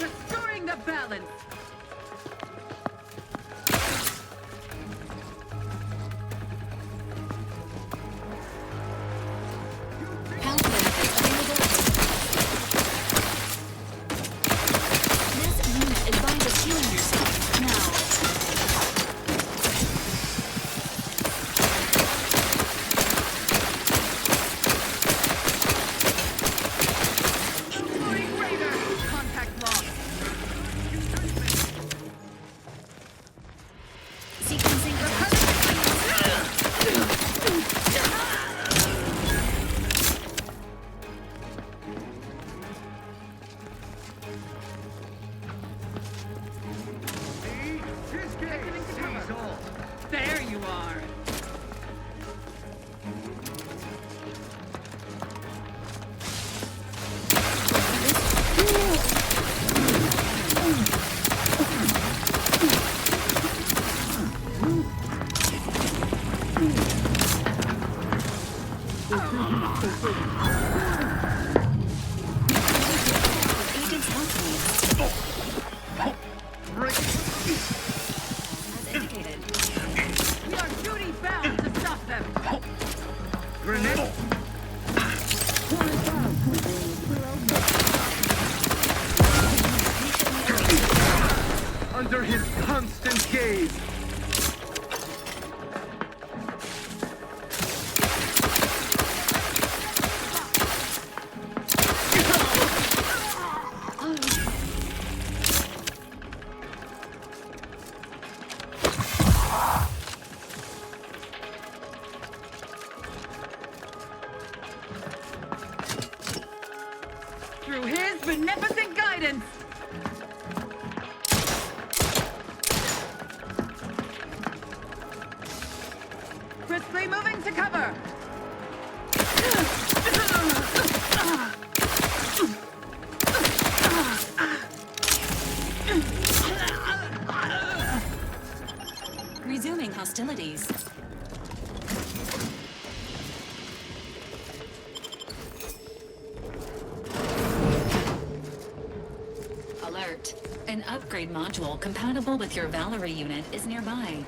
Restoring the balance. This unit advises healing yourself now. Including Raider. Contact lost. Sequencing There you are. agent's health needs. As indicated. We are duty bound to stop them. Grenade! Under his constant gaze. Through his beneficent guidance. Crisply moving to cover. Resuming hostilities. Alert. An upgrade module compatible with your Valerie unit is nearby.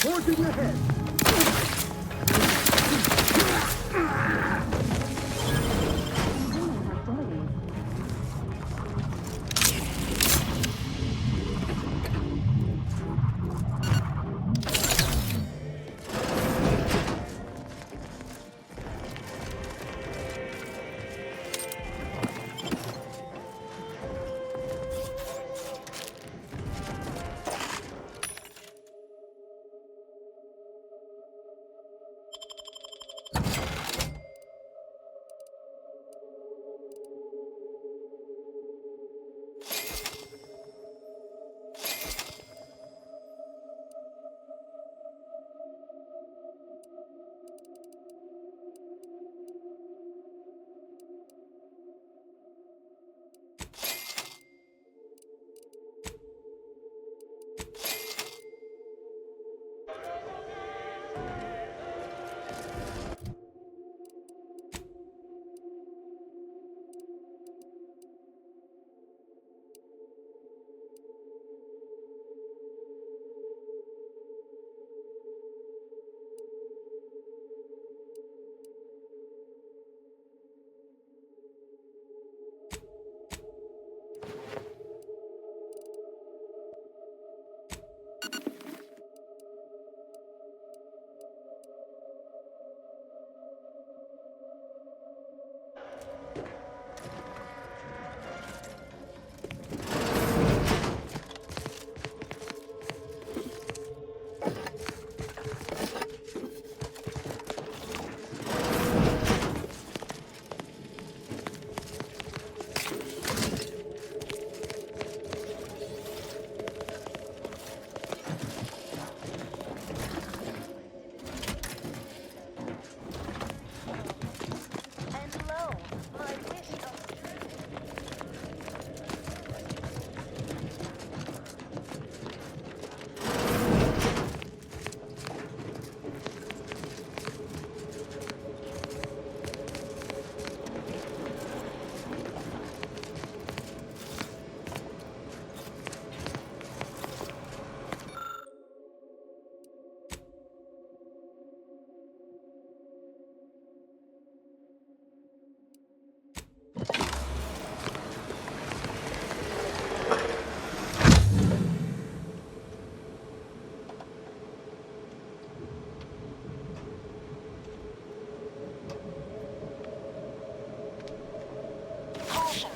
Forging ahead.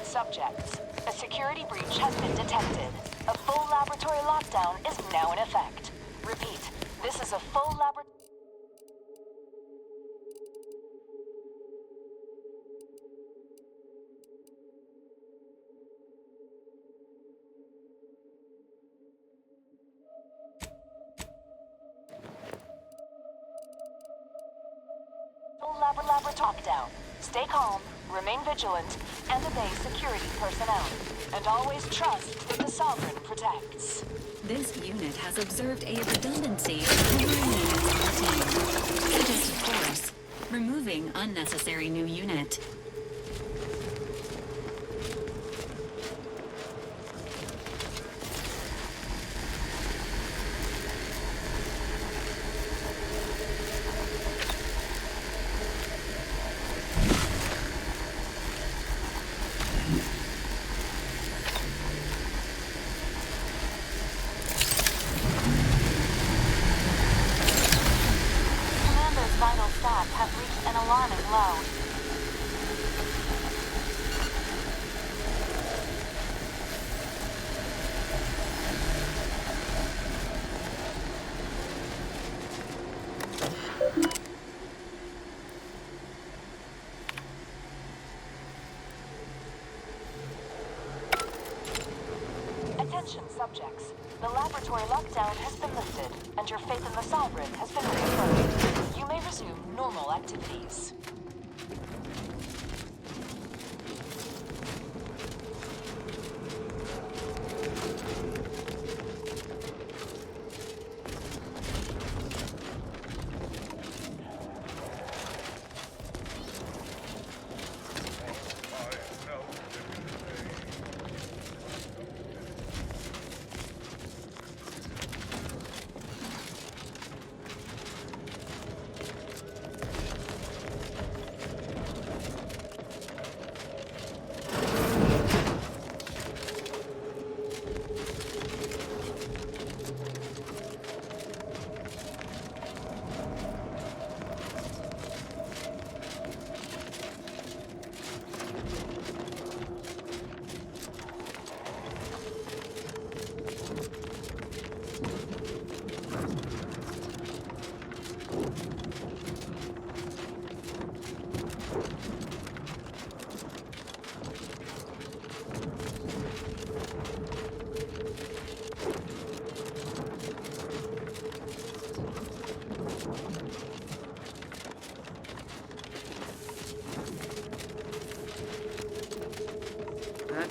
Subjects. A security breach has been detected. A full laboratory lockdown is now in effect. Repeat, this is a full laboratory... lockdown. Stay calm, remain vigilant, and obey security personnel. And always trust that the Sovereign protects. This unit has observed a redundancy in core units of the team. Suggest of course, removing unnecessary new unit. Vital stats have reached an alarming low. Attention subjects. The laboratory lockdown has been lifted, and your faith in the Sovereign has been reaffirmed. You may resume normal activities.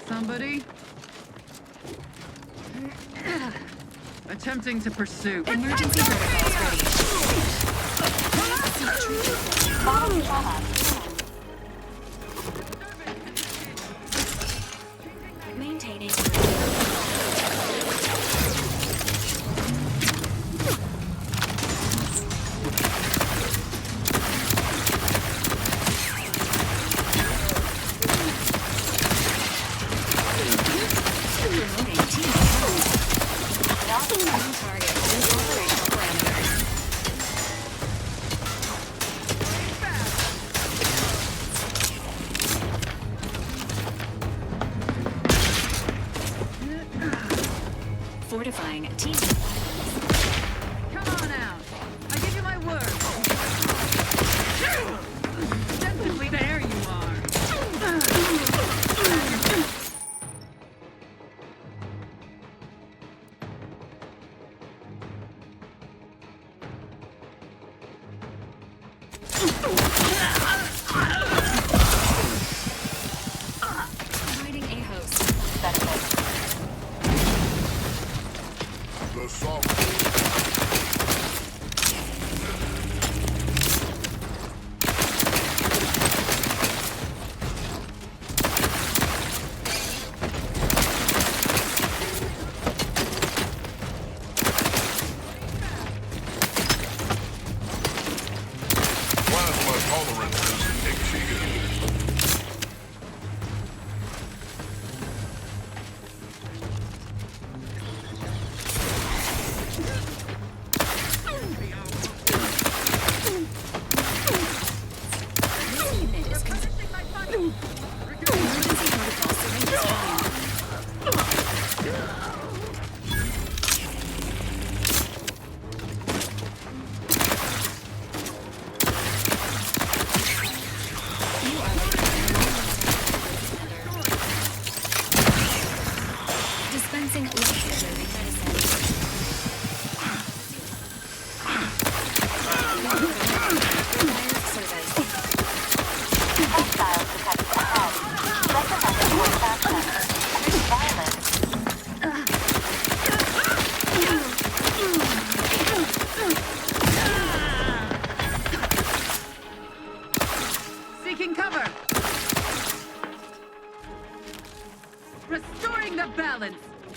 somebody? Attempting to pursue. Emergency protocols Bottom trauma. ready. Maintaining. Fortifying team. Come on out. I give you my word. Ostensibly, there you are. Providing a host. The soft. Plasma tolerances exceeded. This unit is emergency protocol syringes volume. You are dispensing life-preserving medicine. Required service. Hostiles detected ahead. Recommended more faster. Violence. Seeking cover. Restoring the balance.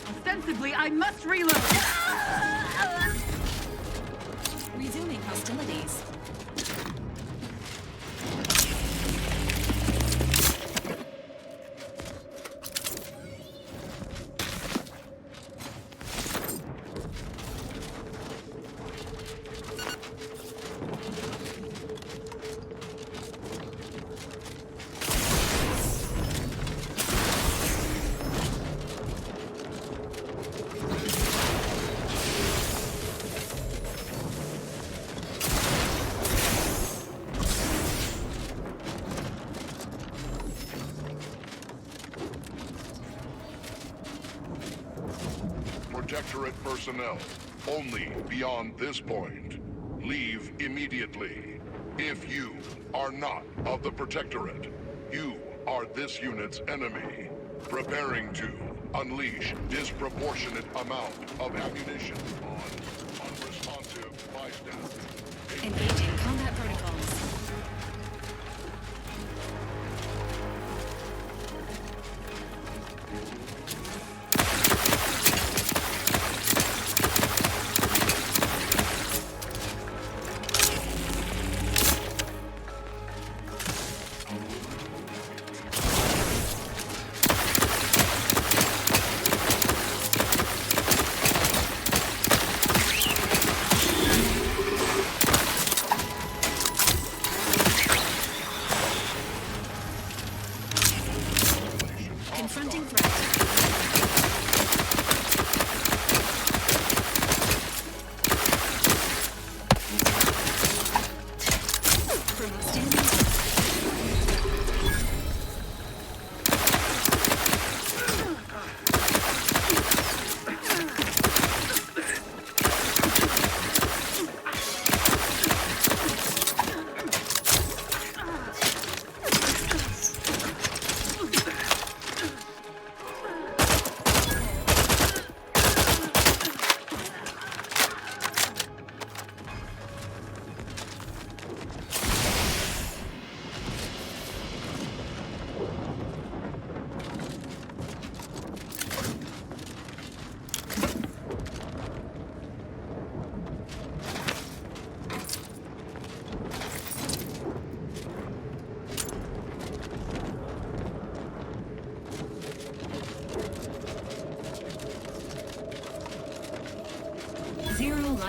Ostensibly, I must reload. Resuming hostilities. Protectorate personnel, only beyond this point. Leave immediately. If you are not of the Protectorate, you are this unit's enemy. Preparing to unleash disproportionate amount of ammunition on unresponsive bystanders. Engaging combat protocols.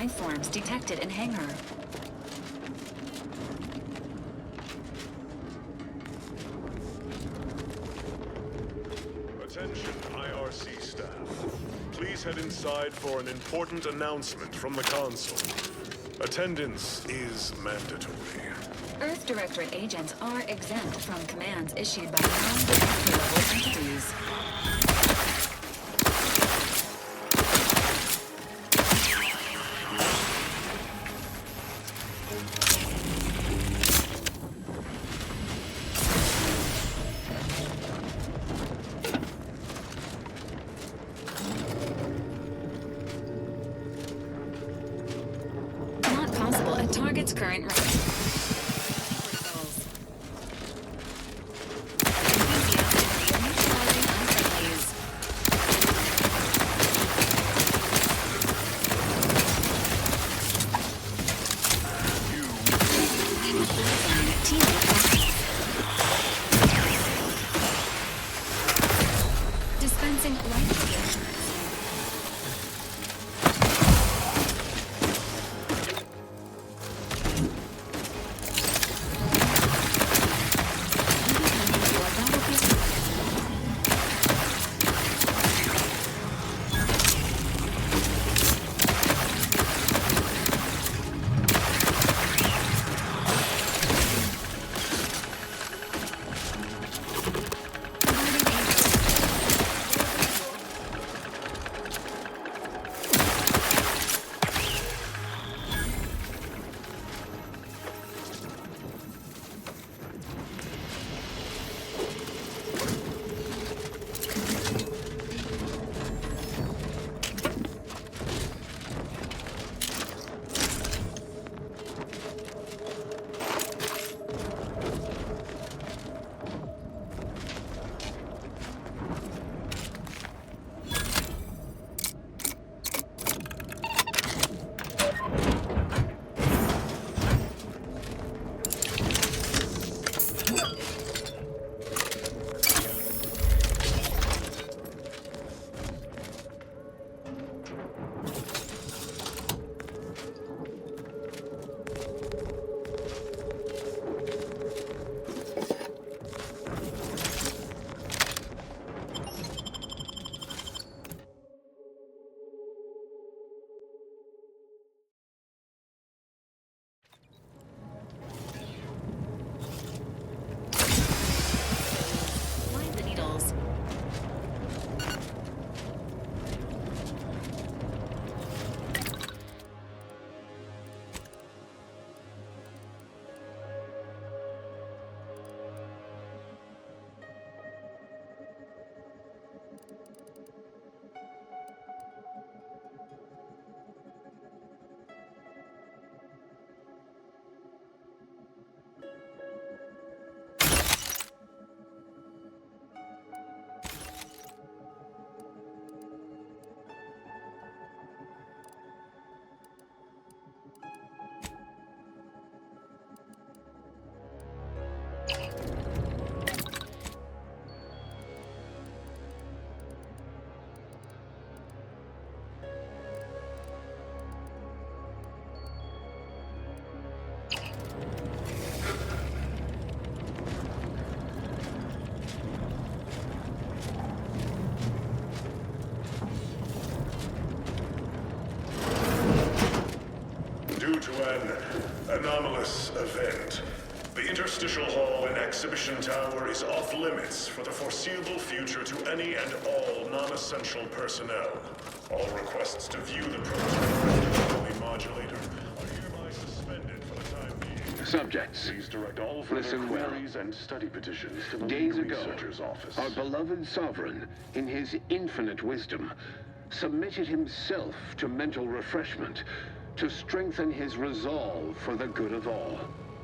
life forms detected in hangar. Attention, IRC staff. Please head inside for an important announcement from the console. Attendance is mandatory. Earth Directorate agents are exempt from commands issued by non-director level entities. Not possible at target's current range. Dispensing life reassurance. Mind the needles. Due to an anomalous event, the Interstitial Hall and Exhibition Tower is off limits for the foreseeable future to any and all non-essential personnel. All requests to view the prototype modulator are hereby suspended for the time being. Subjects, Please direct all further listen well. queries and study petitions to the Days lead ago, researcher's office. our beloved sovereign, in his infinite wisdom, submitted himself to mental refreshment to strengthen his resolve for the good of all.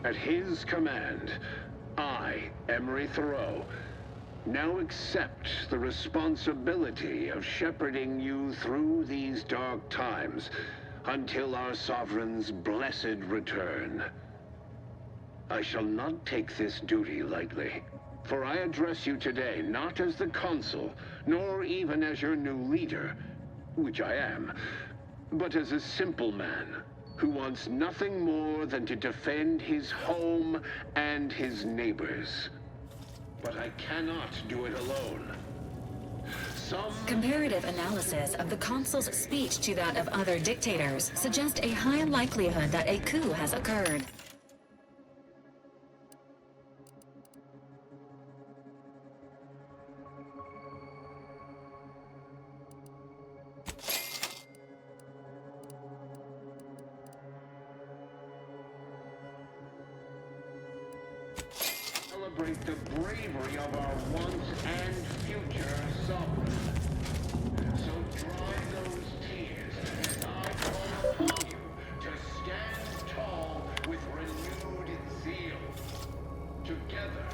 At his command, I, Emery Thoreau, now accept the responsibility of shepherding you through these dark times until our sovereign's blessed return. I shall not take this duty lightly, for I address you today not as the consul, nor even as your new leader, which I am, but as a simple man who wants nothing more than to defend his home and his neighbors. But I cannot do it alone. Comparative analysis of the consul's speech to that of other dictators suggest a high likelihood that a coup has occurred. Celebrate the bravery of our once and future sovereign. So dry those tears as I call upon you to stand tall with renewed zeal. Together,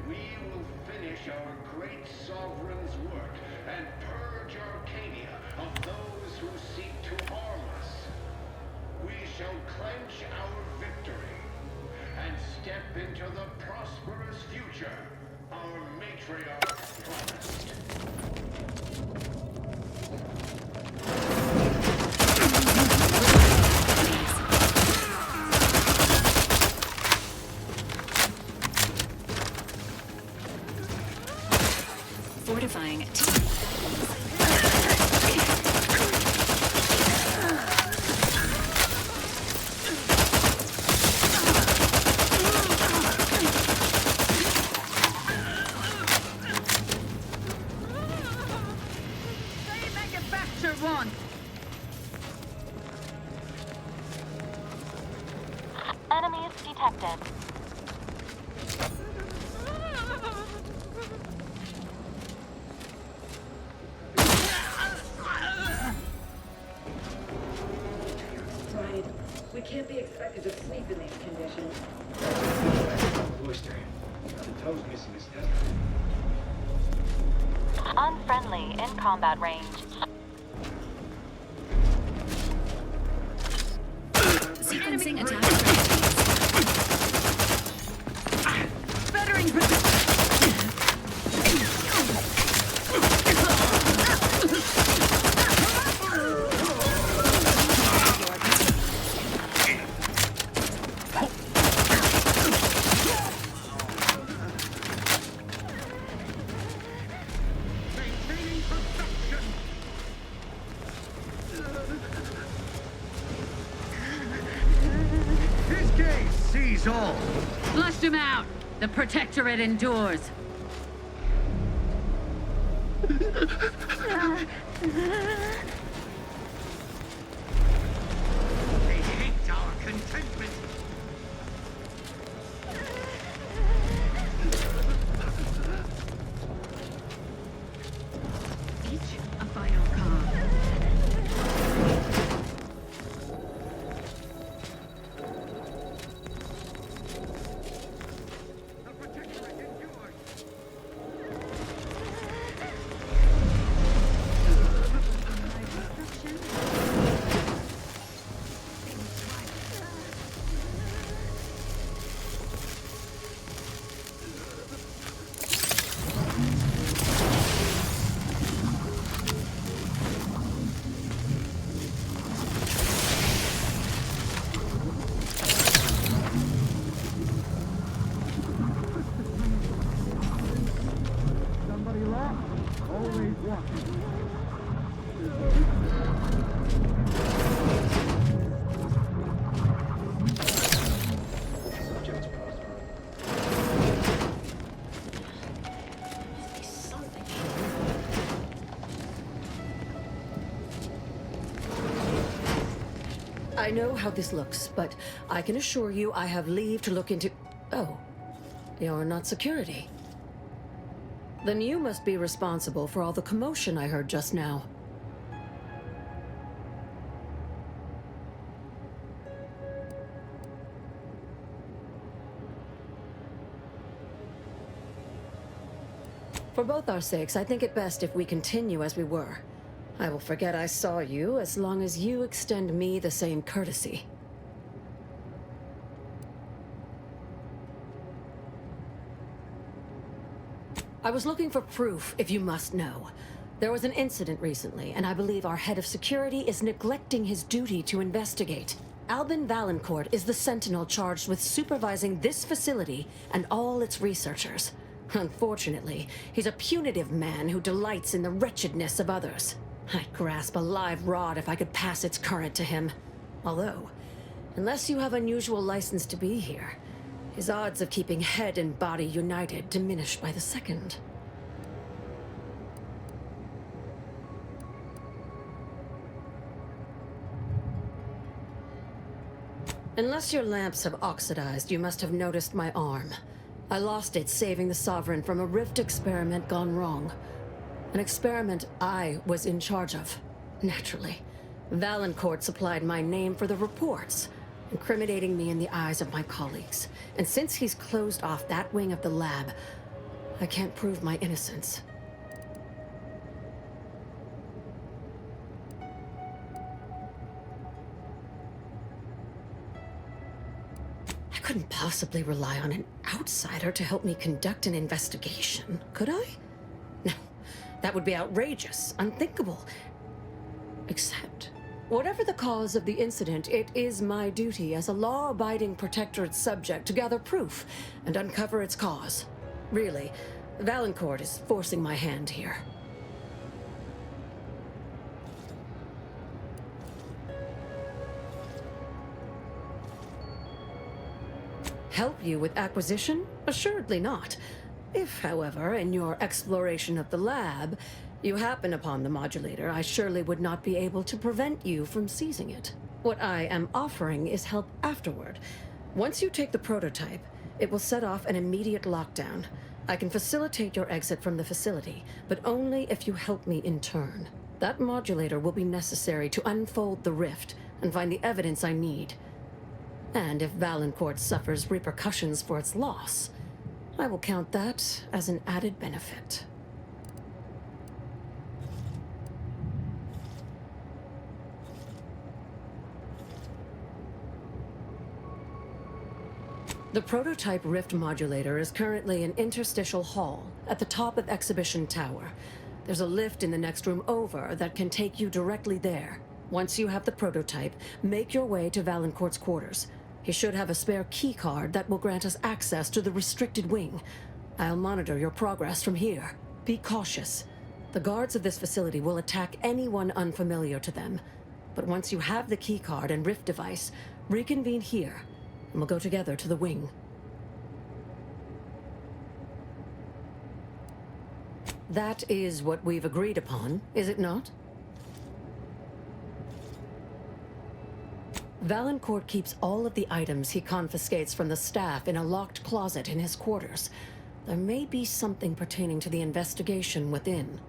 we will finish our great sovereign's work and purge Arcadia of those who seek to harm us. We shall clench our victory and step into the prosperous future our matriarch promised. Fortifying. Enemies detected. Right. We can't be expected to sleep in these conditions. Booster. The toe's missing his test. Unfriendly in combat range. Sequencing attack strategies. Bettering His gaze sees all. Flushed him out. The Protectorate endures. They hate our contentment. Each a final call. Somebody lost, always walking. Subjects prosper. I know how this looks, but I can assure you I have leave to look into... Oh, you're not security. Then you must be responsible for all the commotion I heard just now. For both our sakes, I think it best if we continue as we were. I will forget I saw you as long as you extend me the same courtesy. I was looking for proof, if you must know. There was an incident recently, and I believe our head of security is neglecting his duty to investigate. Albin Valancourt is the sentinel charged with supervising this facility and all its researchers. Unfortunately, he's a punitive man who delights in the wretchedness of others. I'd grasp a live rod if I could pass its current to him. Although, unless you have unusual license to be here, his odds of keeping head and body united diminish by the second. Unless your lamps have oxidized, you must have noticed my arm. I lost it saving the Sovereign from a rift experiment gone wrong. An experiment I was in charge of, naturally. Valancourt supplied my name for the reports, incriminating me in the eyes of my colleagues. And since he's closed off that wing of the lab, I can't prove my innocence. I couldn't possibly rely on an outsider to help me conduct an investigation, could I? No, that would be outrageous, unthinkable. Except, whatever the cause of the incident, it is my duty as a law-abiding Protectorate subject to gather proof and uncover its cause. Really, Valancourt is forcing my hand here. Help you with acquisition? Assuredly not. If, however, in your exploration of the lab, you happen upon the modulator, I surely would not be able to prevent you from seizing it. What I am offering is help afterward. Once you take the prototype, it will set off an immediate lockdown. I can facilitate your exit from the facility, but only if you help me in turn. That modulator will be necessary to unfold the rift and find the evidence I need. And if Valancourt suffers repercussions for its loss, I will count that as an added benefit. The prototype rift modulator is currently in Interstitial Hall at the top of Exhibition Tower. There's a lift in the next room over that can take you directly there. Once you have the prototype, make your way to Valancourt's quarters. He should have a spare key card that will grant us access to the restricted wing. I'll monitor your progress from here. Be cautious. The guards of this facility will attack anyone unfamiliar to them. But once you have the key card and rift device, reconvene here, and we'll go together to the wing. That is what we've agreed upon, is it not? Valancourt keeps all of the items he confiscates from the staff in a locked closet in his quarters. There may be something pertaining to the investigation within.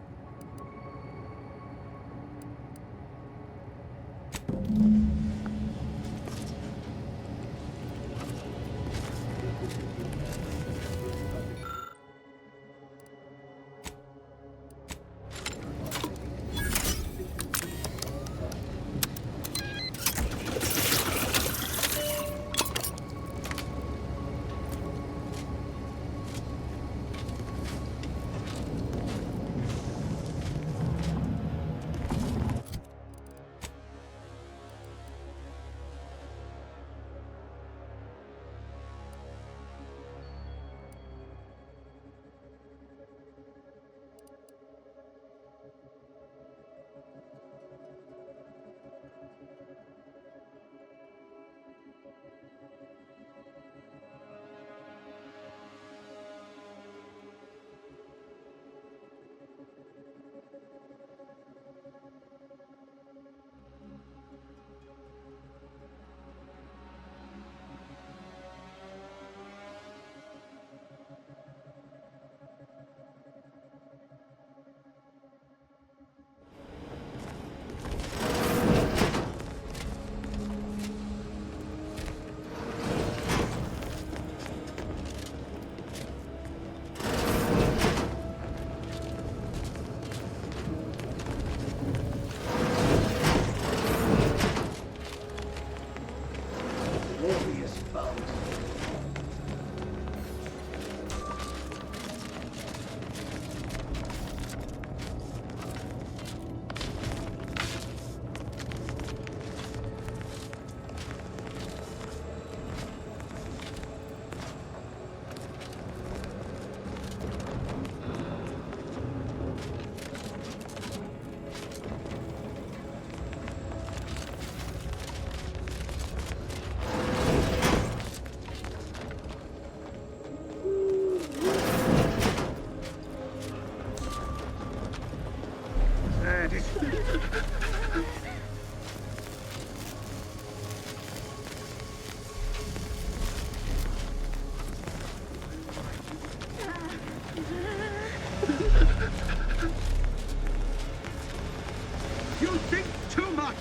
You think too much!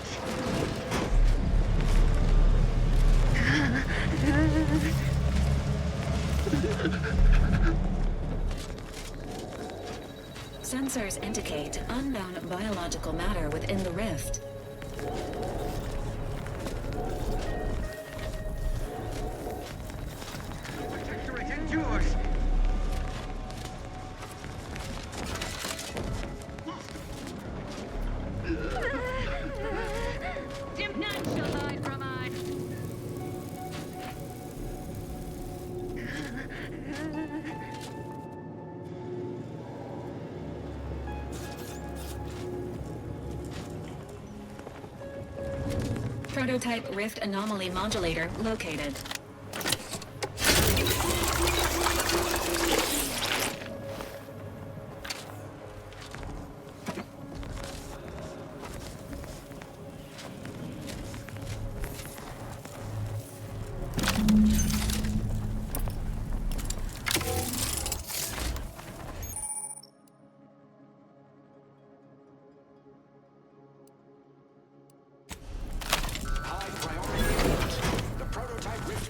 Sensors indicate unknown biological matter within the rift. Protectorate endures! None shall hide from I. Prototype rift anomaly modulator located.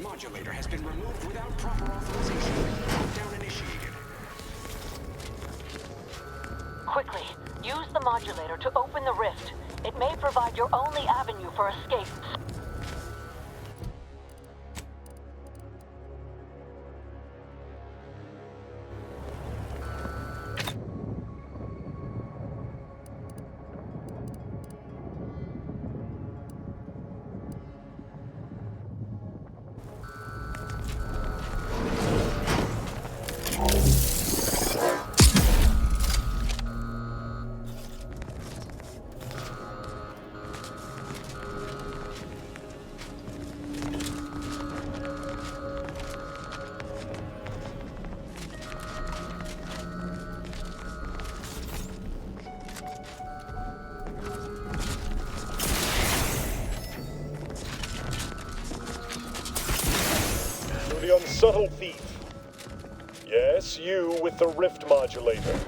Modulator has been removed without proper authorization. Lockdown initiated. Quickly, use the modulator to open the rift. It may provide your only avenue for escape. The unsubtle thief. Yes, you with the rift modulator.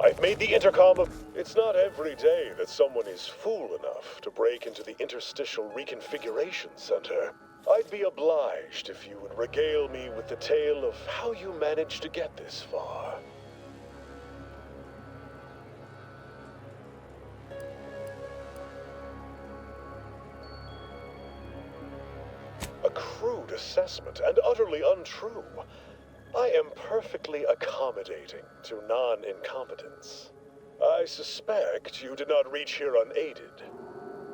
I've made the intercom of... It's not every day that someone is fool enough to break into the Interstitial Reconfiguration Center. I'd be obliged if you would regale me with the tale of how you managed to get this far. A crude assessment and utterly untrue. I am perfectly accommodating to non-incompetence. I suspect you did not reach here unaided.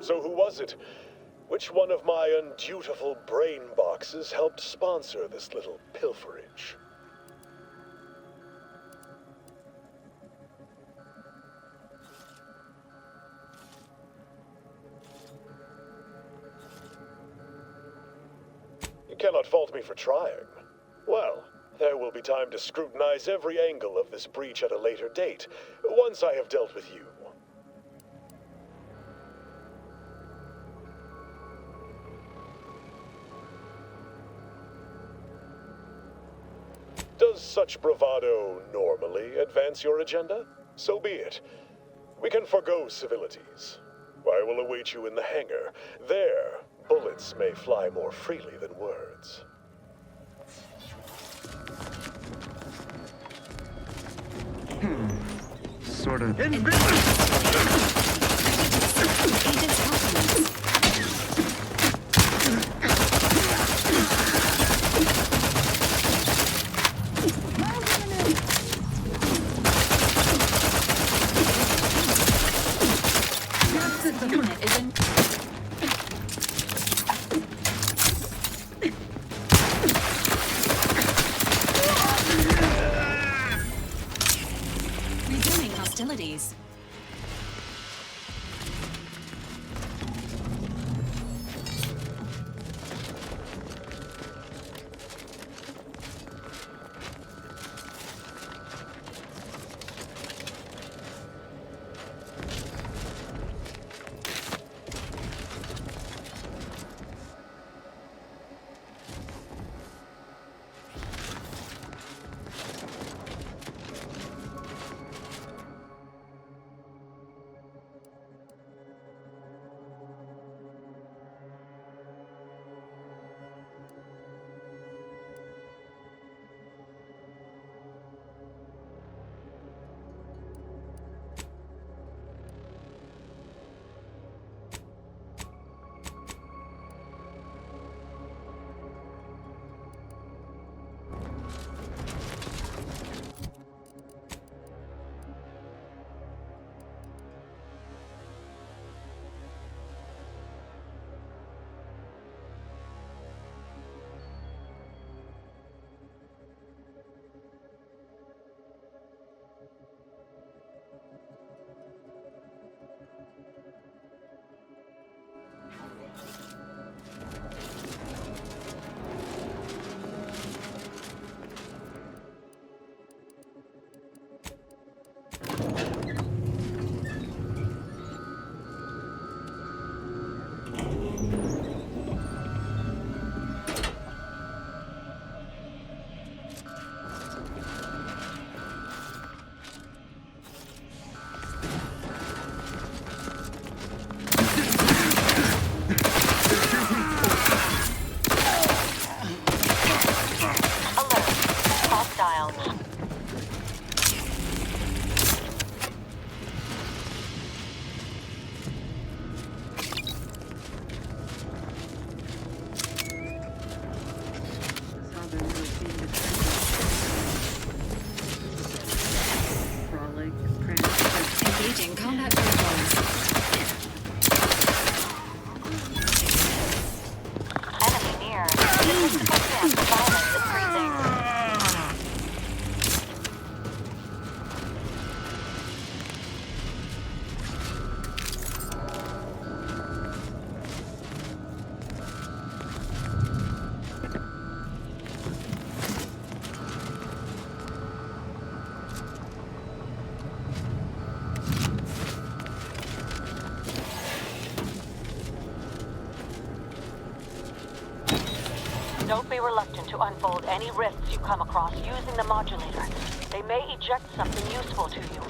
So who was it? Which one of my undutiful brain boxes helped sponsor this little pilferage? You cannot fault me for trying. Well, there will be time to scrutinize every angle of this breach at a later date, once I have dealt with you. Does such bravado normally advance your agenda? So be it. We can forgo civilities. I will await you in the hangar. There, bullets may fly more freely than words. Sort of. Resuming hostilities. Don't be reluctant to unfold any rifts you come across using the modulator. They may eject something useful to you.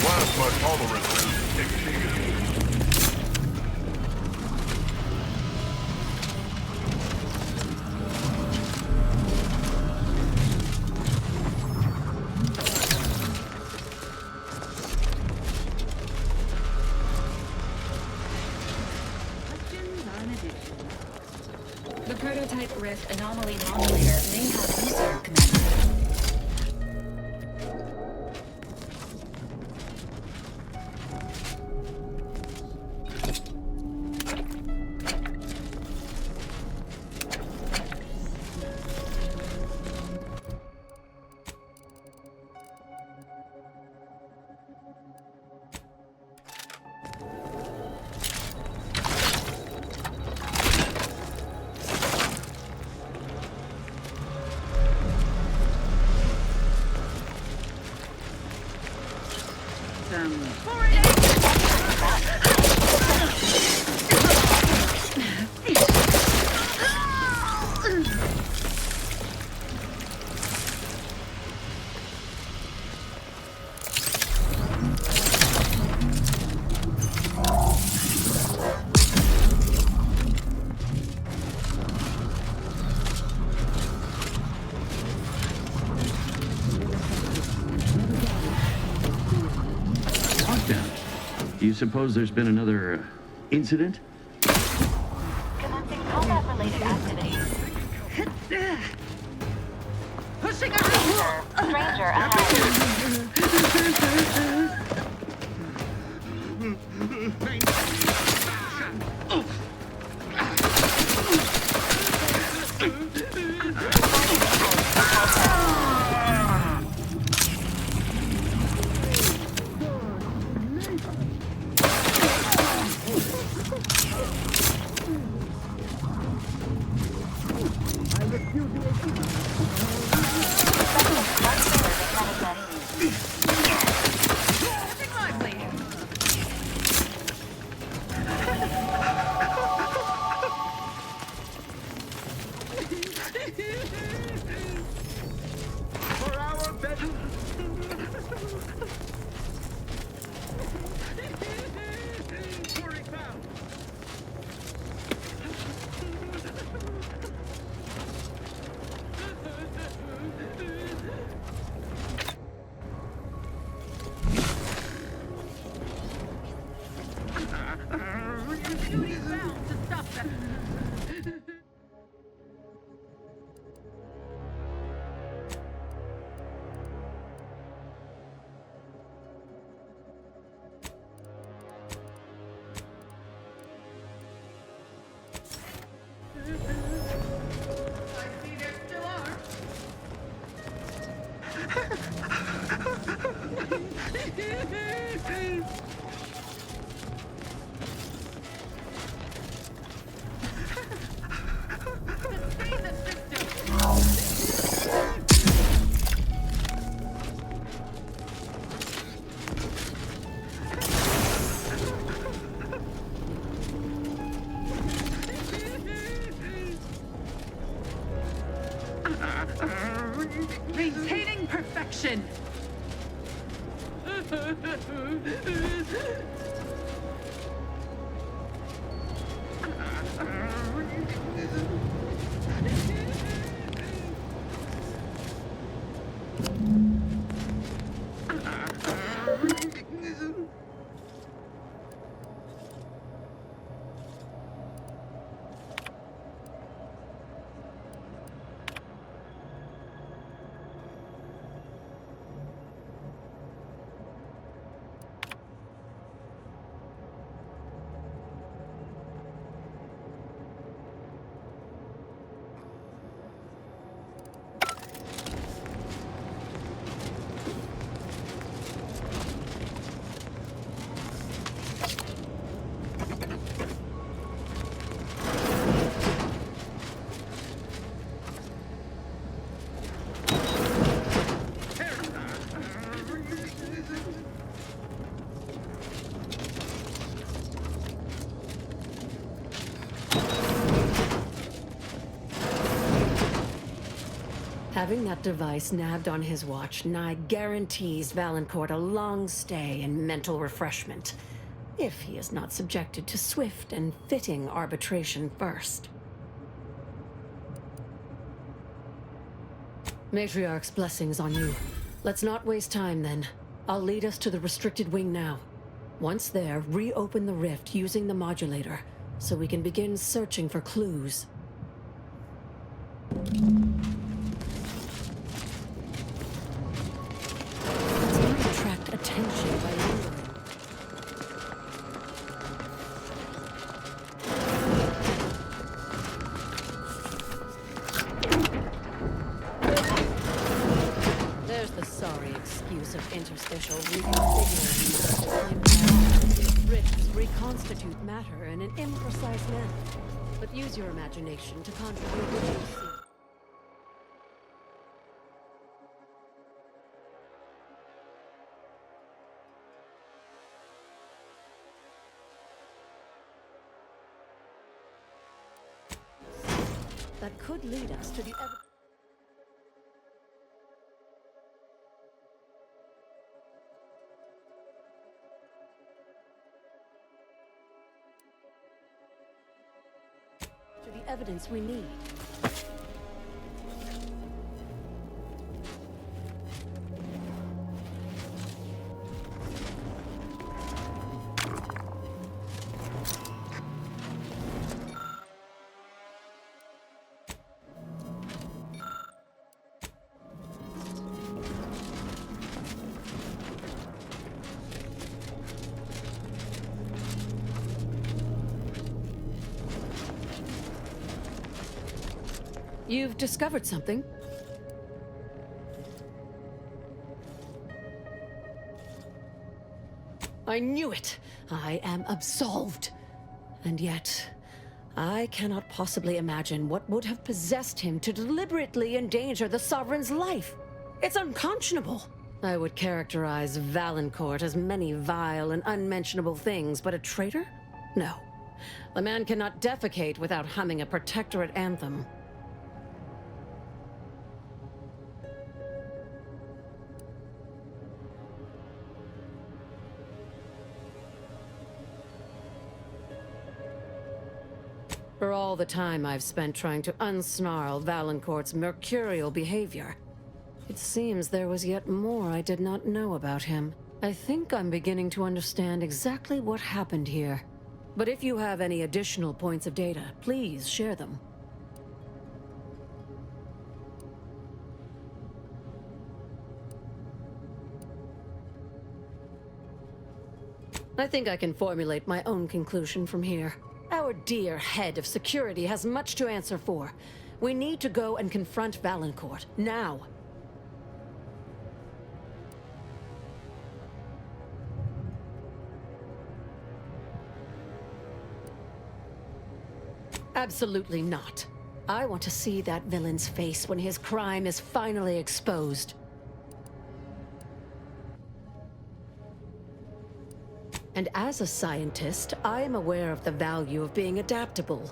Plasma tolerances exceeded. The prototype Rift anomaly modulator may have user command. Do you suppose there's been another incident? Commencing combat-related activities. Pushing Stranger ahead. For our better. Maintaining perfection. Having that device nabbed on his watch nigh guarantees Valancourt a long stay and mental refreshment, if he is not subjected to swift and fitting arbitration first. Matriarch's blessings on you. Let's not waste time, then. I'll lead us to the restricted wing now. Once there, reopen the rift using the modulator, so we can begin searching for clues. Let's not attract attention by lingering. There's the sorry excuse of interstitial reconfiguring. Rifts reconstitute matter in an imprecise manner, but use your imagination to contribute what you see. That could lead us to the evidence we need. You've discovered something? I knew it! I am absolved. And yet, I cannot possibly imagine what would have possessed him to deliberately endanger the Sovereign's life. It's unconscionable. I would characterize Valancourt as many vile and unmentionable things, but a traitor? No. A man cannot defecate without humming a Protectorate anthem. For all the time I've spent trying to unsnarl Valancourt's mercurial behavior, it seems there was yet more I did not know about him. I think I'm beginning to understand exactly what happened here. But if you have any additional points of data, please share them. I think I can formulate my own conclusion from here. Our dear head of security has much to answer for. We need to go and confront Valancourt, now. Absolutely not. I want to see that villain's face when his crime is finally exposed. And as a scientist, I am aware of the value of being adaptable.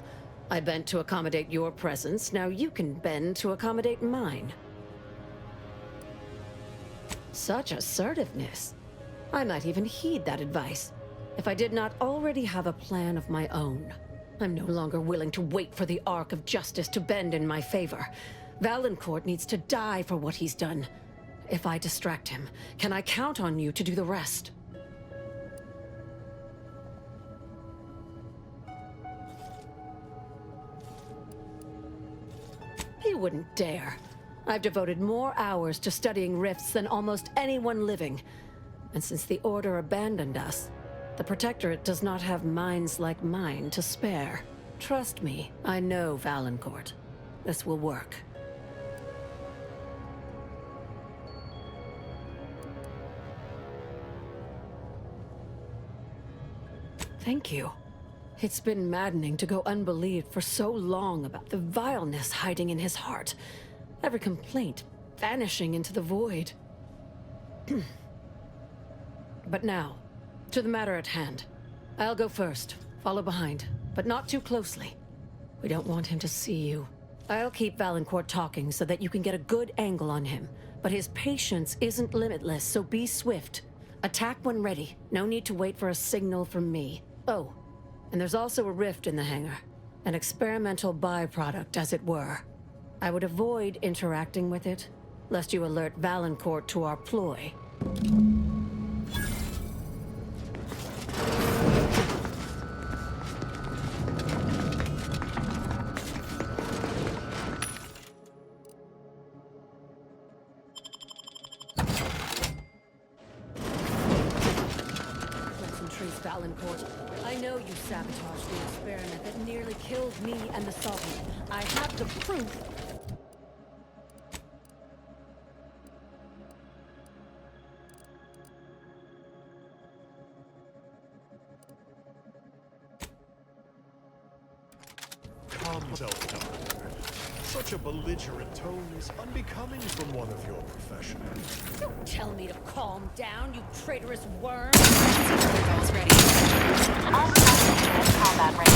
I bent to accommodate your presence, now you can bend to accommodate mine. Such assertiveness. I might even heed that advice, if I did not already have a plan of my own. I'm no longer willing to wait for the arc of justice to bend in my favor. Valancourt needs to die for what he's done. If I distract him, can I count on you to do the rest? He wouldn't dare. I've devoted more hours to studying rifts than almost anyone living. And since the Order abandoned us, the Protectorate does not have minds like mine to spare. Trust me, I know Valancourt. This will work. Thank you. It's been maddening to go unbelieved for so long about the vileness hiding in his heart. Every complaint vanishing into the void. But now, to the matter at hand. I'll go first, follow behind, but not too closely. We don't want him to see you. I'll keep Valancourt talking so that you can get a good angle on him. But his patience isn't limitless, so be swift. Attack when ready. No need to wait for a signal from me. Oh, and there's also a rift in the hangar. An experimental byproduct, as it were. I would avoid interacting with it, lest you alert Valancourt to our ploy. Valancourt, I know you sabotaged the experiment that nearly killed me and the Sovereign. I have the proof. Calm yourself, Doctor. Such a belligerent tone is unbecoming from one of your profession. Don't tell me to calm down, you traitorous worm. Protocols ready. All units combat ready.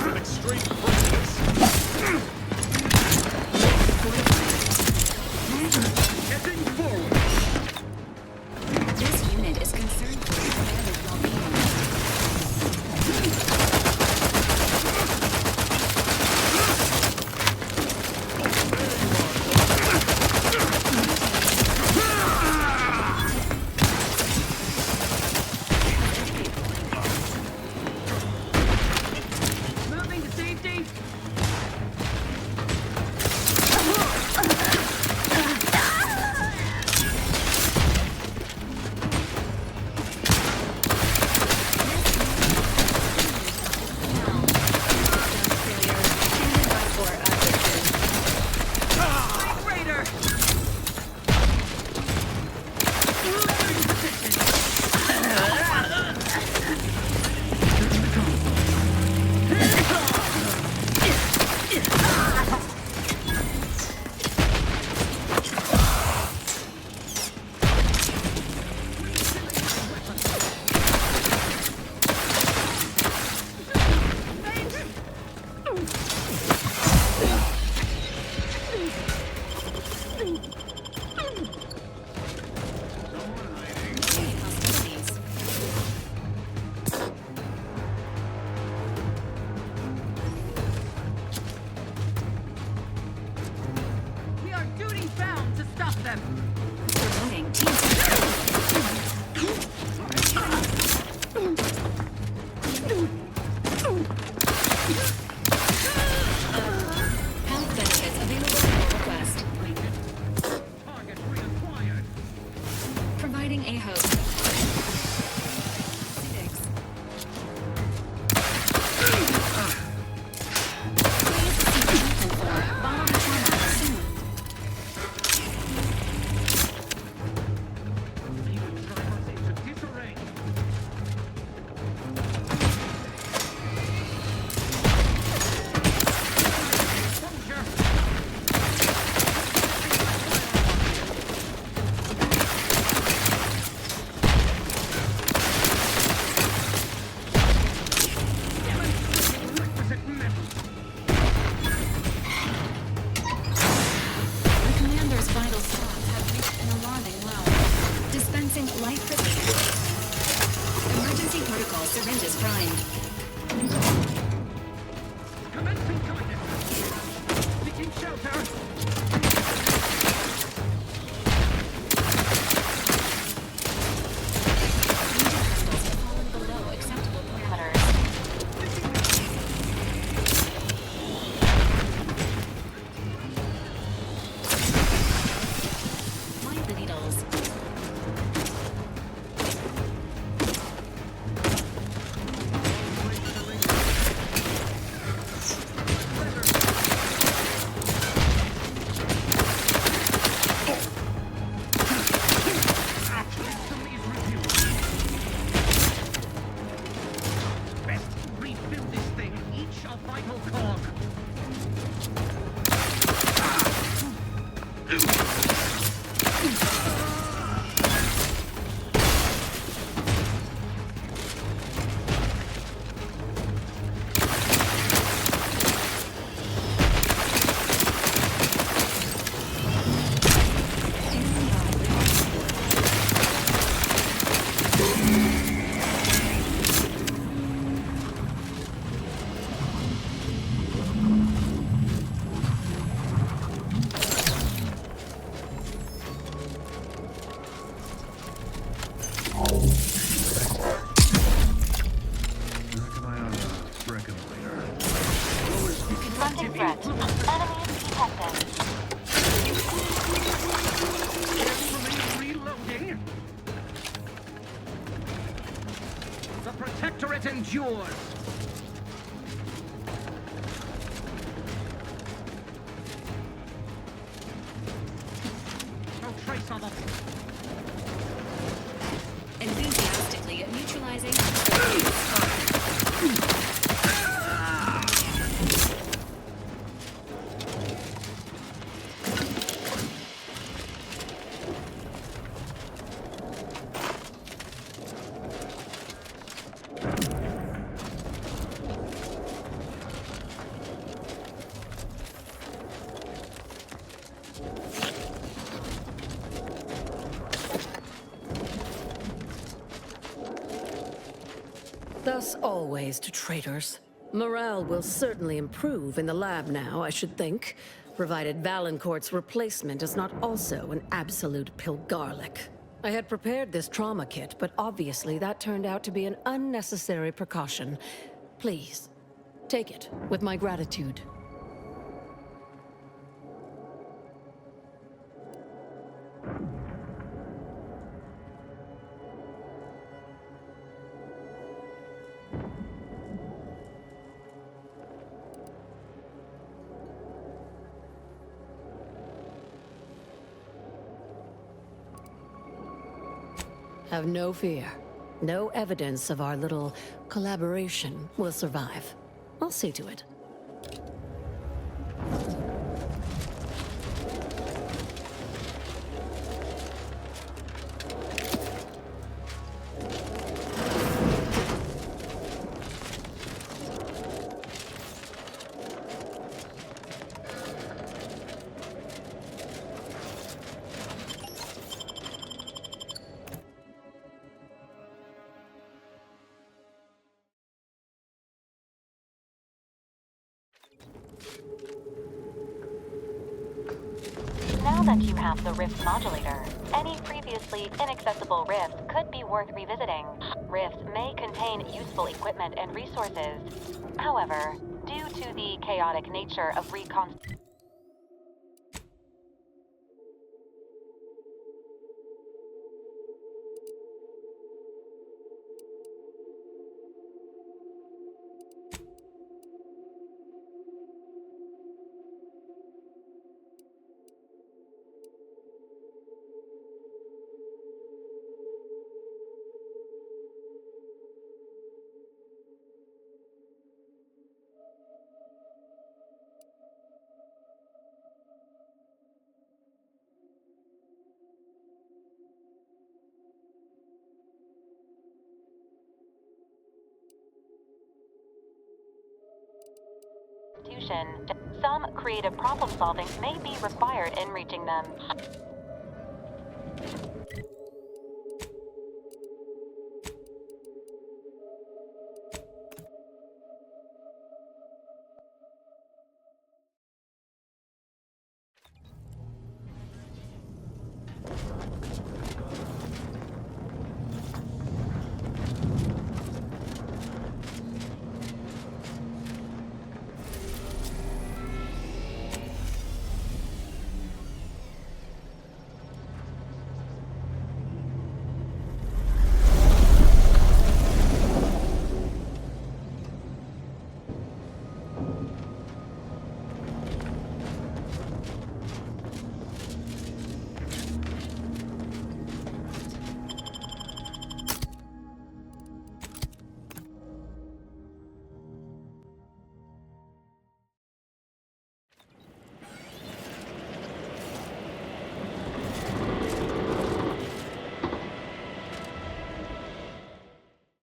With extreme quickness. Getting forward. This unit is concerned for the commander's Moving to safety. We are duty bound to stop them. promoting team. Health benefits available at request. Target reacquired. Providing a host. Disarray. Requisite metal. The commander's vital signs have reached an alarming low. Dispensing life-preserving. Emergency protocol syringes primed. Commencing contact. Seeking shelter. Below acceptable parameters. Mind the needles. Protectorate endures! No trace of them. Enthusiastically neutralizing. Thus always to traitors. Morale will certainly improve in the lab now, I should think, provided Valancourt's replacement is not also an absolute Pilgarlic. I had prepared this trauma kit, but obviously that turned out to be an unnecessary precaution. Please, take it with my gratitude. Have no fear. No evidence of our little collaboration will survive. I'll see to it. Now that you have the Rift modulator, any previously inaccessible rift could be worth revisiting. Rifts may contain useful equipment and resources. However, due to the chaotic nature of reconstruction, some creative problem solving may be required in reaching them.